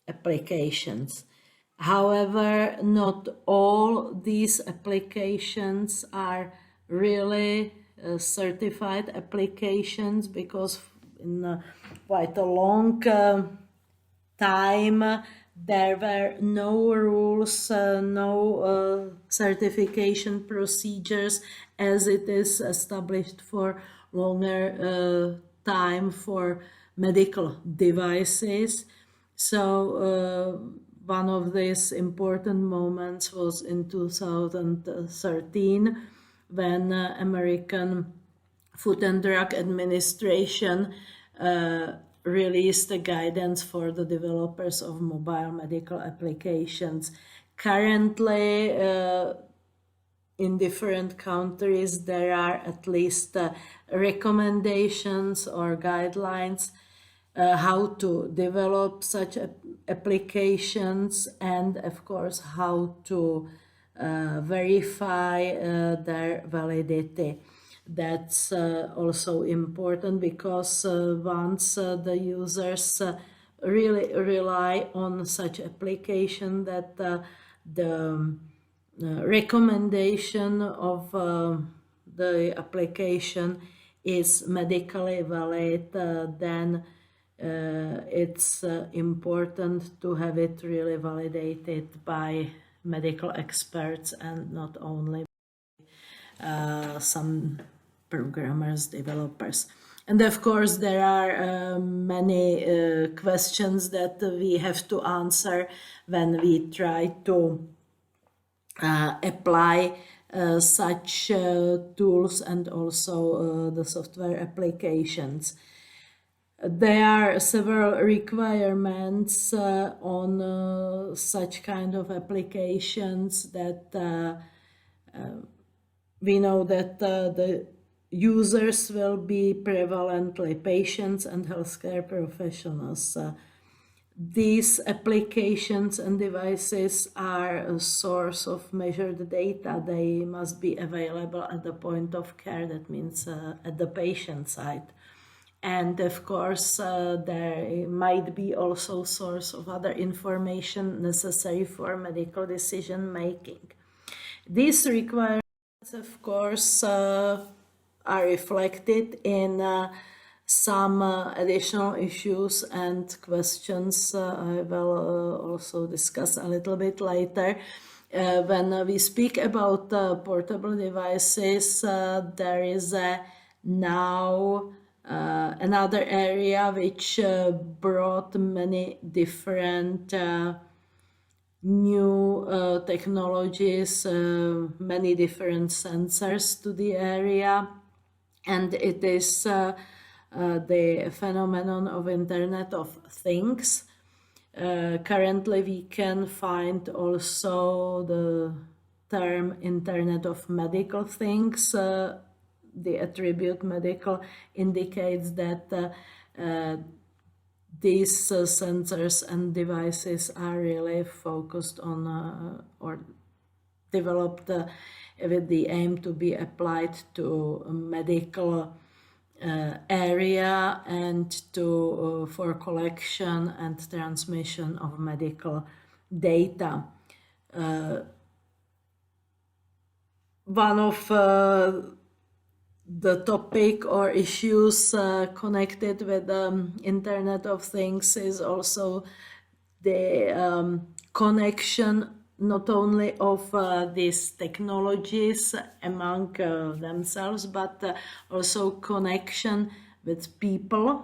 applications. However, not all these applications are really certified applications, because in quite a long time there were no rules, no certification procedures as it is established for longer time for medical devices. So one of these important moments was in 2013 when American Food and Drug Administration released a guidance for the developers of mobile medical applications. Currently, in different countries, there are at least recommendations or guidelines how to develop such applications, and of course how to verify their validity. That's also important, because once the users really rely on such application, that the recommendation of the application is medically valid, then it's important to have it really validated by medical experts and not only some programmers, developers. And of course, there are many questions that we have to answer when we try to apply such tools and also the software applications. There are several requirements on such kind of applications that we know that the users will be prevalently patients and healthcare professionals. these applications and devices are a source of measured data. They must be available at the point of care, that means at the patient side. And of course, there might be also source of other information necessary for medical decision making. These requirements, of course, are reflected in some additional issues and questions I will also discuss a little bit later. When we speak about portable devices, there is now another area which brought many different new technologies, many different sensors to the area, and it is the phenomenon of Internet of Things. Currently, we can find also the term Internet of Medical Things. The attribute medical indicates that these sensors and devices are really focused on or developed with the aim to be applied to a medical area and to for collection and transmission of medical data. One of the topic or issues connected with the Internet of Things is also the connection not only of these technologies among themselves, but also connection with people,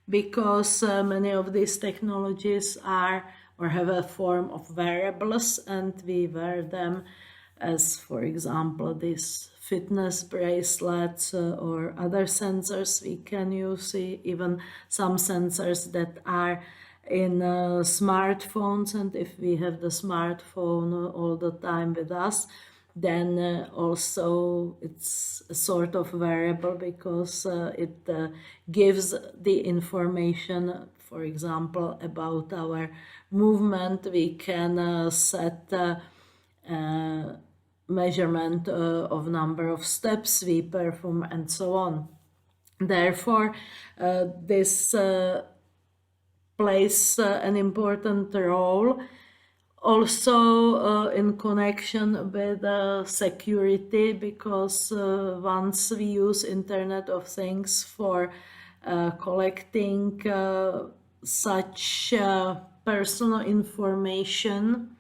because many of these technologies are or have a form of wearables, and we wear them as, for example, these fitness bracelets or other sensors we can use, even some sensors that are in smartphones, and if we have the smartphone all the time with us, then also it's a sort of wearable, because it gives the information, for example, about our movement. We can set measurement of number of steps we perform and so on. Therefore, this plays an important role also in connection with security, because once we use Internet of Things for collecting such personal information,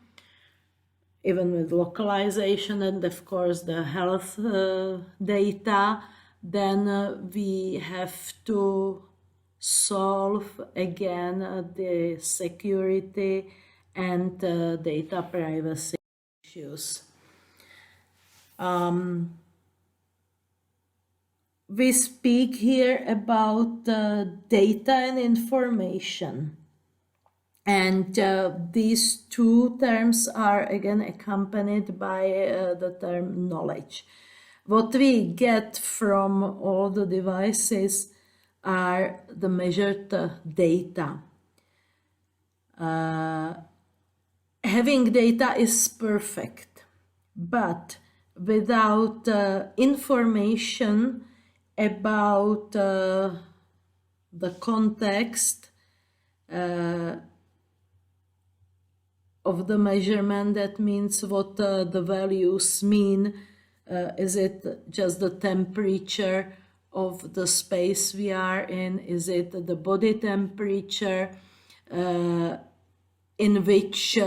even with localization and of course the health data, then we have to solve again the security and data privacy issues. We speak here about data and information, and these two terms are again accompanied by the term knowledge. What we get from all the devices are the measured data. Having data is perfect, but without information about the context of the measurement, that means what the values mean. Is it just the temperature of the space we are in? Is it the body temperature? In which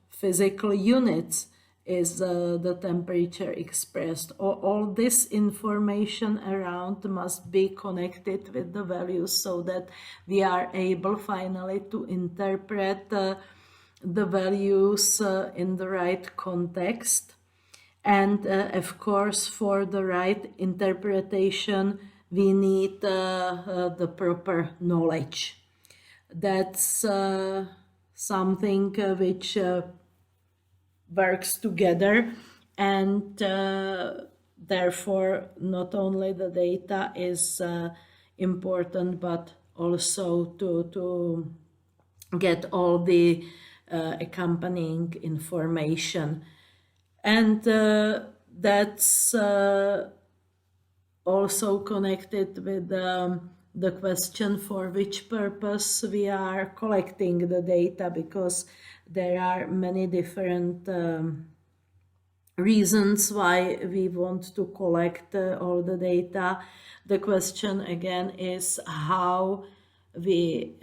physical units is the temperature expressed? All this information around must be connected with the values, so that we are able finally to interpret the values in the right context. And of course, for the right interpretation, we need the proper knowledge. That's something which works together, and therefore not only the data is important, but also to get all the accompanying information. And that's also connected with the question for which purpose we are collecting the data, because there are many different reasons why we want to collect all the data. The question again is how we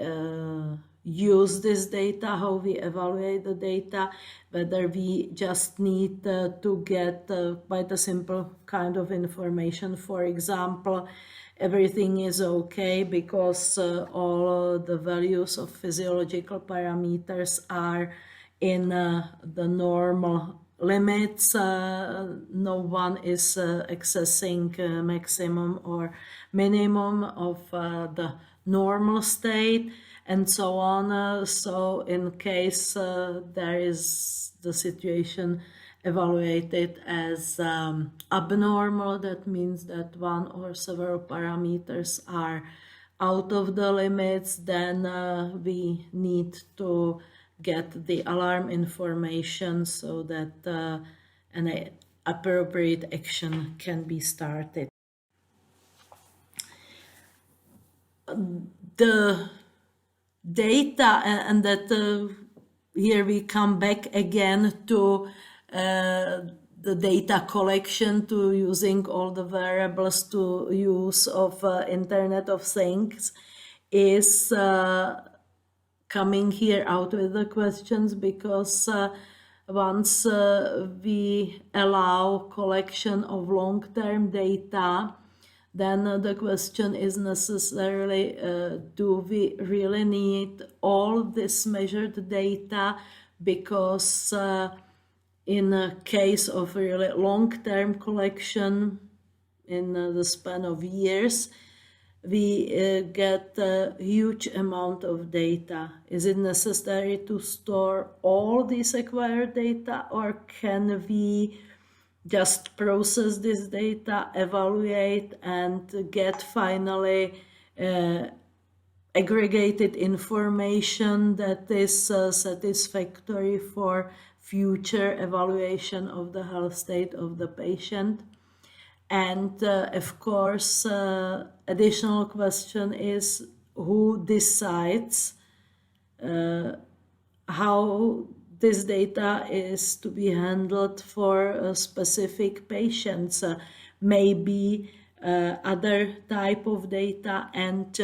use this data, how we evaluate the data, whether we just need to get quite a simple kind of information. For example, everything is okay because all the values of physiological parameters are in the normal limits. No one is accessing maximum or minimum of the normal state, and so on. So in case there is the situation evaluated as abnormal, that means that one or several parameters are out of the limits, then we need to get the alarm information so that an appropriate action can be started. The data, and that here we come back again to the data collection, to using all the variables, to use of Internet of Things, is coming here out with the questions, because once we allow collection of long-term data, then the question is necessarily, do we really need all this measured data? Because in a case of really long-term collection, in the span of years, we get a huge amount of data. Is it necessary to store all these acquired data, or can we just process this data, evaluate, and get finally aggregated information that is satisfactory for future evaluation of the health state of the patient? And of course, additional question is, who decides how this data is to be handled for specific patients? Maybe other type of data, and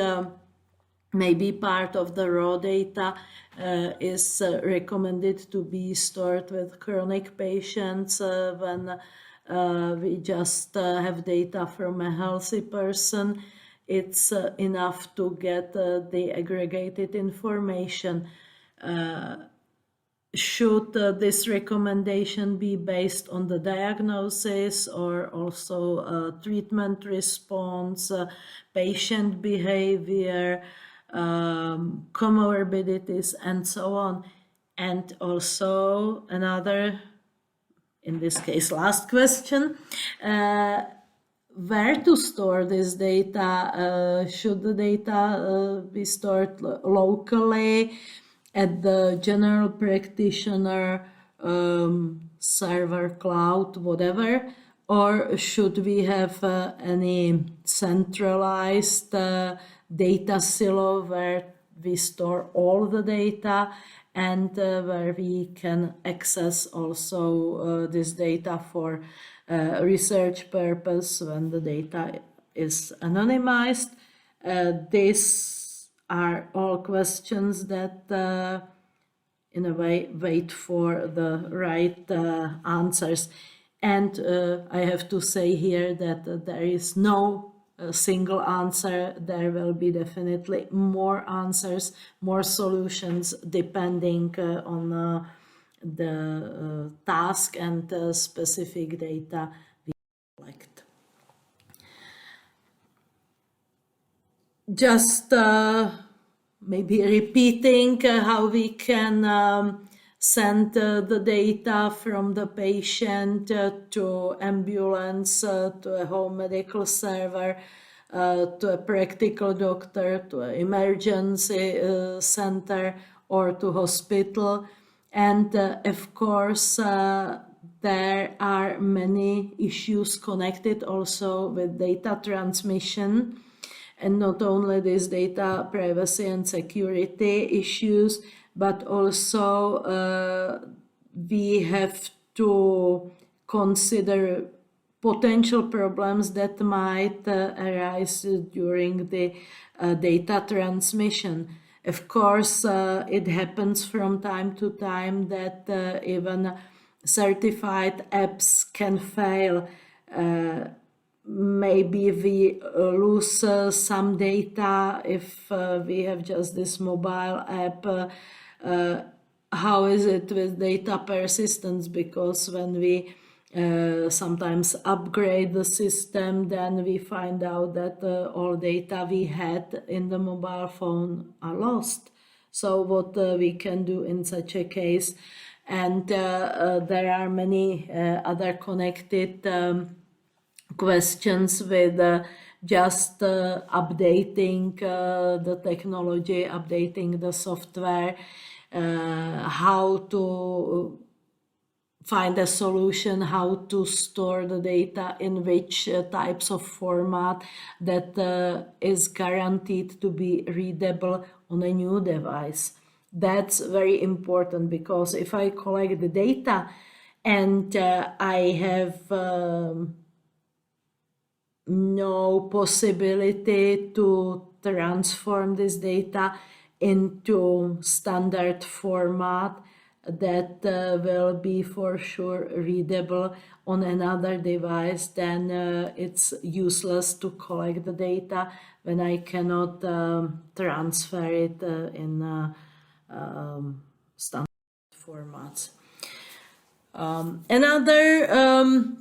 maybe part of the raw data is recommended to be stored with chronic patients when we just have data from a healthy person. It's enough to get the aggregated information. Should this recommendation be based on the diagnosis, or also treatment response, patient behavior, comorbidities, and so on? And also another, in this case, last question, where to store this data? Should the data be stored locally at the general practitioner server, cloud, whatever? Or should we have any centralized data silo where we store all the data, and where we can access also this data for research purpose when the data is anonymized? These are all questions that in a way wait for the right answers. And I have to say here that there is no single answer. There will be definitely more answers, more solutions, depending on the task and specific data we collect. Just maybe repeating how we can send the data from the patient to ambulance, to a home medical server, to a practical doctor, to an emergency center, or to hospital. And of course, there are many issues connected also with data transmission, and not only this data privacy and security issues, but also we have to consider potential problems that might arise during the data transmission. Of course, it happens from time to time that even certified apps can fail. Maybe we lose some data if we have just this mobile app. How is it with data persistence? Because when we sometimes upgrade the system, then we find out that all data we had in the mobile phone are lost. So what we can do in such a case? And there are many other connected questions with just updating the technology, updating the software, how to find a solution, how to store the data in which types of format that is guaranteed to be readable on a new device. That's very important, because if I collect the data and I have no possibility to transform this data into standard format that will be for sure readable on another device, then it's useless to collect the data when I cannot transfer it in standard formats. Another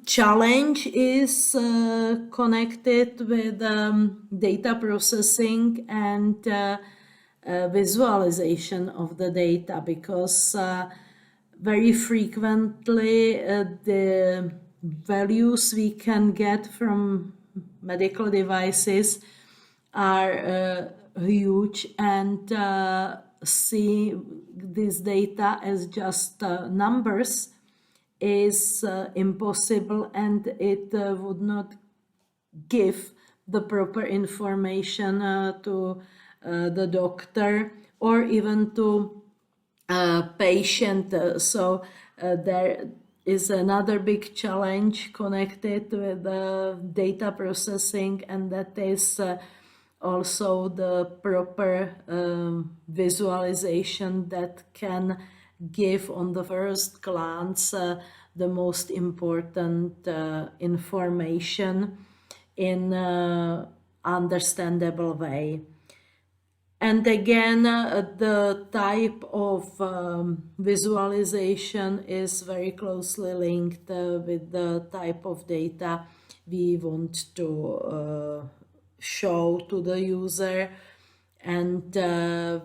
challenge is connected with data processing and visualization of the data, because very frequently the values we can get from medical devices are huge, and see this data as just numbers is impossible, and it would not give the proper information to the doctor or even to patient. So there is another big challenge connected with data processing, and that is also the proper visualization that can give on the first glance the most important information in understandable way. And again, the type of visualization is very closely linked with the type of data we want to show to the user, and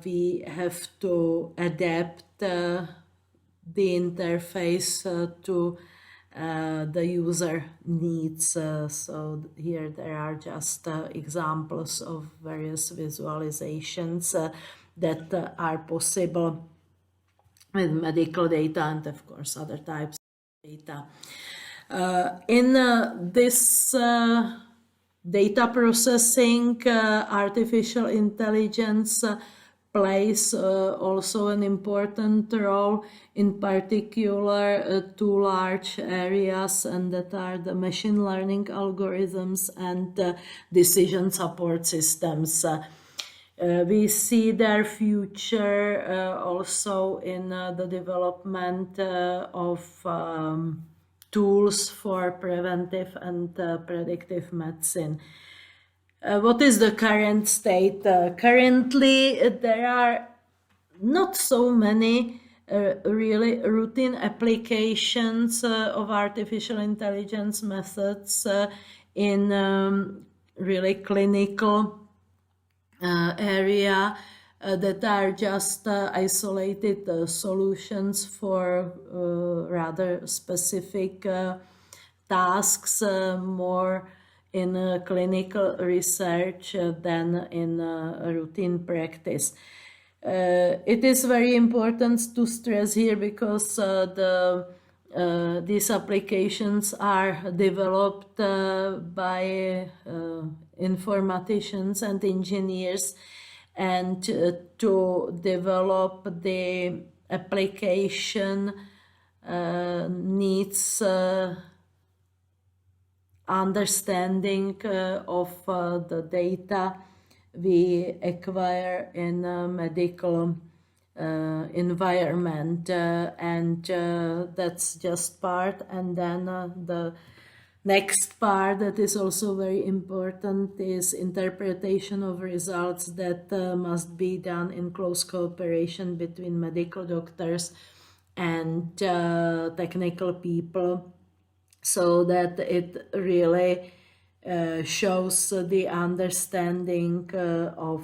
we have to adapt the interface to the user needs. So here there are just examples of various visualizations that are possible with medical data and of course other types of data. In this data processing, artificial intelligence plays also an important role, in particular two large areas, and that are the machine learning algorithms and decision support systems. We see their future also in the development of tools for preventive and predictive medicine. What is the current state? Currently, there are not so many really routine applications of artificial intelligence methods in really clinical area that are just isolated solutions for rather specific tasks, more in clinical research than in routine practice. It is very important to stress here because these applications are developed by informaticians and engineers, and to develop the application needs understanding of the data we acquire in a medical environment, and that's just part. And then the next part that is also very important is interpretation of results that must be done in close cooperation between medical doctors and technical people, so that it really shows the understanding of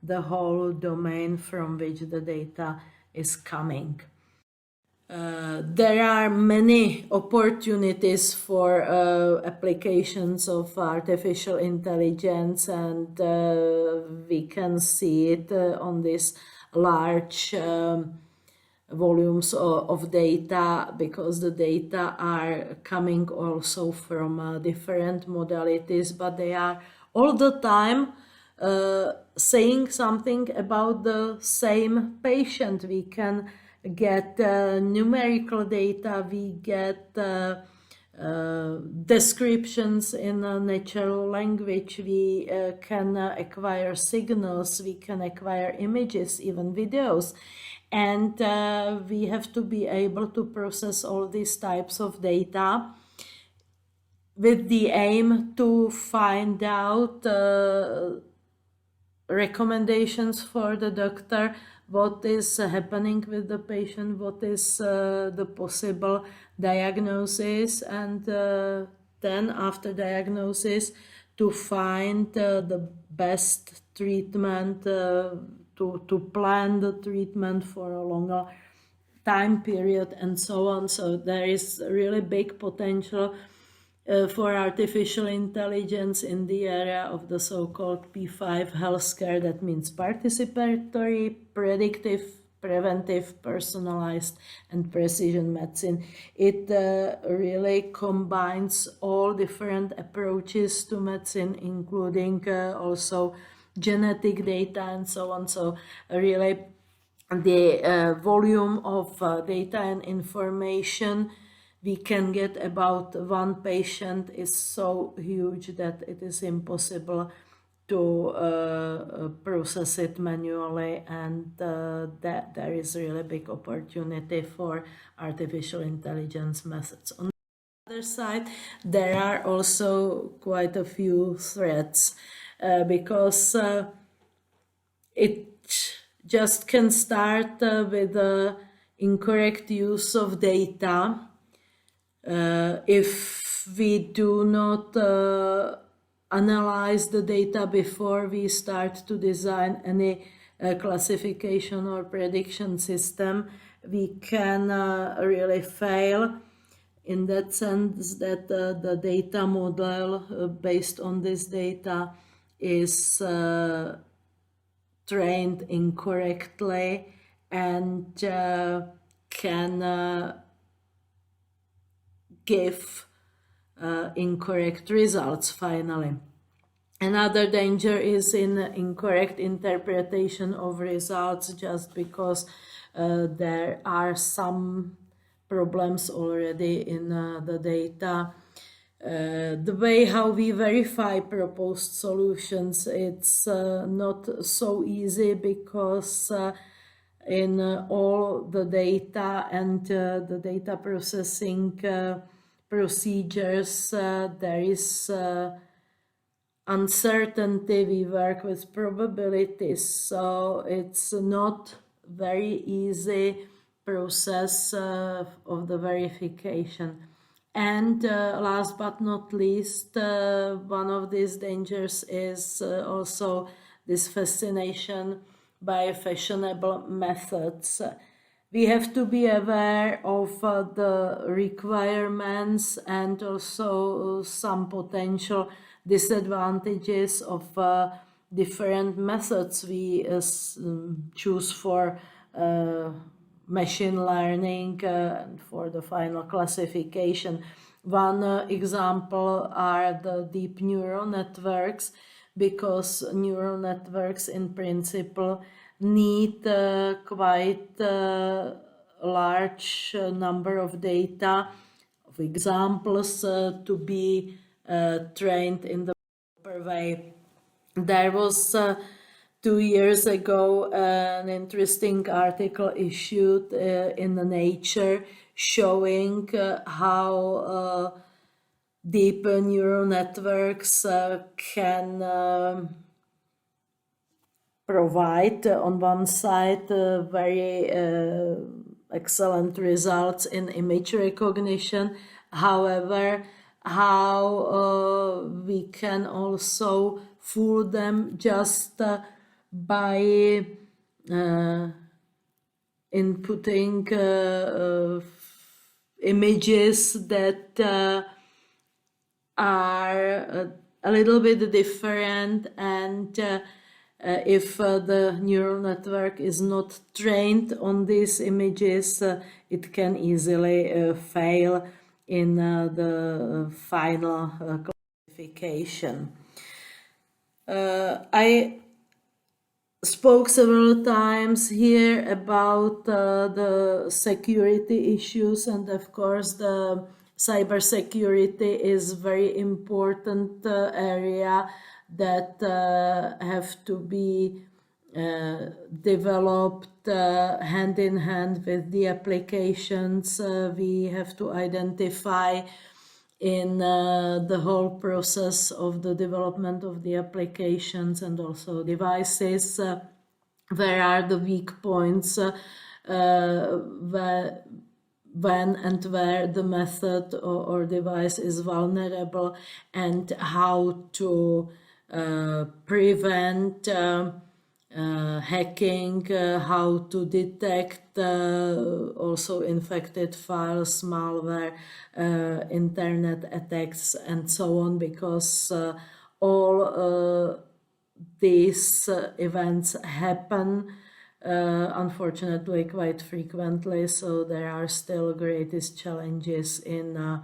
the whole domain from which the data is coming. There are many opportunities for applications of artificial intelligence, and we can see it on this large volumes of data, because the data are coming also from different modalities, but they are all the time saying something about the same patient. We can get numerical data, we get descriptions in a natural language, we can acquire signals, we can acquire images, even videos. And we have to be able to process all these types of data with the aim to find out recommendations for the doctor, what is happening with the patient, what is the possible diagnosis, and then after diagnosis to find the best treatment, to plan the treatment for a longer time period, and so on. So there is really big potential for artificial intelligence in the area of the so-called P5 healthcare. That means participatory, predictive, preventive, personalized, and precision medicine. It really combines all different approaches to medicine, including also genetic data and so on. So really the volume of data and information we can get about one patient is so huge that it is impossible to process it manually, and that there is really big opportunity for artificial intelligence methods. On the other side, there are also quite a few threats, because it just can start with the incorrect use of data. If we do not analyze the data before we start to design any classification or prediction system, we can really fail, in that sense that the data model based on this data is trained incorrectly and can give incorrect results finally. Another danger is in incorrect interpretation of results, just because there are some problems already in the data. The way how we verify proposed solutions, it's not so easy, because in all the data and the data processing procedures, there is uncertainty. We work with probabilities, so it's not very easy process of the verification. And last but not least, one of these dangers is also this fascination by fashionable methods. We have to be aware of the requirements and also some potential disadvantages of different methods we choose for machine learning and for the final classification. One example are the deep neural networks, because neural networks in principle need quite large number of data, of examples to be trained in the proper way. There was 2 years ago an interesting article issued in the Nature showing how deep neural networks can provide on one side very excellent results in image recognition. However, how we can also fool them just by inputting images that are a little bit different, and if the neural network is not trained on these images, it can easily fail in the final classification. I spoke several times here about the security issues, and of course the cybersecurity is very important area that have to be developed hand in hand with the applications we have to identify in the whole process of the development of the applications and also devices. Where are the weak points when and where the method or device is vulnerable, and how to prevent hacking, how to detect also infected files, malware, internet attacks, and so on, because all these events happen unfortunately quite frequently, so there are still greatest challenges in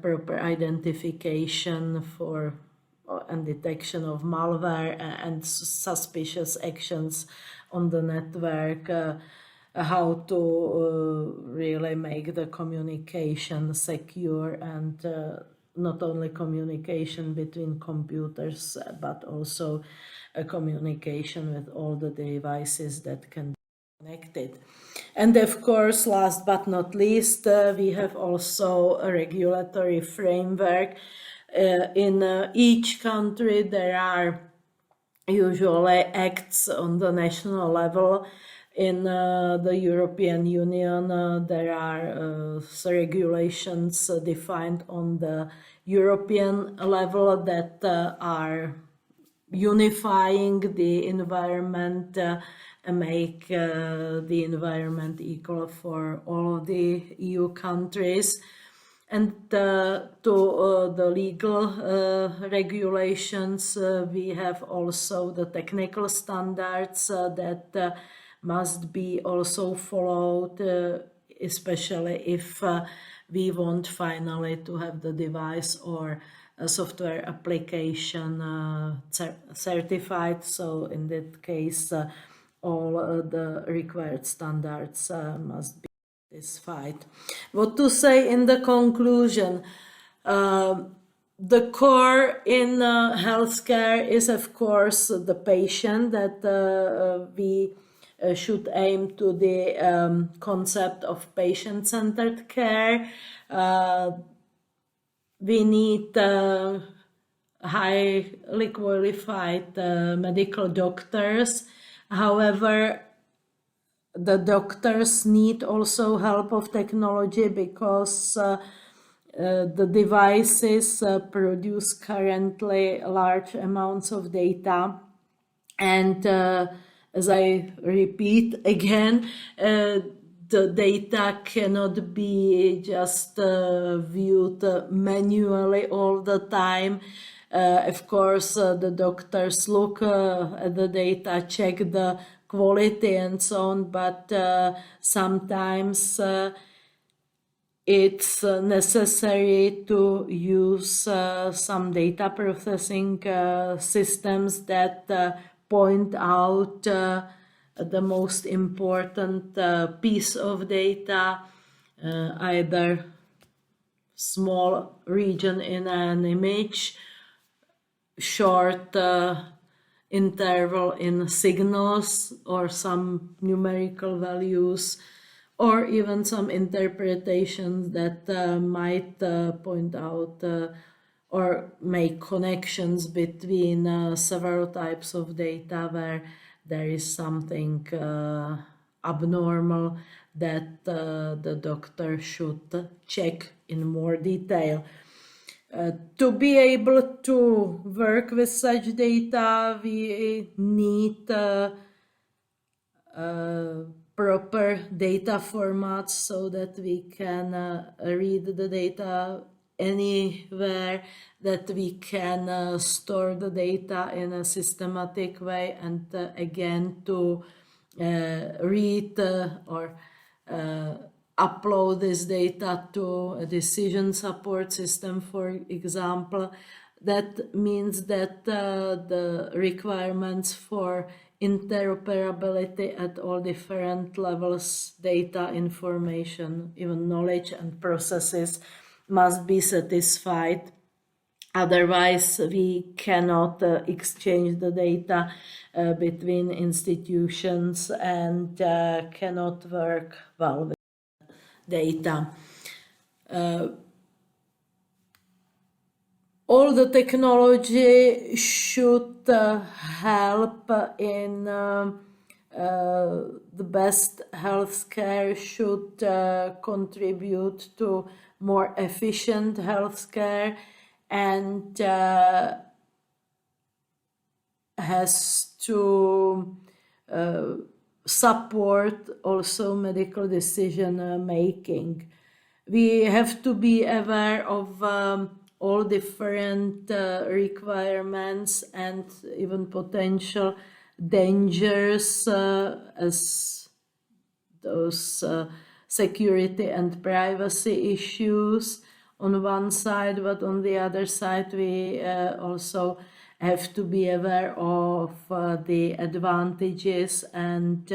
proper identification for and detection of malware and suspicious actions on the network, how to really make the communication secure, and not only communication between computers, but also a communication with all the devices that can be connected. And of course, last but not least, we have also a regulatory framework. In each country there are usually acts on the national level. In the European Union there are regulations defined on the European level that are unifying the environment and make the environment equal for all of the EU countries. And to the legal regulations, we have also the technical standards that must be also followed, especially if we want finally to have the device or a software application certified. So in that case, all the required standards must be satisfied. What to say in the conclusion? The core in healthcare is, of course, the patient, that we should aim to the concept of patient-centered care. We need highly qualified medical doctors. However, the doctors need also help of technology, because the devices produce currently large amounts of data, and as I repeat again, the data cannot be just viewed manually all the time. Of course, the doctors look at the data, check the quality and so on, but sometimes it's necessary to use some data processing systems that point out the most important piece of data, either small region in an image, short interval in signals, or some numerical values, or even some interpretations that might point out or make connections between several types of data where there is something abnormal that the doctor should check in more detail. To be able to work with such data, we need proper data formats so that we can read the data anywhere, that we can store the data in a systematic way, and again to read or upload this data to a decision support system, for example. That means that the requirements for interoperability at all different levels, data, information, even knowledge and processes must be satisfied. Otherwise, we cannot exchange the data between institutions and cannot work well with data. All the technology should help in the best healthcare, should contribute to more efficient healthcare, and has to support also medical decision making. We have to be aware of all different requirements and even potential dangers, as those security and privacy issues on one side, but on the other side we also have to be aware of the advantages and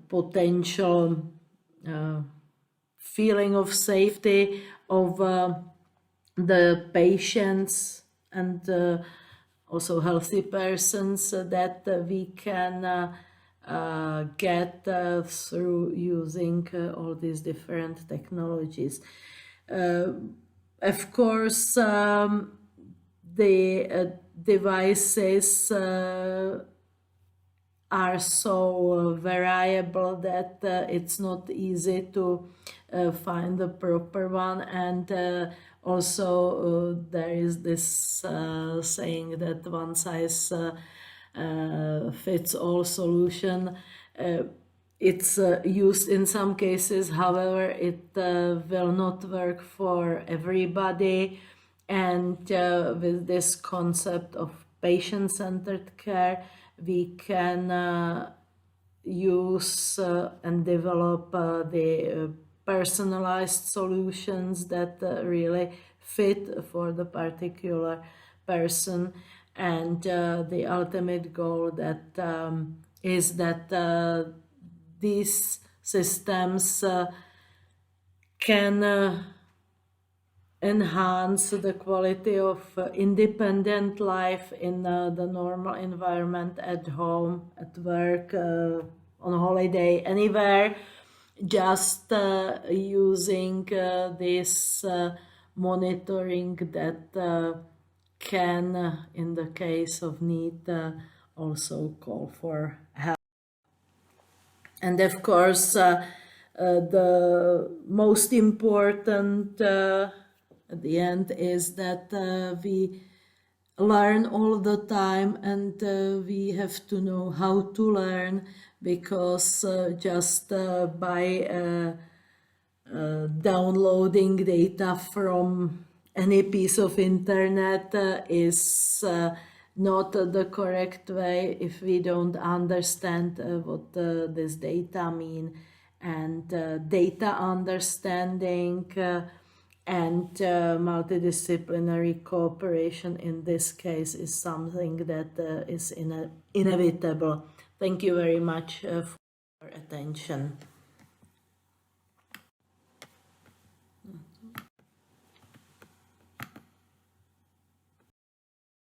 potential feeling of safety of the patients and also healthy persons that we can get through using all these different technologies. Of course, the devices are so variable that it's not easy to find the proper one, and also there is this saying that one size fits all solution. It's used in some cases, however, it will not work for everybody. And with this concept of patient-centered care, we can use and develop the personalized solutions that really fit for the particular person. And the ultimate goal that is that these systems can enhance the quality of independent life in the normal environment, at home, at work, on holiday, anywhere, just using this monitoring that can, in the case of need, also call for help. And of course, the most important at the end is that we learn all the time, and we have to know how to learn, because just by downloading data from any piece of internet is not the correct way if we don't understand what this data mean, and data understanding and multidisciplinary cooperation in this case is something that is inevitable. Thank you very much for your attention.